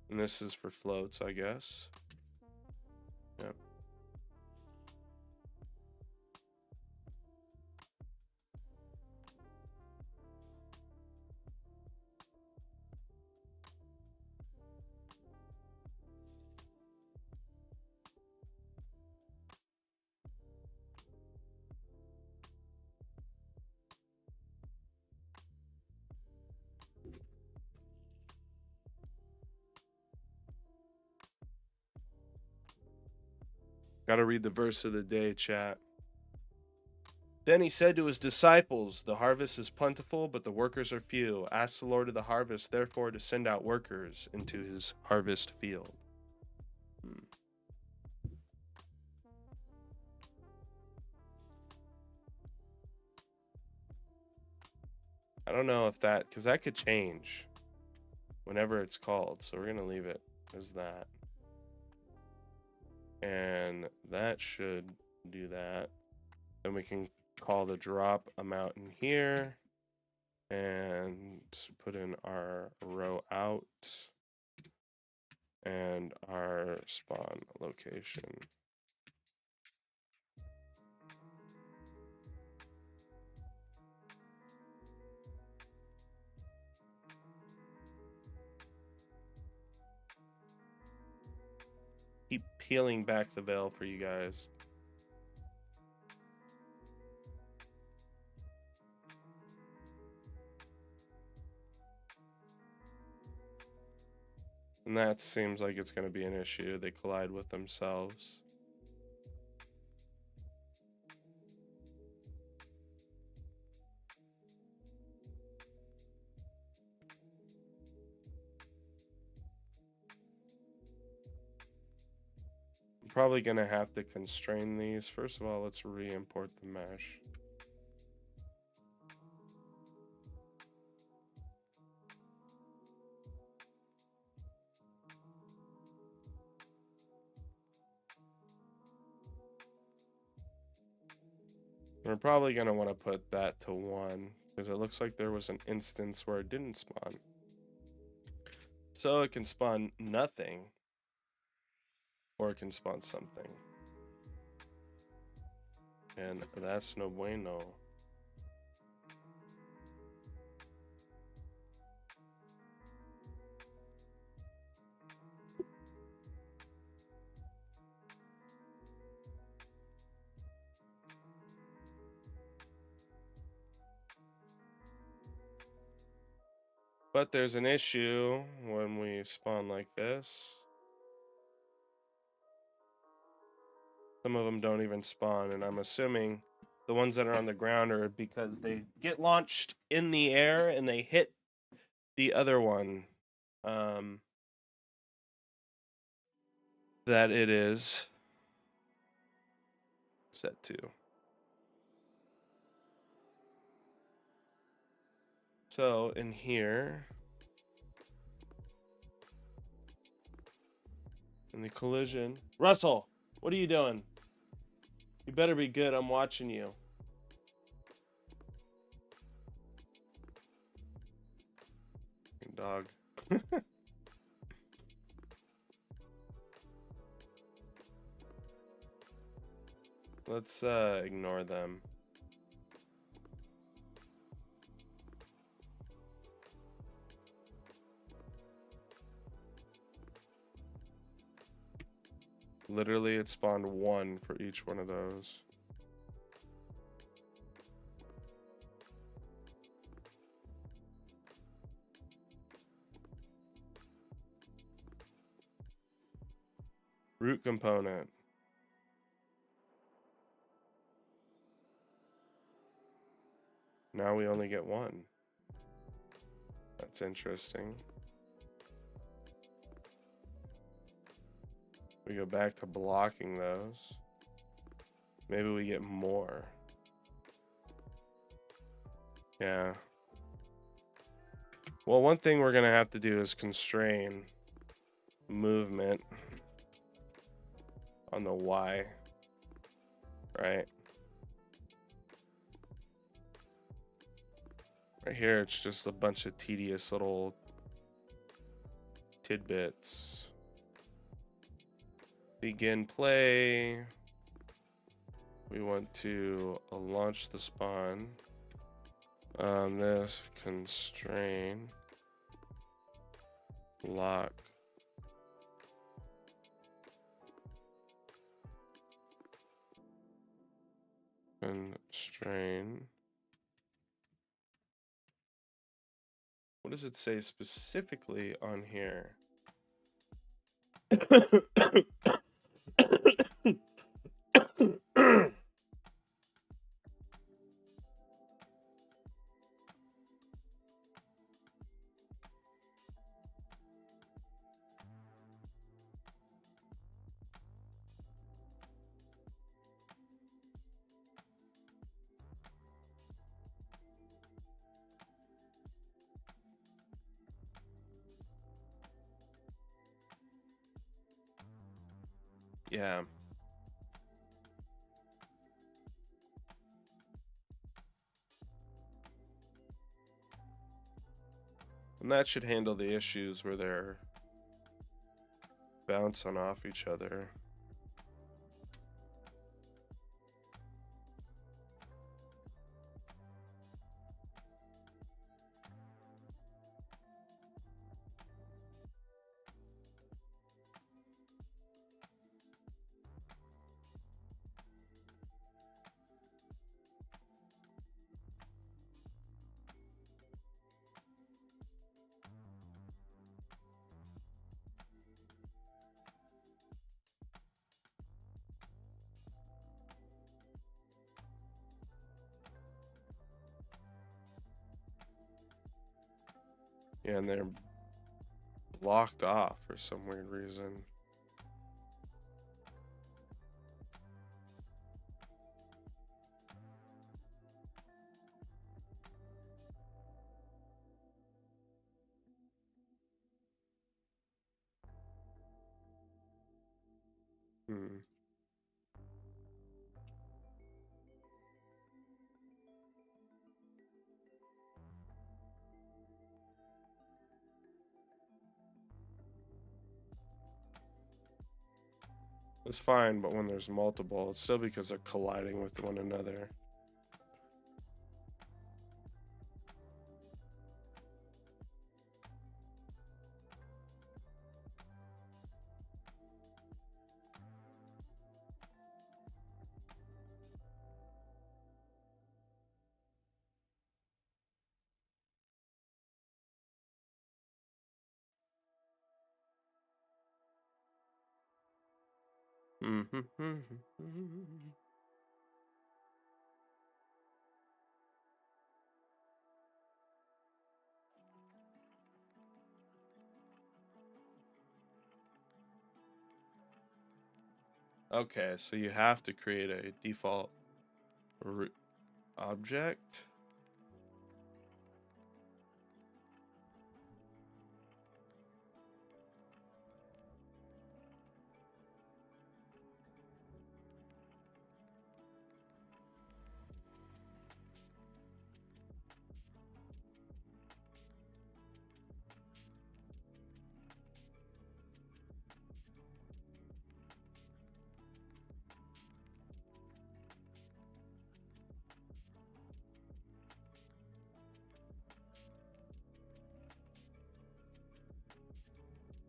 And this is for floats, I guess. Yep. Gotta read the verse of the day, chat. Then he said to his disciples, "The harvest is plentiful, but the workers are few. Ask the Lord of the harvest, therefore, to send out workers into his harvest field." I don't know if that, because that could change whenever it's called. So we're going to leave it as that. And that should do that. Then we can call the drop amount in here and put in our row out and our spawn location. Keep peeling back the veil for you guys. And that seems like it's going to be an issue. They collide with themselves. I'm probably going to have to constrain these. First of all, let's re-import the mesh. We're probably going to want to put that to 1 because it looks like there was an instance where it didn't spawn. So it can spawn nothing or it can spawn something. And that's no bueno. But there's an issue when we spawn like this. Some of them don't even spawn, and I'm assuming the ones that are on the ground are because they get launched in the air and they hit the other one. That it is set to. So in here, in the collision, Russell, what are you doing? You better be good. I'm watching you. Dog. Let's ignore them. Literally, it spawned 1 for each one of those. Root component. Now we only get 1. That's interesting. We go back to blocking those. Maybe we get more. Yeah. Well, one thing we're going to have to do is constrain movement on the Y. Right? Right here, it's just a bunch of tedious little tidbits. Begin play. We want to launch the spawn. This constrain lock constrain. What does it say specifically on here? Yeah. And that should handle the issues where they're bouncing off each other. Yeah, and they're blocked off for some weird reason. Hmm. It's fine, but when there's multiple, it's still because they're colliding with one another. Okay, so you have to create a default object.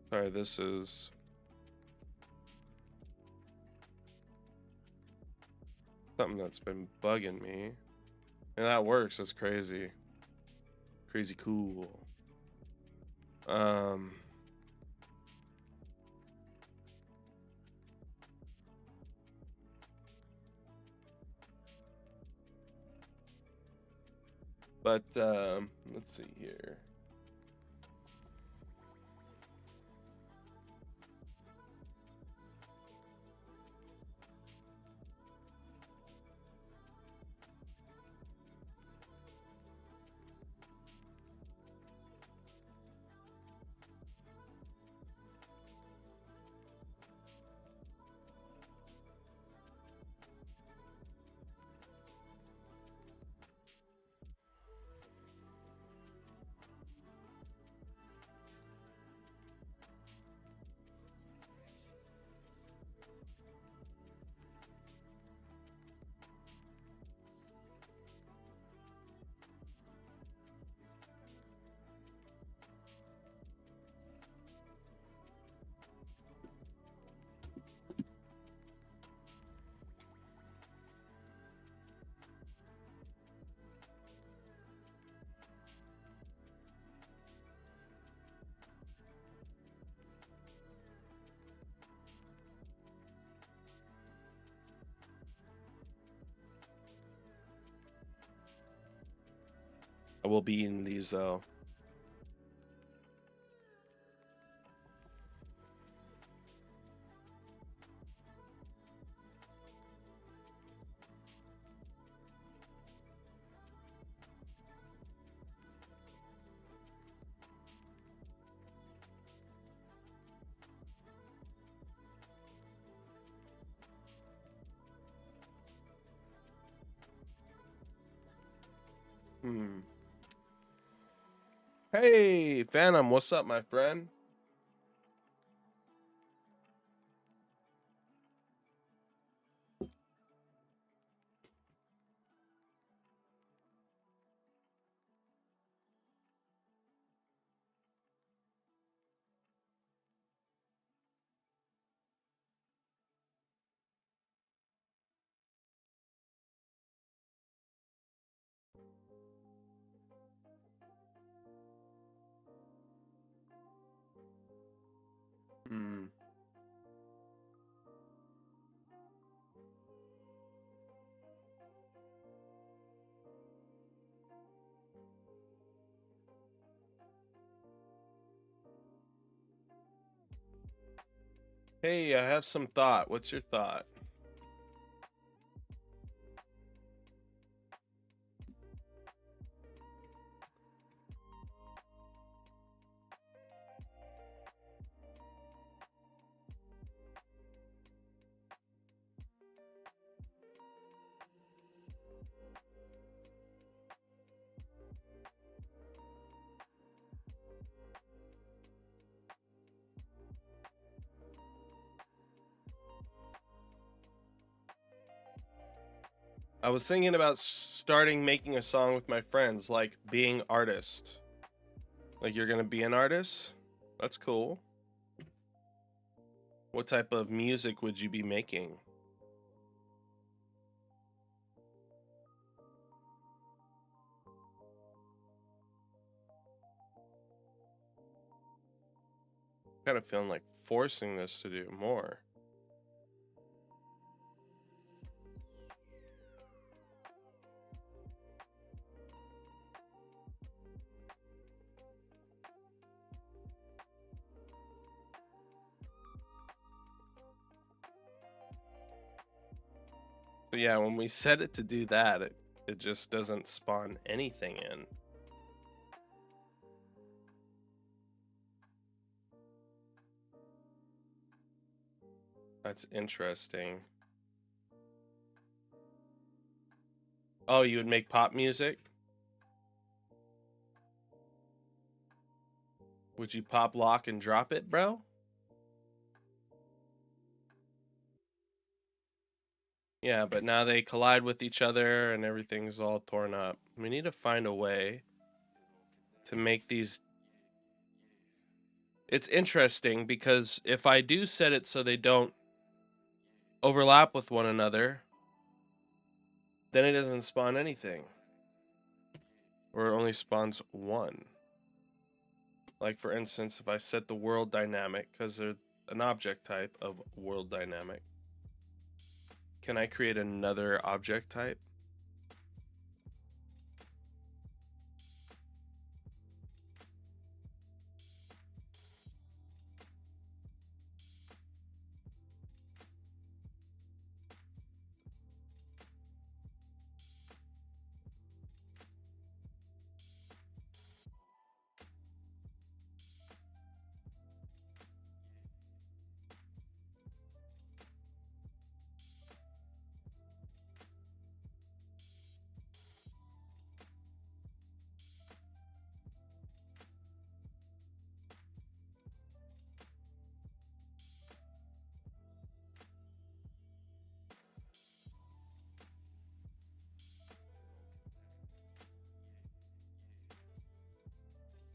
Sorry, this is something that's been bugging me. And that works. That's crazy. Crazy cool. But let's see here. I will be eating these though. Hey, Phantom, what's up, my friend? Hmm. Hey, I have some thought. What's your thought? I was thinking about starting making a song with my friends, like being artist. Like, you're gonna be an artist? That's cool. What type of music would you be making? Kind of feeling like forcing this to do more. But yeah, when we set it to do that, it just doesn't spawn anything in. That's interesting. Oh, you would make pop music? Would you pop, lock, and drop it, bro? Yeah, but now they collide with each other and everything's all torn up. We need to find a way to make these. It's interesting because if I do set it so they don't overlap with one another, then it doesn't spawn anything. Or it only spawns one. Like, for instance, if I set the world dynamic, because they're an object type of world dynamic, can I create another object type?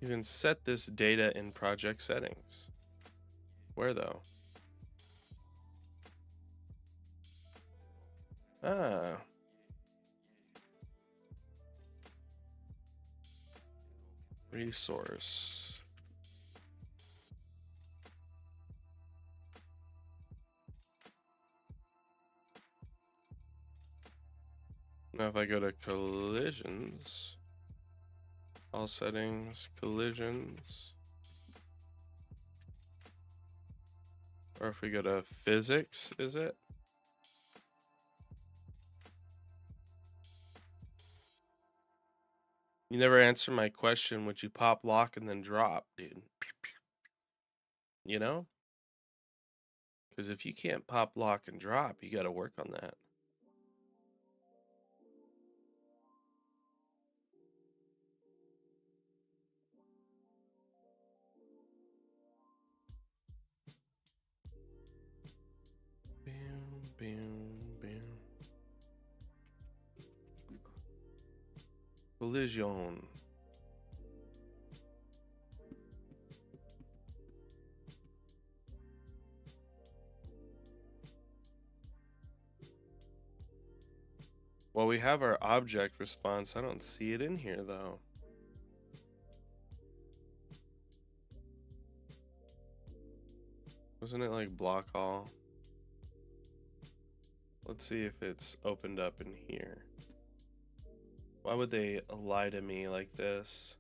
You can set this data in project settings. Where though? Ah. Resource. Now if I go to collisions, all settings, collisions. Or if we go to physics, is it? You never answer my question. Would you pop, lock, and then drop, dude? You know? Because if you can't pop, lock, and drop, you got to work on that. Bam, bam, bam. Collision. Well, we have our object response. I don't see it in here, though. Wasn't it like block all? Let's see if it's opened up in here. Why would they lie to me like this?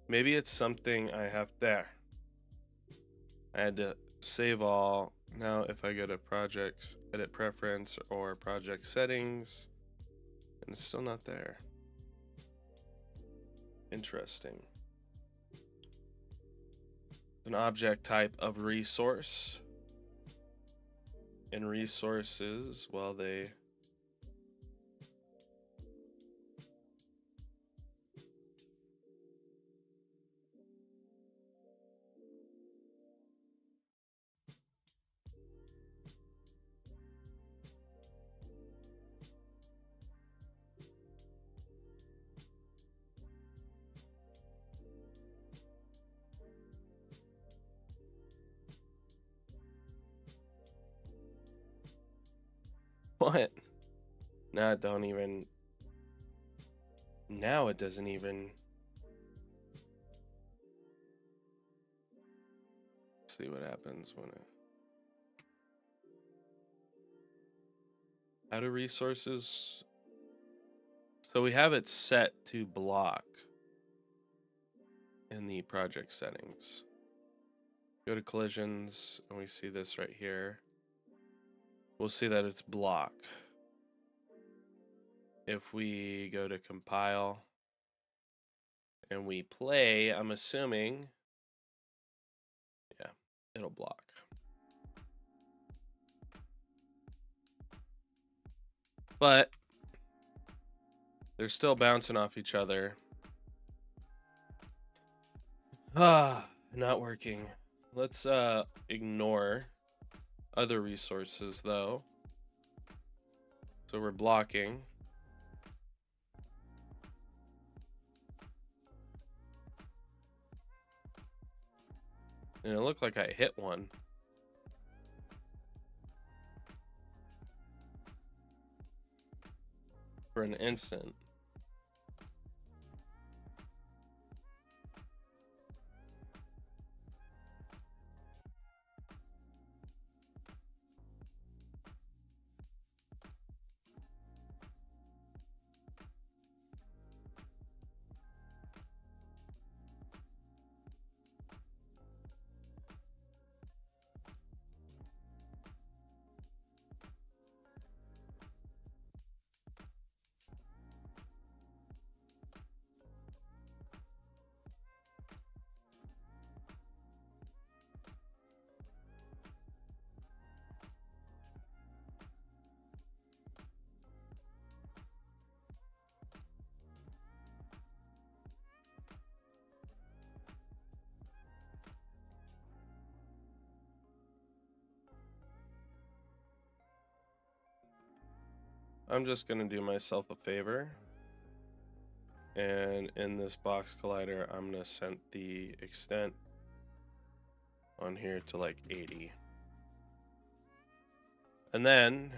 Maybe it's something I have there. I had to save all. Now if I go to projects, edit preference, or project settings, and it's still not there. Interesting. An object type of resource. In resources, well, they What? Now it don't even. Now it doesn't even. Let's see what happens when it. How do resources. So we have it set to block in the project settings. Go to collisions and we see this right here. We'll see that it's block. If we go to compile and we play, I'm assuming, yeah, it'll block. But they're still bouncing off each other. Not working. Let's ignore other resources though. So we're blocking. And it looked like I hit one. For an instant. I'm just gonna do myself a favor, and in this box collider I'm gonna set the extent on here to like 80, and then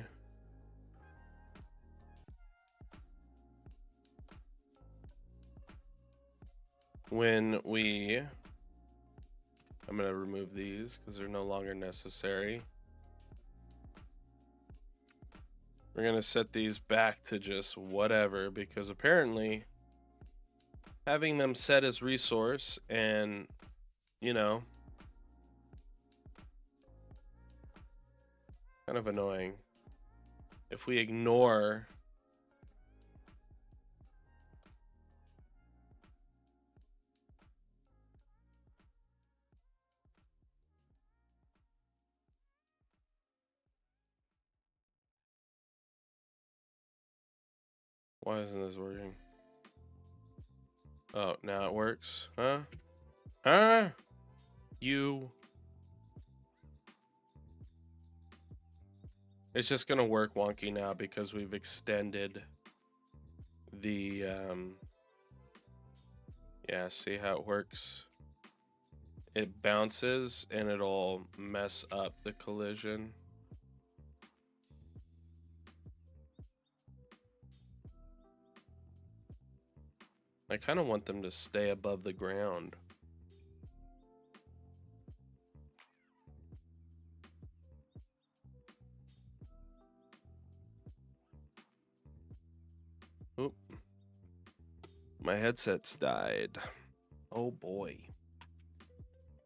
when we I'm gonna remove these because they're no longer necessary. We're gonna set these back to just whatever, because apparently having them set as resource and, you know, kind of annoying. If we ignore why isn't this working? Oh, now it works. Huh? Huh? You. It's just gonna work wonky now because we've extended the yeah, see how it works? It bounces and it'll mess up the collision. I kind of want them to stay above the ground. Oop. My headset's died. Oh boy.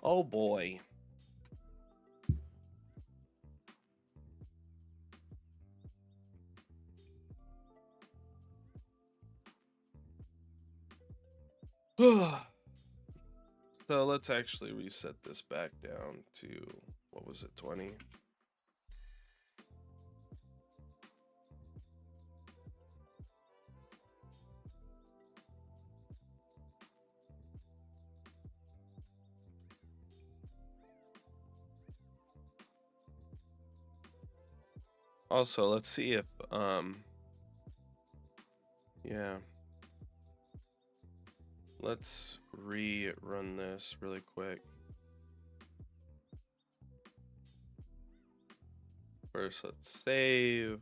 Oh boy. So let's actually reset this back down to, what was it, 20? Also, let's see if, yeah. Let's rerun this really quick. First, let's save.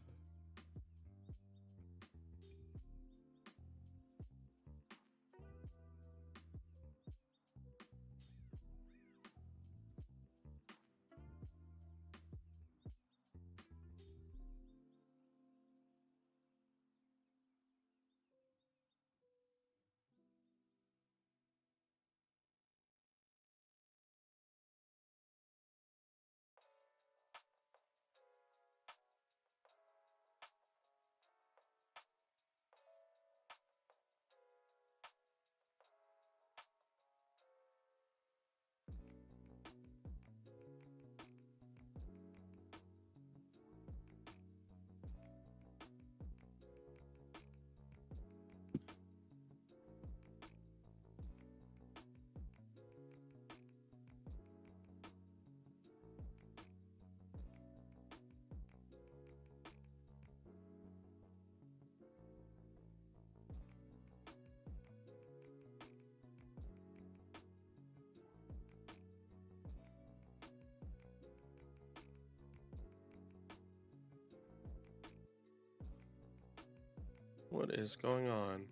What is going on?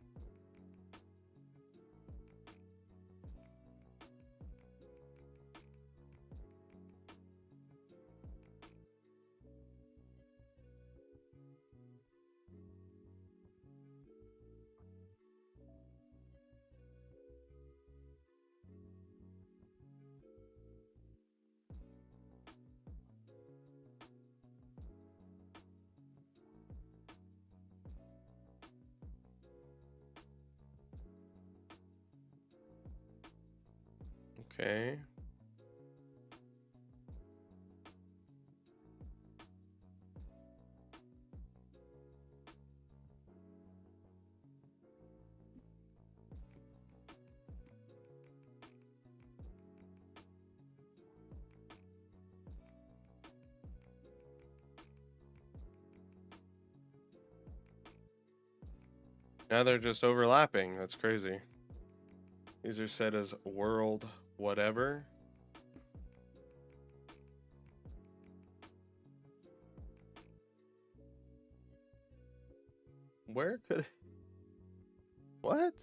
Okay. Now they're just overlapping. That's crazy. These are set as world whatever. Where could... What?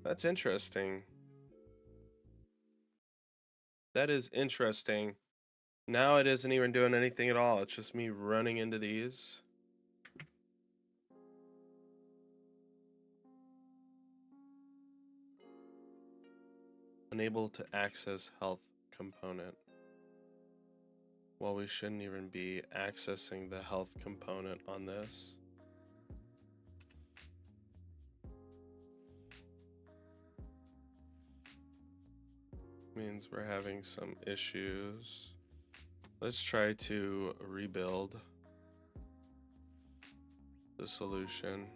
That's interesting. That is interesting. Now it isn't even doing anything at all. It's just me running into these. Unable to access health component. Well, we shouldn't even be accessing the health component on this. Means we're having some issues. Let's try to rebuild the solution.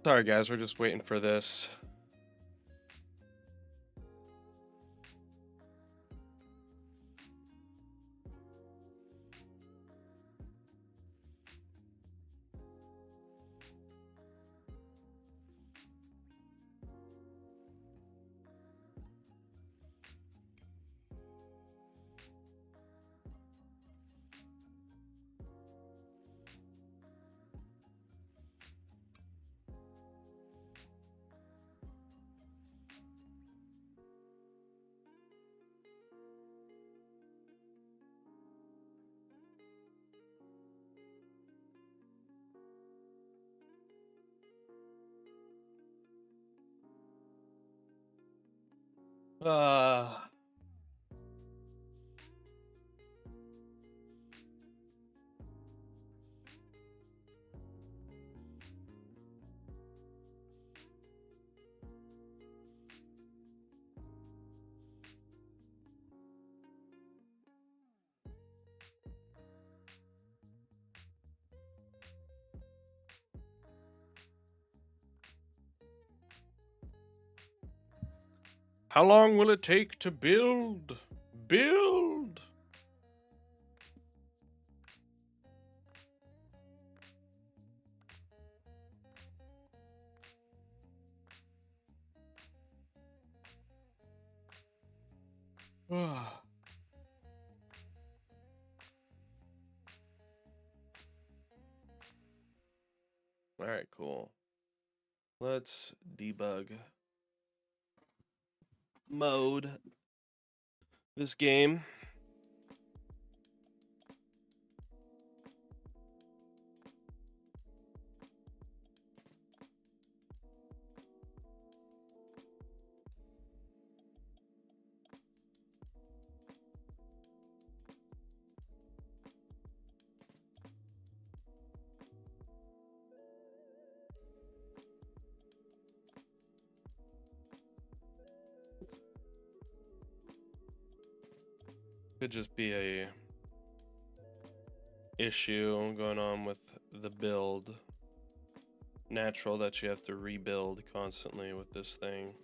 Sorry guys, we're just waiting for this. Uh, how long will it take to build? Build! All right, cool. Let's debug mode this game. Could just be a issue going on with the build. Natural that you have to rebuild constantly with this thing.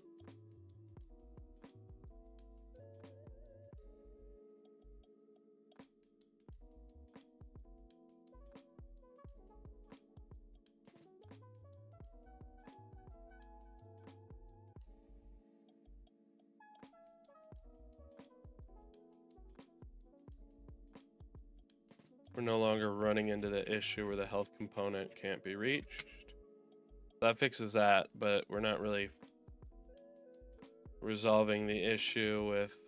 We're no longer running into the issue where the health component can't be reached. That fixes that, but we're not really resolving the issue with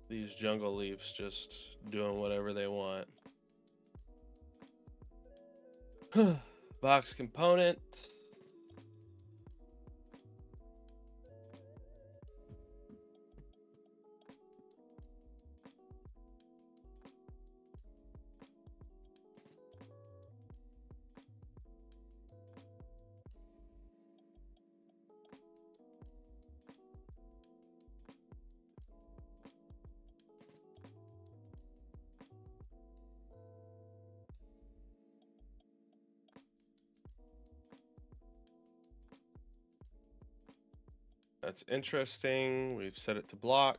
these jungle leaves just doing whatever they want. Box component. That's interesting. We've set it to block.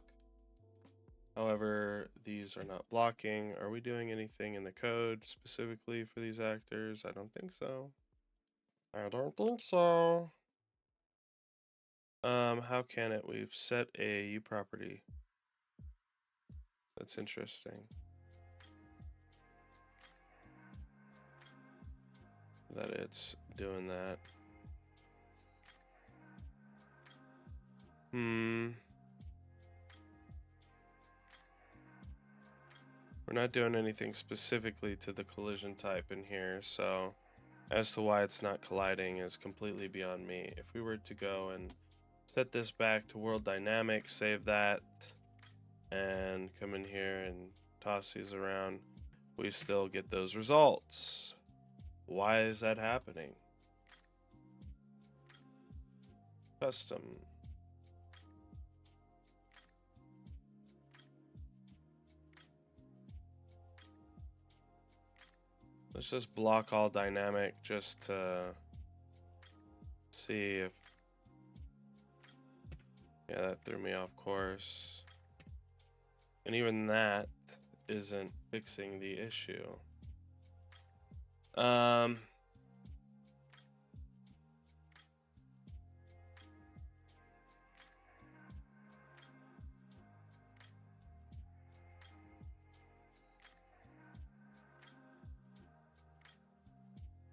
However, these are not blocking. Are we doing anything in the code specifically for these actors? I don't think so. I don't think so. How can it? We've set a U property. That's interesting. That it's doing that. We're not doing anything specifically to the collision type in here, so as to why it's not colliding is completely beyond me. If we were to go and set this back to world dynamics, save that, and come in here and toss these around, we still get those results. Why is that happening? Custom. Let's just block all dynamic just to see if... Yeah, that threw me off course. And even that isn't fixing the issue.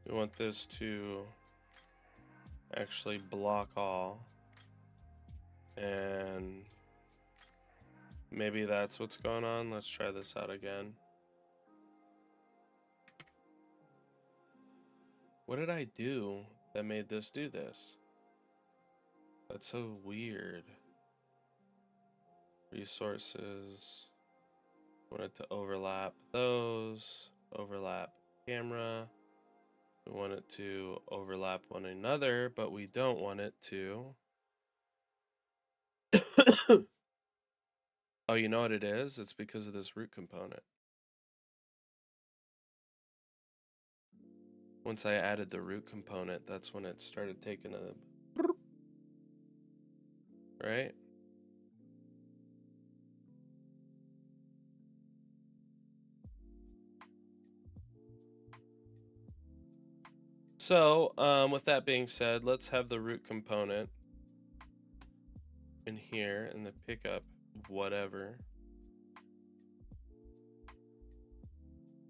We want this to actually block all. And maybe that's what's going on. Let's try this out again. What did I do that made this do this? That's so weird. Resources. Want it to overlap those. Overlap camera. We want it to overlap one another, but we don't want it to. Oh, you know what it is? It's because of this root component. Once I added the root component, that's when it started taking a... Right? So, with that being said, let's have the root component in here in the pickup, whatever.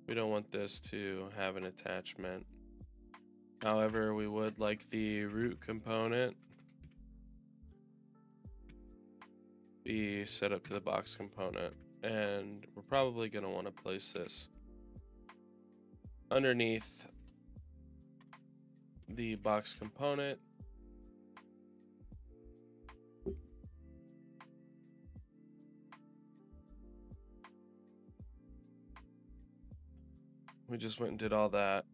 We don't want this to have an attachment. However, we would like the root component be set up to the box component, and we're probably going to want to place this underneath the box component. We just went and did all that,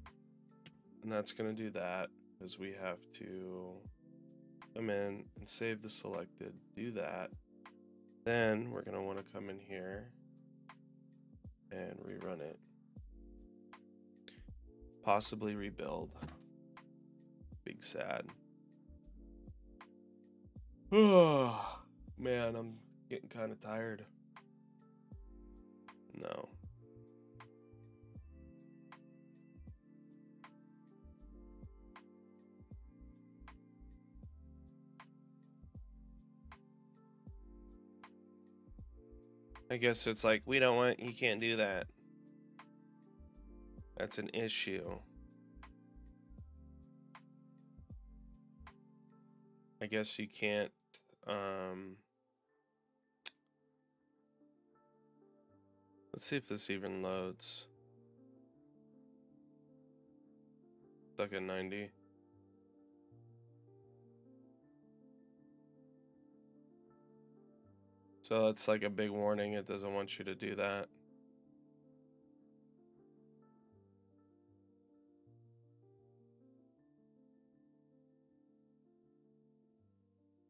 and that's going to do that because we have to come in and save the selected, do that. Then we're going to want to come in here and rerun it. Possibly rebuild. Big sad. Oh, man, I'm getting kind of tired. No. I guess it's like, we don't want, you can't do that. That's an issue. I guess you can't, let's see if this even loads. Stuck at 90. So that's like a big warning. It doesn't want you to do that.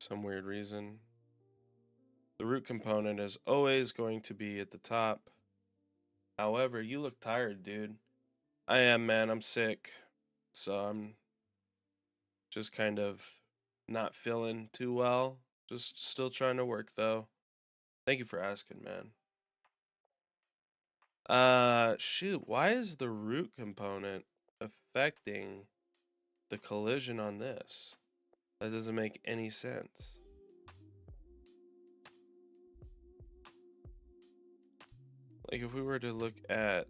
Some weird reason. The root component is always going to be at the top. However, you look tired, dude. I am, man. I'm sick. So I'm just kind of not feeling too well. Just still trying to work, though. Thank you for asking, man. Shoot, why is the root component affecting the collision on this? That doesn't make any sense. Like, if we were to look at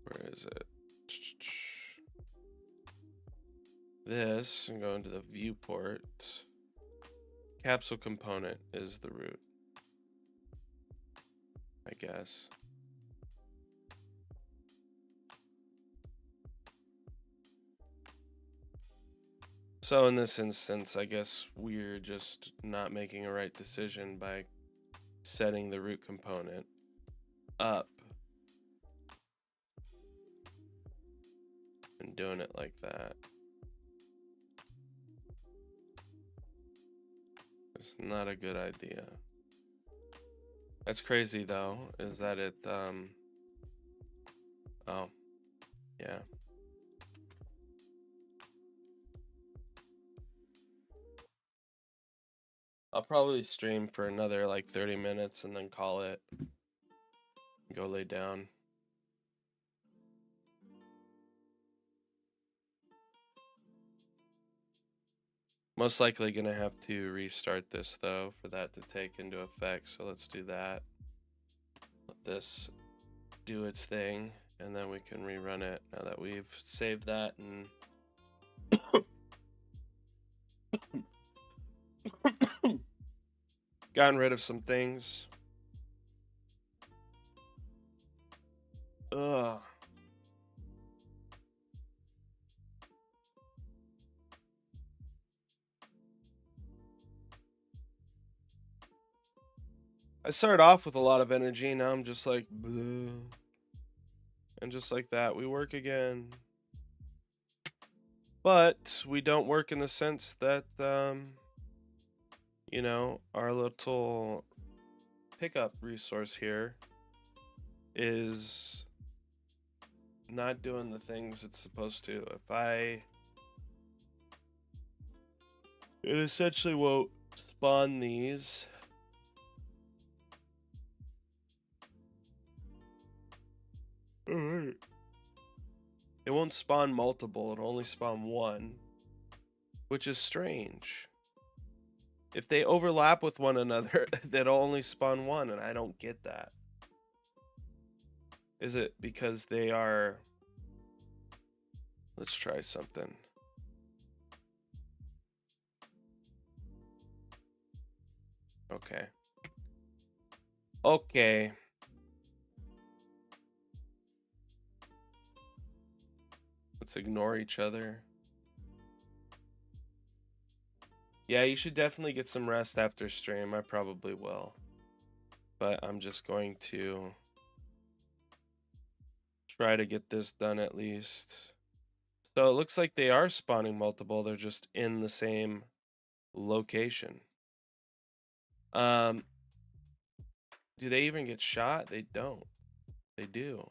where is it? This, and go into the viewport. Capsule component is the root, I guess. So in this instance, I guess we're just not making a right decision by setting the root component up and doing it like that. It's not a good idea. That's crazy though, is that it, oh, yeah. I'll probably stream for another like 30 minutes and then call it. Go lay down. Most likely gonna have to restart this though for that to take into effect. So let's do that. Let this do its thing and then we can rerun it now that we've saved that and gotten rid of some things. Ugh. I started off with a lot of energy, now I'm just like, bleh. And just like that, we work again. But we don't work in the sense that, you know, our little pickup resource here is not doing the things it's supposed to. It essentially won't spawn these. Alright. It won't spawn multiple, it'll only spawn one, which is strange. If they overlap with one another, they'll only spawn one, and I don't get that. Is it because they are... Let's try something. Okay. Okay. Let's ignore each other. Yeah, you should definitely get some rest after stream. I probably will. But I'm just going to try to get this done at least. So it looks like they are spawning multiple. They're just in the same location. Do they even get shot? They don't. They do.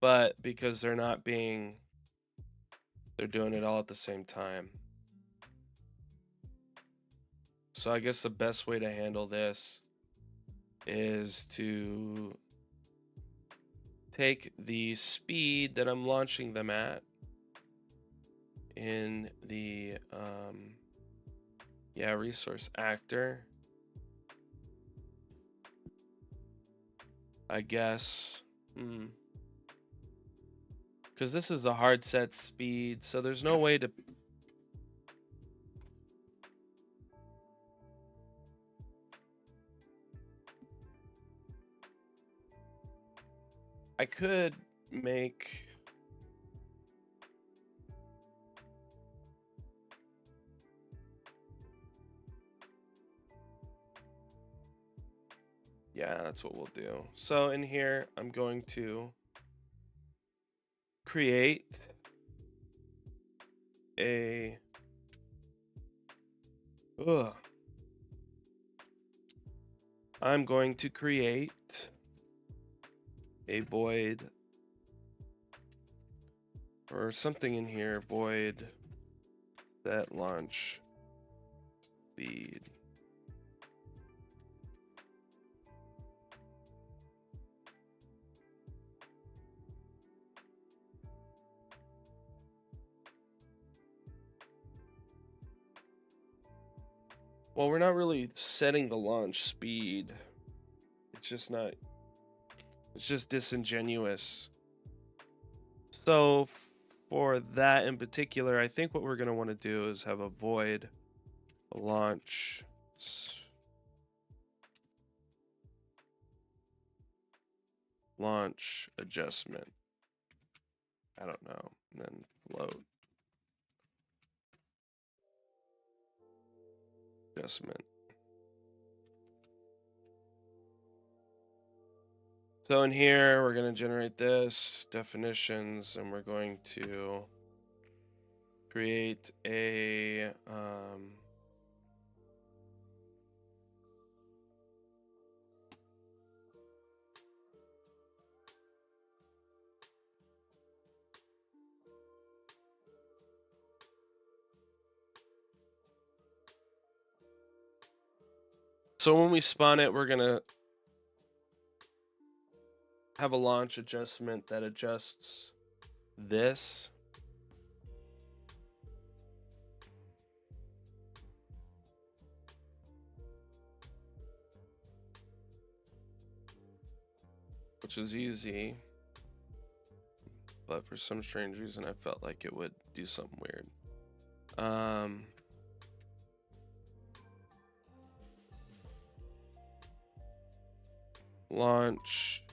But because they're not being... They're doing it all at the same time. So I guess the best way to handle this is to take the speed that I'm launching them at in the resource actor. I guess. Because this is a hard set speed, so there's no way to... I could make... Yeah, that's what we'll do. So in here, I'm going to create a... I'm going to create a void or something in here, void set launch speed. Well, we're not really setting the launch speed. It's just not, it's just disingenuous. So for that in particular, I think what we're going to want to do is have a void launch adjustment. I don't know. And then float adjustment. So in here, we're going to generate this definitions, and we're going to create a so when we spawn it, we're going to have a launch adjustment that adjusts this. Which is easy. But for some strange reason, I felt like it would do something weird. Launch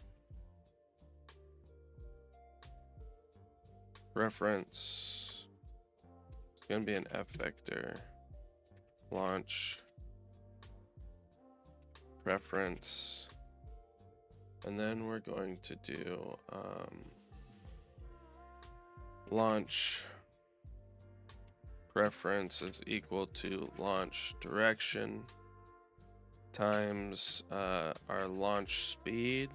reference. It's going to be an F vector. Launch reference. And then we're going to do launch preference is equal to launch direction times our launch speed,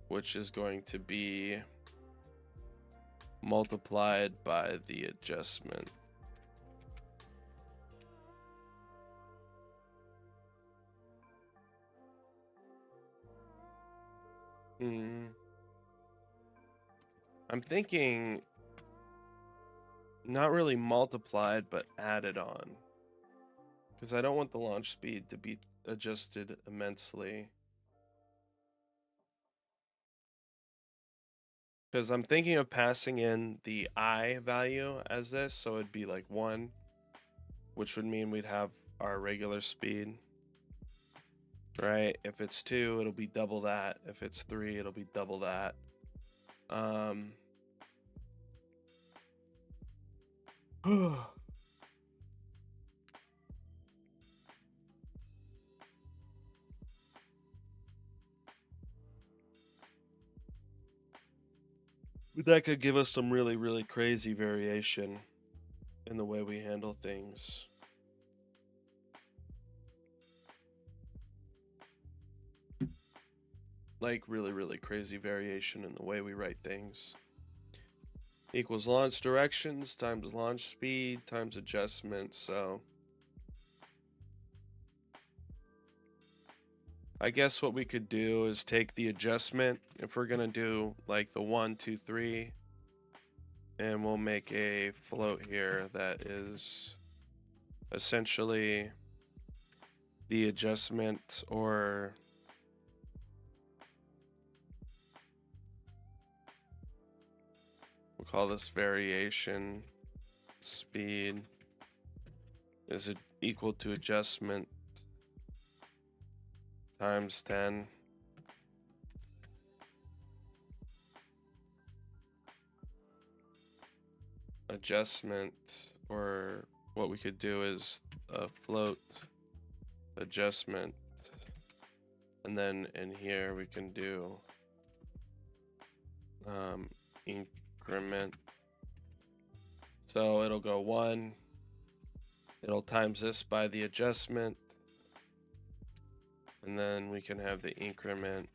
which is going to be multiplied by the adjustment. I'm thinking not really multiplied, but added on. Because I don't want the launch speed to be adjusted immensely. Because I'm thinking of passing in the I value as this, so it'd be like 1, which would mean we'd have our regular speed. Right? If it's 2, it'll be double that. If it's 3, it'll be double that. But that could give us some really, really crazy variation in the way we handle things. Like really, really crazy variation in the way we write things. Equals launch directions times launch speed times adjustment. So I guess what we could do is take the adjustment, if we're gonna do like the 1, 2, 3, and we'll make a float here that is essentially the adjustment, or we'll call this variation speed is it equal to adjustment times 10. Adjustment, or what we could do is a float adjustment, and then in here we can do increment. So it'll go 1, it'll times this by the adjustment, and then we can have the increment.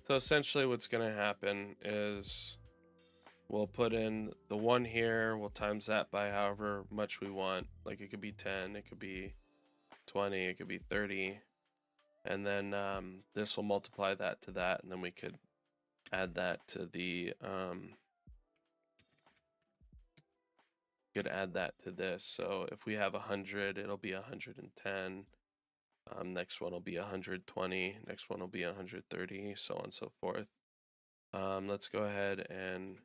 So essentially what's going to happen is we'll put in the 1 here, we'll times that by however much we want. Like it could be 10, it could be 20, it could be 30. And then this will multiply that to that, and then we could add that to the this. So if we have 100, it'll be 110. Next one will be 120. Next one will be 130, so on and so forth. Let's go ahead and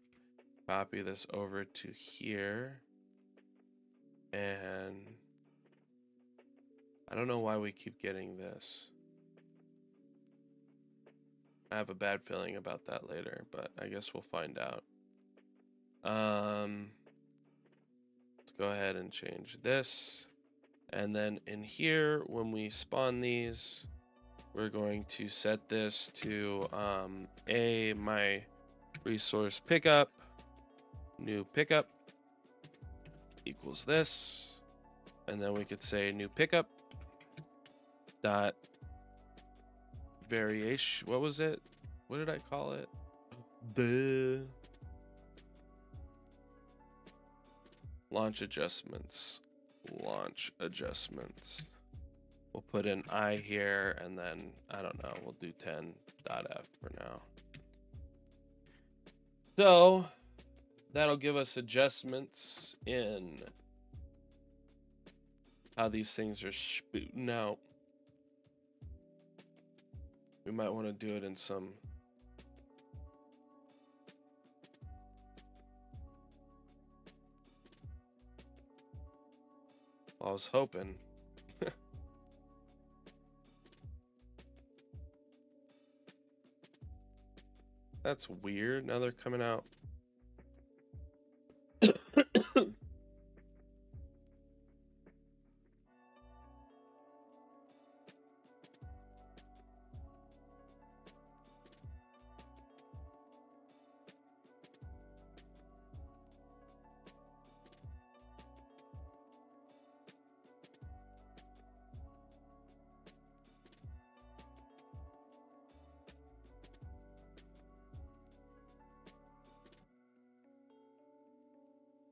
copy this over to here. And I don't know why we keep getting this. I have a bad feeling about that later, but I guess we'll find out. Let's go ahead and change this. And then in here, when we spawn these, we're going to set this to my resource pickup, new pickup equals this. And then we could say new pickup dot variation. What was it? What did I call it? The launch adjustments. Launch adjustments. We'll put in I here, and then I don't know, we'll do 10.f for now. So that'll give us adjustments in how these things are spooting out. We might want to do it in some I was hoping. That's weird. Now they're coming out.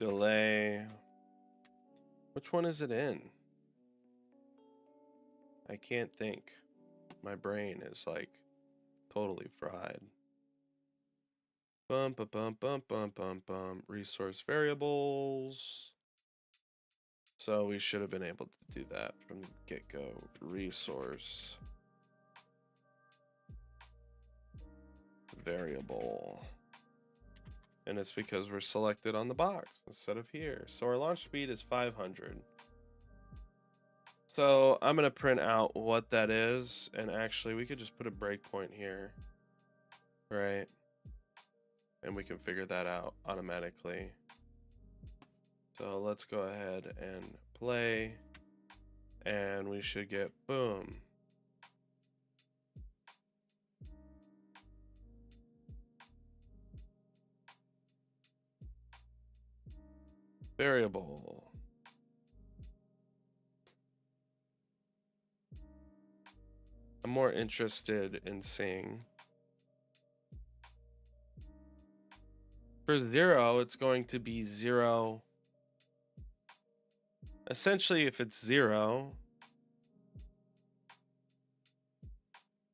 Delay. Which one is it in? I can't think. My brain is like totally fried. Bum, bum, bum, bum, bum, bum, bum. Resource variables. So we should have been able to do that from the get-go. Resource variable. And it's because we're selected on the box instead of here. So our launch speed is 500. So I'm going to print out what that is. And actually, we could just put a breakpoint here. Right? And we can figure that out automatically. So let's go ahead and play. And we should get boom. Variable. I'm more interested in seeing. For 0, it's going to be 0. Essentially, if it's 0,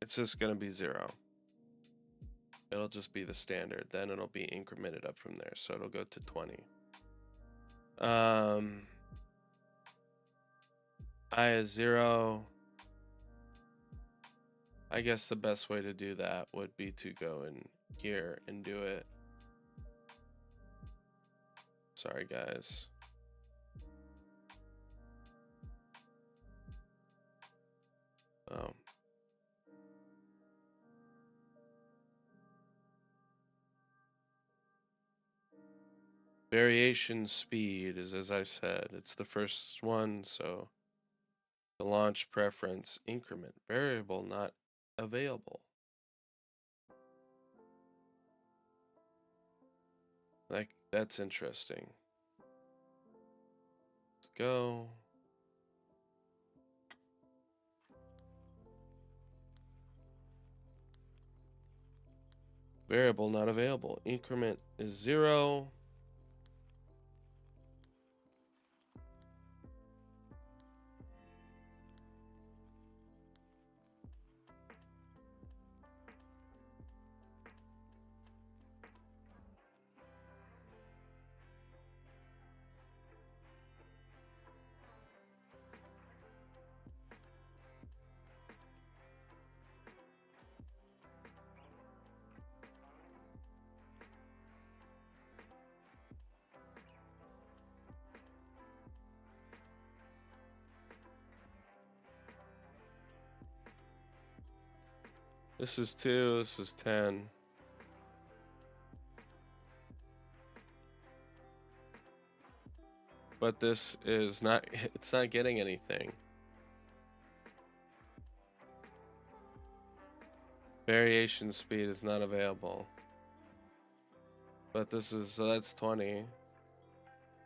it's just going to be 0. It'll just be the standard. Then it'll be incremented up from there. So it'll go to 20. I is 0. I guess the best way to do that would be to go in here and do it. Sorry, guys. Oh. Variation speed is, as I said, it's the first one, so the launch preference increment variable not available. Like, that's interesting. Let's go. Variable not available. Increment is 0. This is 2, this is 10. But this is not, it's not getting anything. Variation speed is not available. But this is, so that's 20.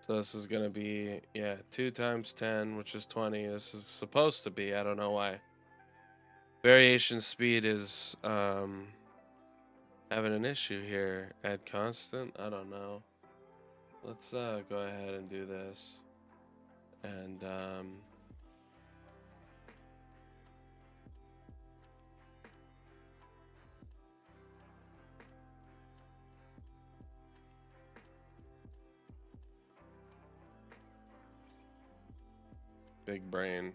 So this is going to be, yeah, 2 times 10, which is 20. This is supposed to be, I don't know why. Variation speed is having an issue here. Add constant, I don't know. Let's go ahead and do this. And big brain.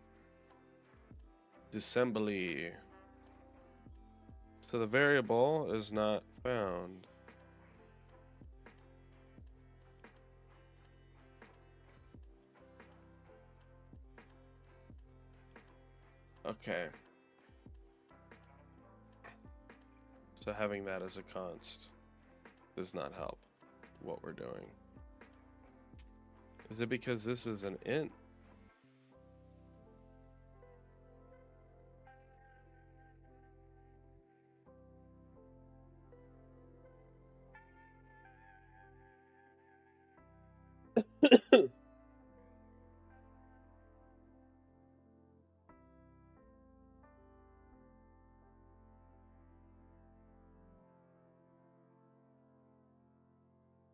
Disassembly. So the variable is not found. Okay. So having that as a const does not help what we're doing. Is it because this is an int?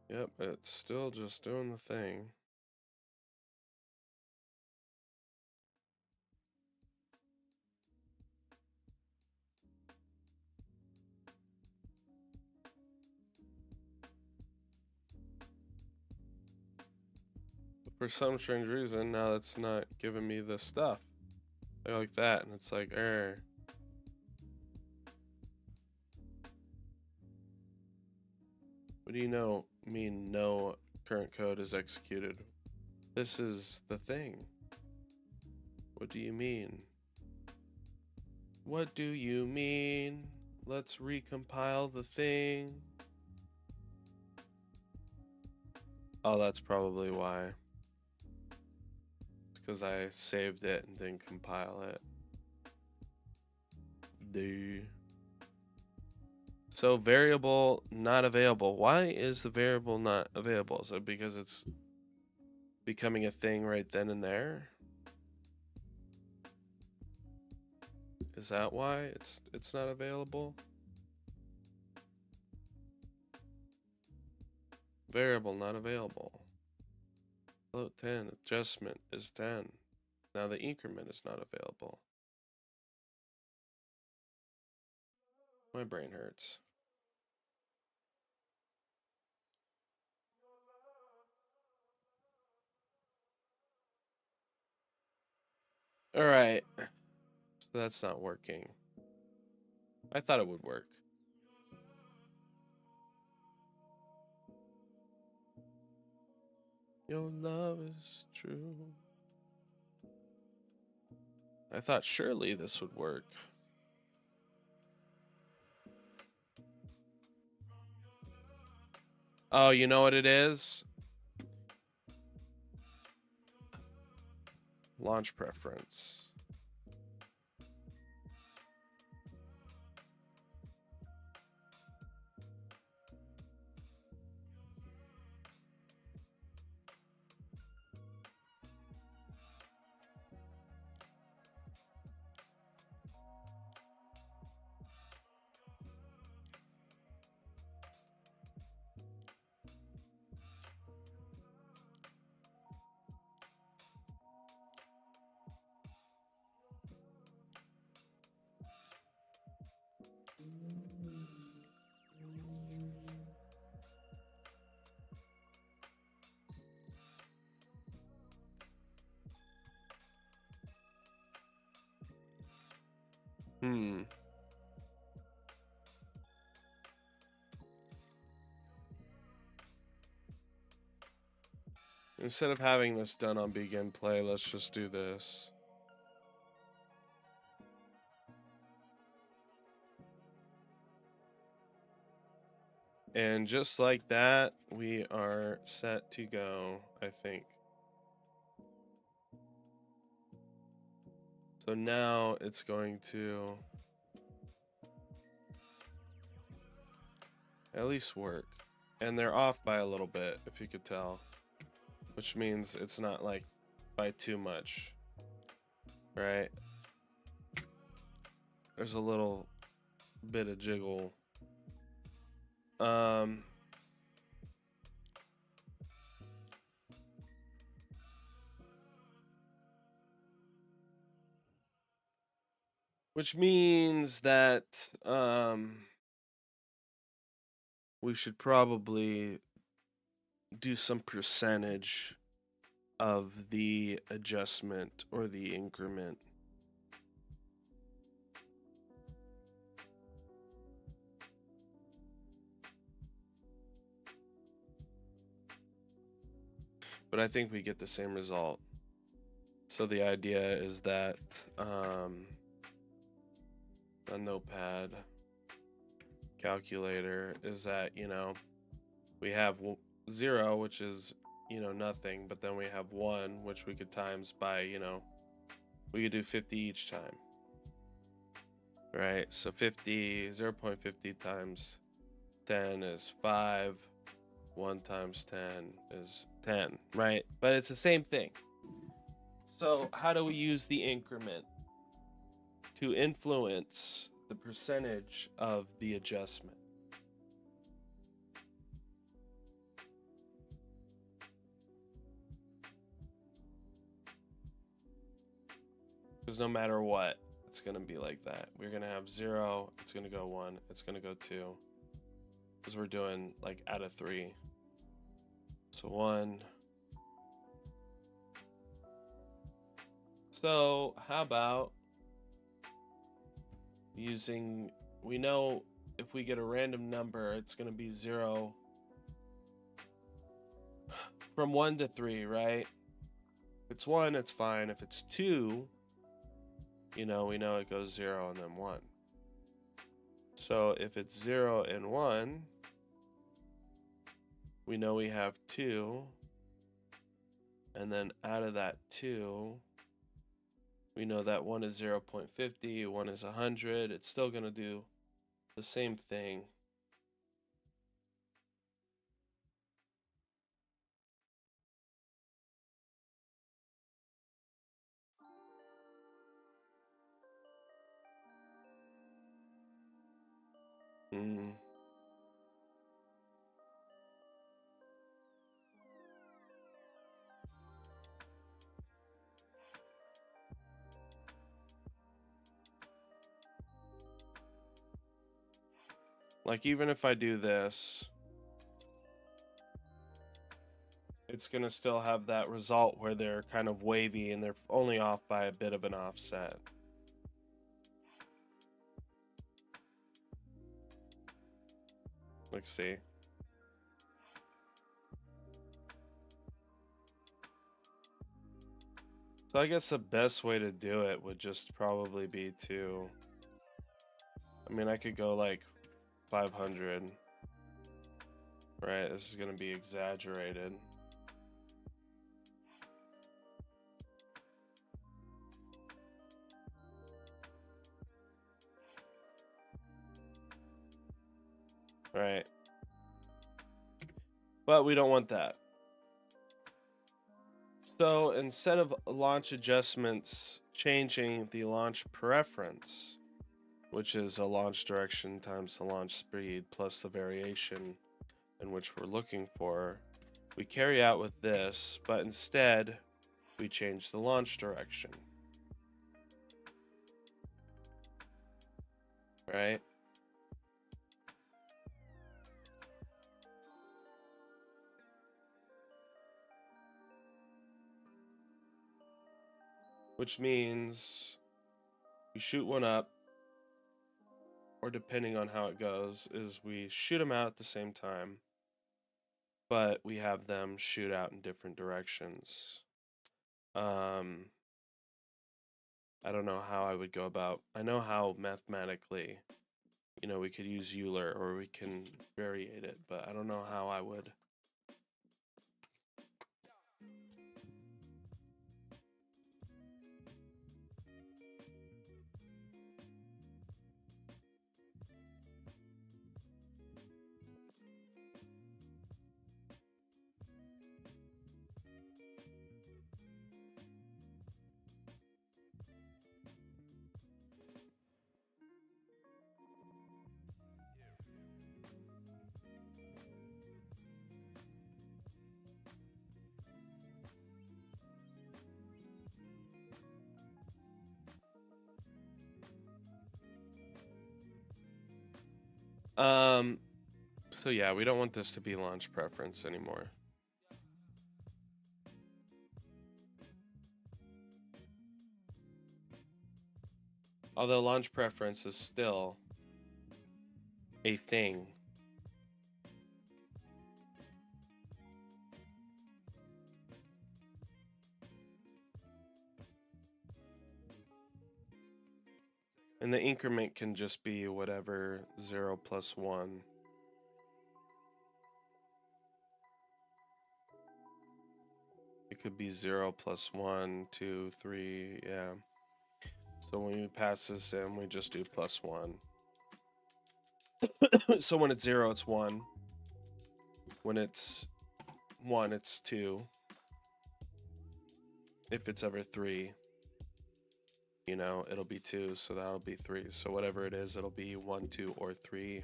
Yep, it's still just doing the thing. For some strange reason, now it's not giving me the stuff. Like that, and it's like, error. What do you know mean no current code is executed? This is the thing. What do you mean? What do you mean? Let's recompile the thing. Oh, that's probably why. It's because I saved it and didn't compile it. So variable not available. Why is the variable not available? So because it's becoming a thing right then and there? Is that why it's not available? Variable not available. Float 10, adjustment is 10. Now the increment is not available. My brain hurts. All right. So that's not working. I thought it would work. Your love is true. I thought surely this would work. Oh, you know what it is? Launch preference. Instead of having this done on begin play, let's just do this. And just like that, we are set to go, I think. So now it's going to at least work. And they're off by a little bit, if you could tell. Which means it's not like by too much. Right? There's a little bit of jiggle. Which means that we should probably do some percentage of the adjustment or the increment. But I think we get the same result. So the idea is that a notepad calculator is that, you know, we have 0, which is, you know, nothing, but then we have 1, which we could times by, you know, we could do 50 each time. Right? So 0.50 times 10 is 5. 1 times 10 is 10, right? But it's the same thing. So how do we use the increment to influence the percentage of the adjustment? Because no matter what, it's going to be like that. We're going to have 0, it's going to go 1, it's going to go 2. Because we're doing like out of 3. So 1, So how about using, we know if we get a random number, it's going to be 0 from 1 to 3, right? If it's 1, it's fine. If it's 2, we know it goes 0 and then 1. So if it's 0 and 1, we know we have 2. And then out of that 2, we know that 1 is 0.50, 1 is 100. It's still going to do the same thing. Like, even if I do this, it's going to still have that result where they're kind of wavy and they're only off by a bit of an offset. Let's see. So I guess the best way to do it would just probably be to, I mean, I could go like 500, right? This is going to be exaggerated. Right. But we don't want that. So instead of launch adjustments changing the launch preference, which is a launch direction times the launch speed plus the variation in which we're looking for, we carry out with this, but instead we change the launch direction. Right? Which means we shoot one up, or depending on how it goes, is we shoot them out at the same time, but we have them shoot out in different directions. I don't know how I would go about, I know how mathematically, we could use Euler or we can variate it, but I don't know how I would. So yeah, we don't want this to be launch preference anymore. Although launch preference is still a thing. And the increment can just be whatever 0 plus 1. It could be 0 plus 1, 2, 3, yeah. So when we pass this in, we just do plus 1. So when it's 0, it's 1. When it's 1, it's 2. If it's ever 3, it'll be 2, so that'll be 3. So whatever it is, it'll be 1, 2, or 3.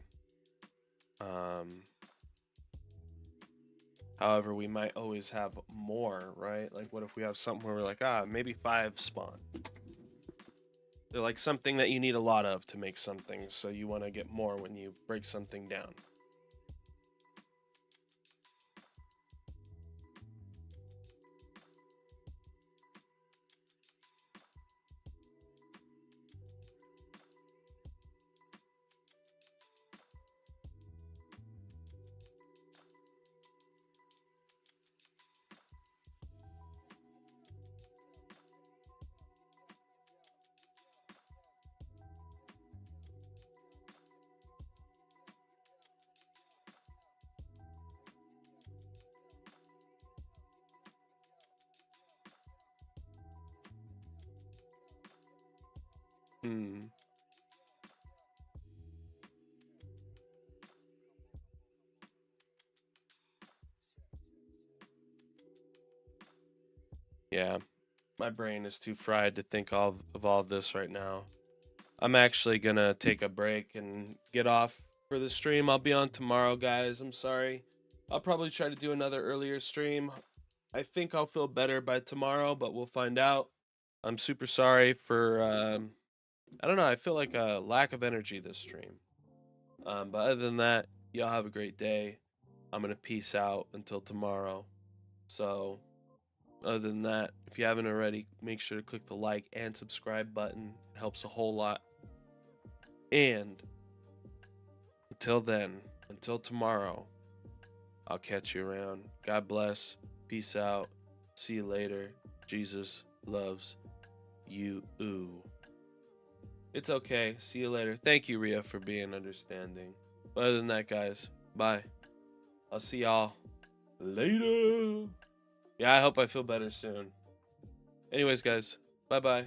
However, we might always have more, right? Like, what if we have something where we're like, maybe 5 spawn. They're like something that you need a lot of to make something, so you want to get more when you break something down. Yeah, my brain is too fried to think of all of this right now. I'm actually gonna take a break and get off for the stream. I'll be on tomorrow, guys. I'm sorry. I'll probably try to do another earlier stream. I think I'll feel better by tomorrow, but we'll find out. I'm super sorry for I don't know, I feel like a lack of energy this stream. But other than that, y'all have a great day. I'm gonna peace out until tomorrow. So other than that, if you haven't already, make sure to click the like and subscribe button. It helps a whole lot. And until then, until tomorrow, I'll catch you around. God bless. Peace out. See you later. Jesus loves you. It's okay. See you later. Thank you, Ria, for being understanding. But other than that, guys, bye. I'll see y'all later. Yeah, I hope I feel better soon. Anyways, guys, bye-bye.